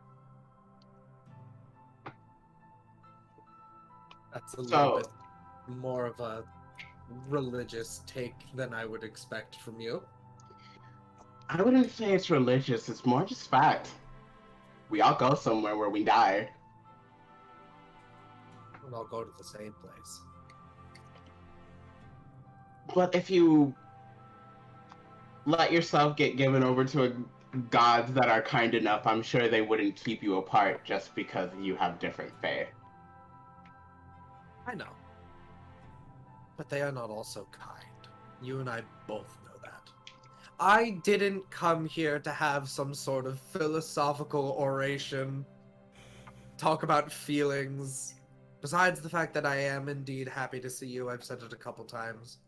That's a little bit more of a religious take than I would expect from you. I wouldn't say it's religious, it's more just fact. We all go somewhere where we die. And I'll go to the same place. But if you let yourself get given over to gods that are kind enough, I'm sure they wouldn't keep you apart just because you have different faith. I know. But they are not also kind. You and I both know that. I didn't come here to have some sort of philosophical oration, talk about feelings. Besides the fact that I am indeed happy to see you, I've said it a couple times.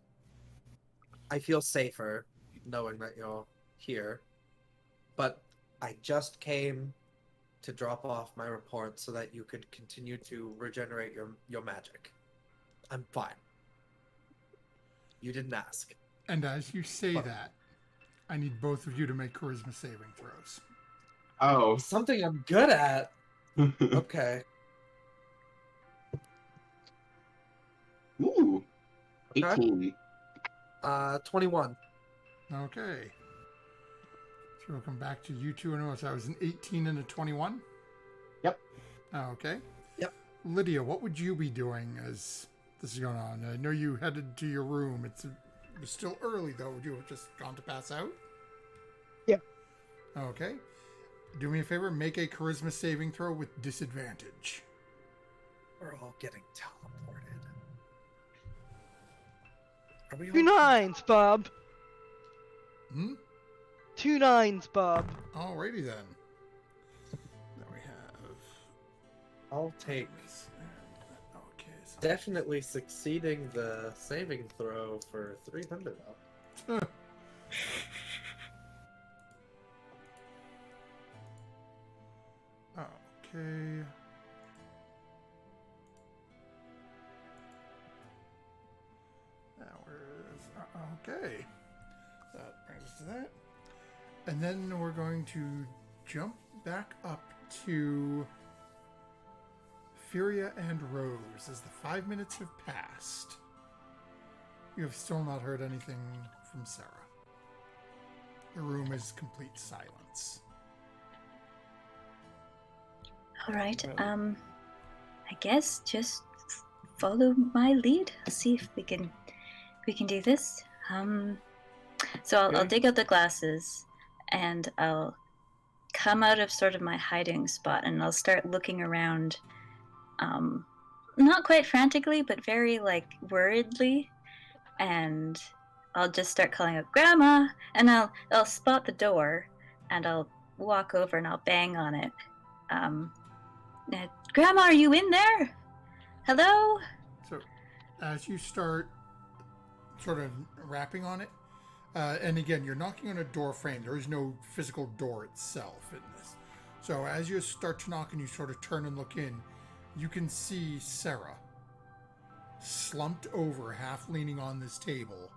I feel safer knowing that you're here. But I just came to drop off my report so that you could continue to regenerate your magic. I'm fine. You didn't ask. And as you say But- that, I need both of you to make charisma saving throws. Oh. Something I'm good at. Okay. Ooh. Okay. 18. 21. Okay. So we'll come back to you two in a moment. So that was an 18 and a 21? Yep. Okay. Yep. Lydia, what would you be doing as this is going on? I know you headed to your room. It was still early, though. Would you have just gone to pass out? Yeah. Okay. Do me a favor. Make a charisma saving throw with disadvantage. We're all getting teleported. Are we 2 all... 9s, Bob. Hmm? 2 9s, Bob. Alrighty then. Then we have I'll take this and okay. So definitely succeeding the saving throw for 300. okay. Now where is okay. That brings us to that. And then we're going to jump back up to Furia and Rose as the 5 minutes have passed. You have still not heard anything from Sarah. The room is complete silence. All right. I guess just follow my lead. See if we can do this. So I'll Okay. dig out the glasses, and I'll come out of sort of my hiding spot, and I'll start looking around. Not quite frantically, but very like worriedly, and I'll just start calling out Grandma, and I'll spot the door, and I'll walk over and I'll bang on it. Grandma, are you in there? Hello? So, as you start sort of rapping on it, and again, you're knocking on a door frame. There is no physical door itself in this. So, as you start to knock and you sort of turn and look in, you can see Sarah slumped over, half leaning on this table,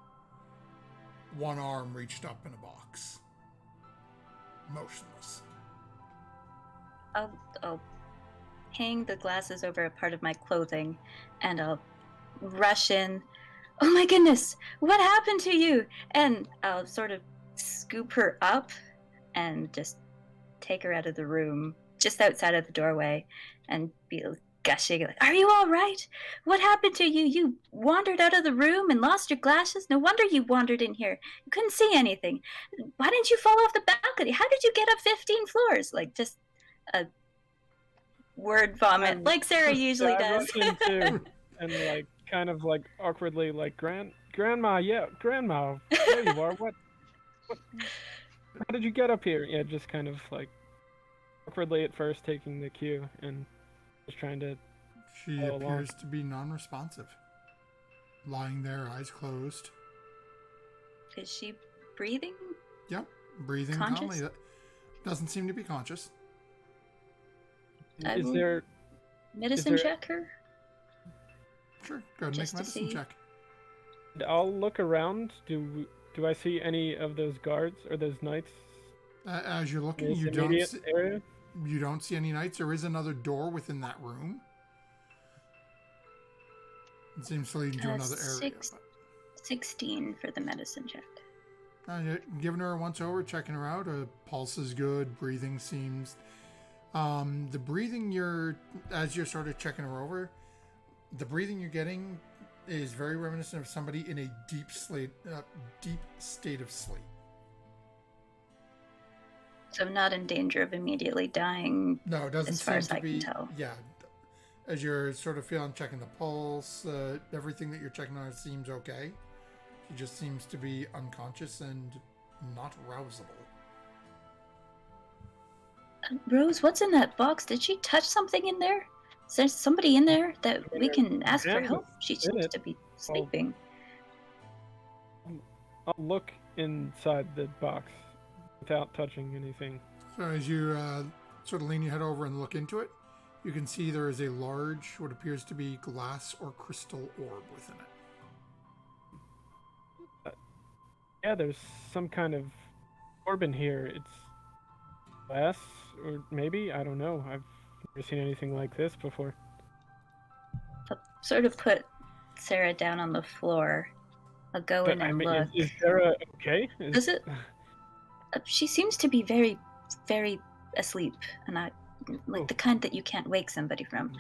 one arm reached up in a box, motionless. I'll hang the glasses over a part of my clothing, and I'll rush in. Oh my goodness, what happened to you? And I'll sort of scoop her up and just take her out of the room, just outside of the doorway, and be gushing like, "Are you all right? What happened to you? You wandered out of the room and lost your glasses? No wonder you wandered in here. You couldn't see anything. Why didn't you fall off the balcony? How did you get up 15 floors?" Like, just a word vomit, like Sarah usually I does. rush in too, and like kind of like awkwardly like grandma, yeah, grandma, there you are. What? How did you get up here? Yeah, just kind of like awkwardly at first taking the cue and just trying to. She Follow along. appears to be non-responsive, lying there, eyes closed. Is she breathing? Yep, breathing Conscious? calmly. That doesn't seem to be conscious. I Is will- there? Medicine there- check her? Sure, go ahead and make Just a to medicine see. check. I'll look around. Do I see any of those guards or those knights As you're in looking, this you don't immediate see, area? you don't see any knights. There is another door within that room. It seems to lead into another area. 16 for the medicine check. You're giving her a once over, checking her out. Her pulse is good. Breathing seems. The breathing as you're sort of checking her over, the breathing you're getting is very reminiscent of somebody in a deep state of sleep. So I'm not in danger of immediately dying. No, it doesn't As far seem as to I can be. tell. Yeah, as you're sort of feeling, checking the pulse, everything that you're checking on seems okay. She just seems to be unconscious and not rousable. Rose, what's in that box? Did she touch something in there? Is there somebody in there that we can ask for hand help? She in seems it. to be sleeping. I'll look inside the box without touching anything. So as you sort of lean your head over and look into it, you can see there is a large, what appears to be glass or crystal orb within it. Yeah, there's some kind of orb in here. It's glass, or maybe? I don't know. I've never seen anything like this before. I'll sort of put Sarah down on the floor. I'll go in But I and mean, look. is Sarah okay? Does it? She seems to be very, very asleep, and I like Oh. the kind that you can't wake somebody from.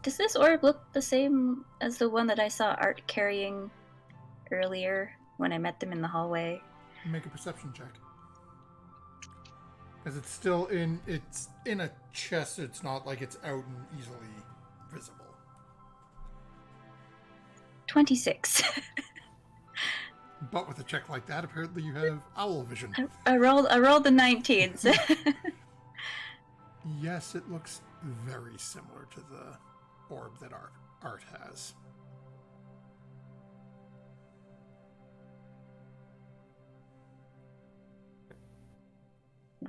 Does this orb look the same as the one that I saw Art carrying earlier when I met them in the hallway? Make a perception check. Because it's still in a chest. It's not like it's out and easily visible. 26. But with a check like that, apparently you have owl vision. I rolled the 19s. Yes, it looks very similar to the orb that Art has.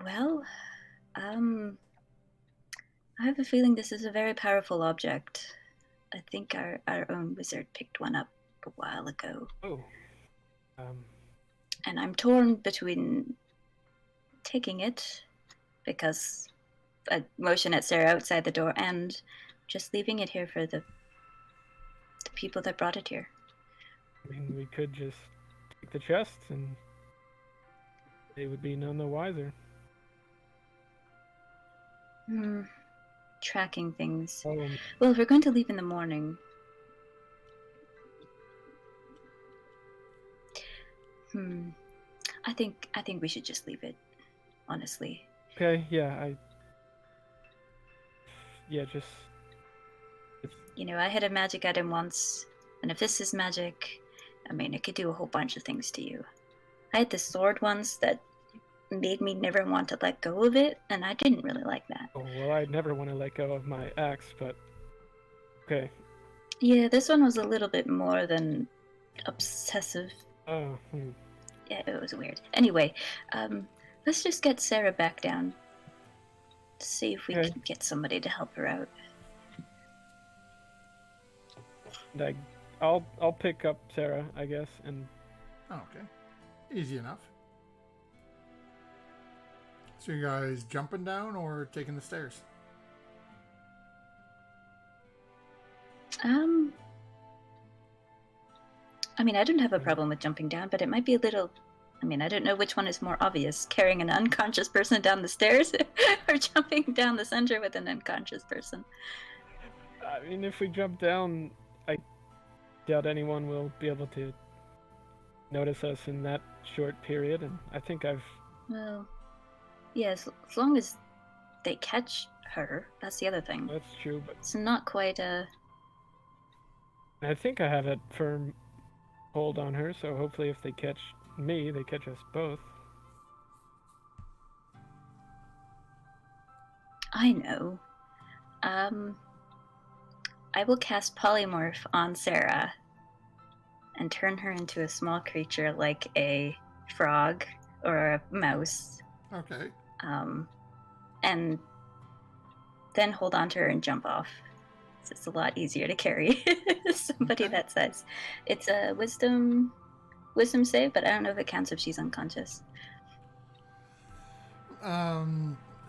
Well, I have a feeling this is a very powerful object. I think our own wizard picked one up a while ago. Oh. And I'm torn between taking it, because I motion at Sarah outside the door, and just leaving it here for the people that brought it here. I mean, we could just take the chests and they would be none the wiser. Tracking things. Oh, Well, if we're going to leave in the morning... I think we should just leave it, honestly. okay, yeah, just... You know, I had a magic item once, and if this is magic, I mean, it could do a whole bunch of things to you. I had this sword once that made me never want to let go of it, and I didn't really like that. Oh, well, I'd never want to let go of my axe, but... Okay. Yeah, this one was a little bit more than obsessive. Oh, Yeah, it was weird. Anyway, let's just get Sarah back down. See if we Okay. can get somebody to help her out. I'll pick up Sarah, I guess, and... Oh, okay. Easy enough. So you guys jumping down or taking the stairs? I mean, I don't have a problem with jumping down, but it might be a little... I mean, I don't know which one is more obvious, carrying an unconscious person down the stairs or jumping down the center with an unconscious person. I mean, if we jump down, I doubt anyone will be able to notice us in that short period, and I think I've... Well, yes, as long as they catch her, that's the other thing. That's true, but It's not quite I think I have a firm hold on her, so hopefully if they catch me, they catch us both. I know. I will cast Polymorph on Sarah and turn her into a small creature like a frog or a mouse. Okay. And then hold on to her and jump off. So it's a lot easier to carry somebody Okay. that size. It's a wisdom save, but I don't know if it counts if she's unconscious.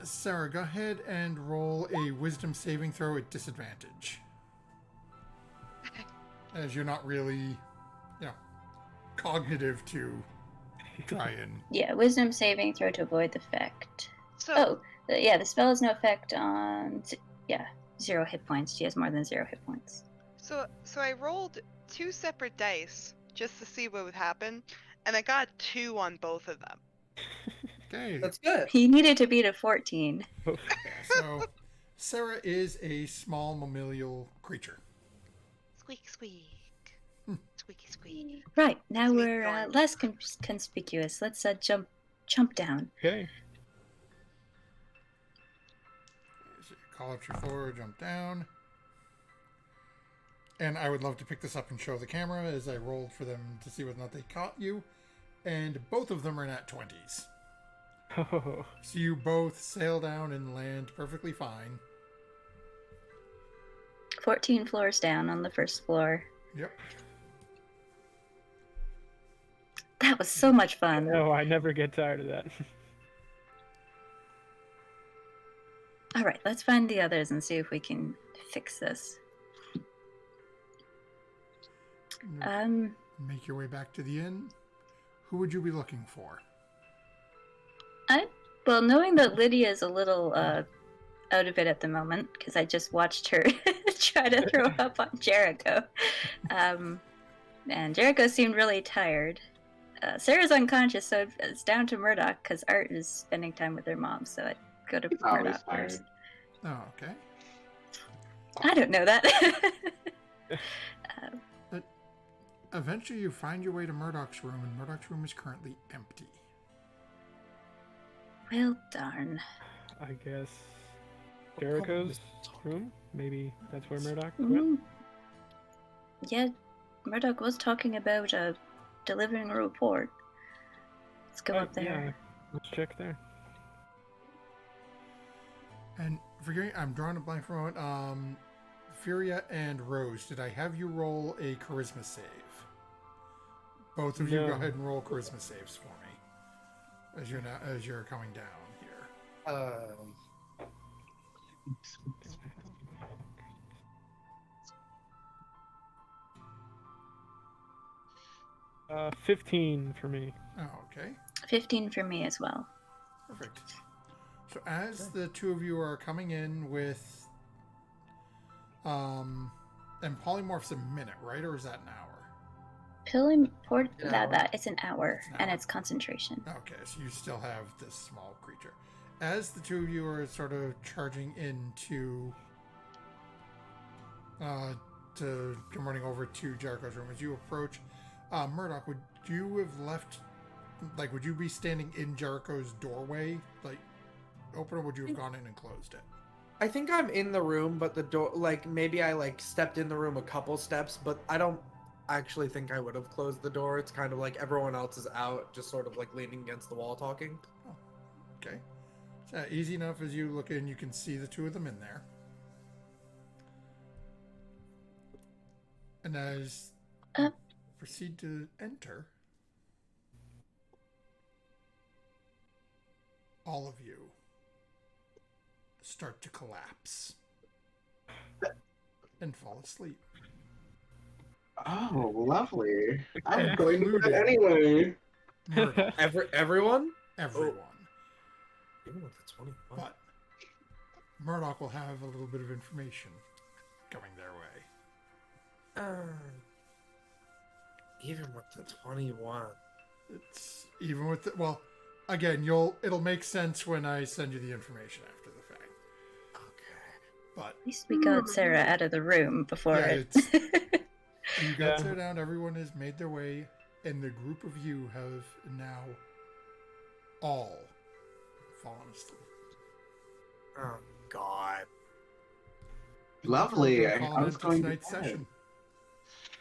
Sarah, go ahead and roll a wisdom saving throw at disadvantage. As you're not really, cognitive to try and... Yeah, wisdom saving throw to avoid the effect. So, The spell has no effect on 0 hit points. She has more than 0 hit points. so I rolled 2 separate dice just to see what would happen, and I got 2 on both of them. Okay. That's good. He needed to beat a 14. So, Sarah is a small mammalian creature. Squeak, squeak. Squeaky, squeak. Right, now Sweet we're darn. less conspicuous. Let's jump down. Okay. So you call out your 4, jump down. And I would love to pick this up and show the camera as I rolled for them to see whether or not they caught you. And both of them are nat 20s. Oh, So you both sail down and land perfectly fine. 14 floors down on the first floor. Yep. That was so much fun. no, I never get tired of that. All right, let's find the others and see if we can fix this. Make your way back to the inn. Who would you be looking for? Well, knowing that Lydia's a little out of it at the moment, because I just watched her try to throw up on Jericho. And Jericho seemed really tired. Sarah's unconscious, so it's down to Murdoch, because Art is spending time with her mom, so I'd go to He's always Murdoch tired. first. Oh, okay. I don't know that. But eventually you find your way to Murdoch's room, and Murdoch's room is currently empty. Well, darn. I guess Jericho's room. Maybe that's where Murdoch Mm. went. Yeah, Murdoch was talking about delivering a report. Let's go up there. Yeah, let's check there. And forgetting, I'm drawing a blank for a moment. Furia and Rose, did I have you roll a charisma save? Both of you No. go ahead and roll charisma saves for me as you're coming down here. 15 for me. Oh, okay. 15 for me as well. Perfect. So as the two of you are coming in with and polymorph's a minute, right? Or is that an hour? It's an hour, It's an and hour. it's concentration. Okay, so you still have this small creature. As the two of you are sort of charging into to come running over to Jericho's room, as you approach, Murdoch, would you have left, like, would you be standing in Jericho's doorway, like, open, or would you have gone in and closed it? I think I'm in the room, but the door, like, maybe I, like, stepped in the room a couple steps, but I don't actually think I would have closed the door. It's kind of like everyone else is out, just sort of, like, leaning against the wall talking. Okay. So easy enough. As you look in, you can see the two of them in there. And as proceed to enter, all of you start to collapse and fall asleep. Oh, lovely. I'm going to Including bed anyway. Murdoch, Everyone? everyone. Even with the 21. But Murdoch will have a little bit of information coming their way. Even with the 21. It's even with the, well, again, it'll make sense when I send you the information after the fact. Okay. But At least we got Sarah out of the room before Yeah, it. you guys Yeah. are down, everyone has made their way, and the group of you have now all fallen asleep. Oh, God. Lovely. We're I calling was it going to tonight's bed. session.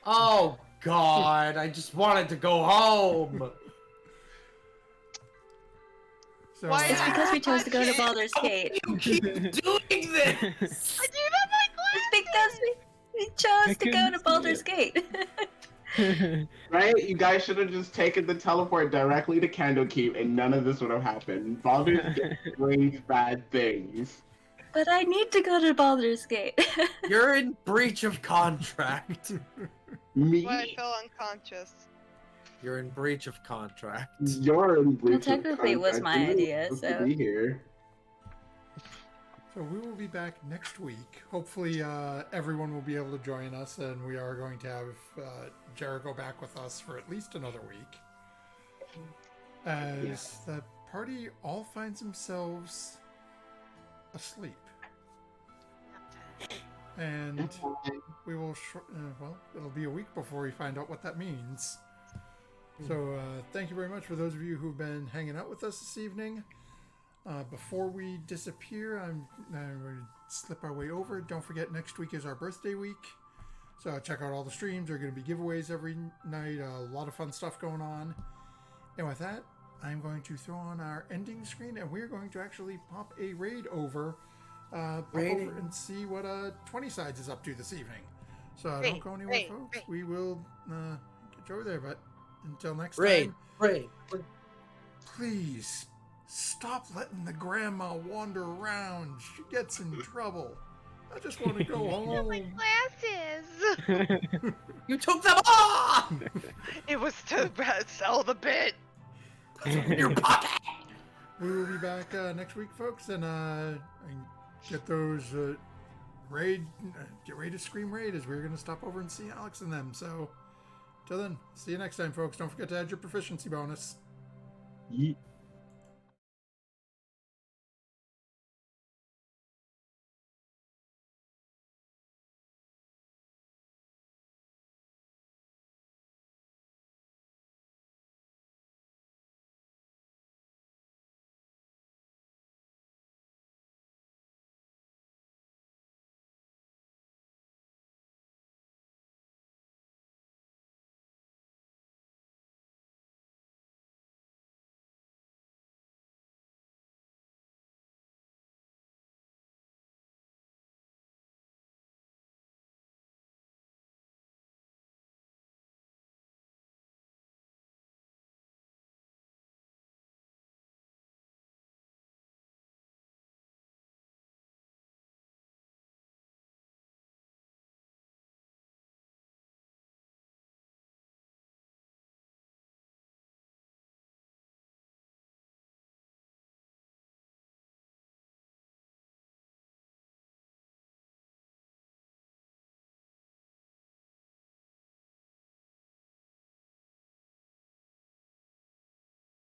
Oh, God. I just wanted to go home. So, Why It's I because we have chose my to go to kid. Baldur's Gate. You keep doing this. I do have my It's glasses. because we chose to go couldn't to see Baldur's it. Gate. Right? You guys should have just taken the teleport directly to Candlekeep and none of this would have happened. Baldur's Gate brings bad things. But I need to go to Baldur's Gate. You're in breach of contract. Me? When I fell unconscious. You're in breach of contract. You're in breach of technically it was contract. my You're idea, supposed to so- be here. So we will be back next week. Hopefully, everyone will be able to join us, and we are going to have Jericho back with us for at least another week. As the party all finds themselves asleep, and we will. Well, it'll be a week before we find out what that means. So, thank you very much for those of you who've been hanging out with us this evening. Before we disappear, I'm going to slip our way over. Don't forget, next week is our birthday week. So check out all the streams. There are going to be giveaways every night. A lot of fun stuff going on. And with that, I'm going to throw on our ending screen, and we're going to actually pop a raid over, Raiding. over and see what 20 Sides is up to this evening. So don't Raid, go anywhere, raid, folks. raid. We will get you over there. But until next Raid, time, raid. please stop letting the grandma wander around. She gets in trouble. I just want to go My home. glasses. You took them off! It was to sell the bit. In your pocket! We will be back next week, folks, and get those get ready to scream raid as we're going to stop over and see Alex and them. So, till then, see you next time, folks. Don't forget to add your proficiency bonus. Yeet.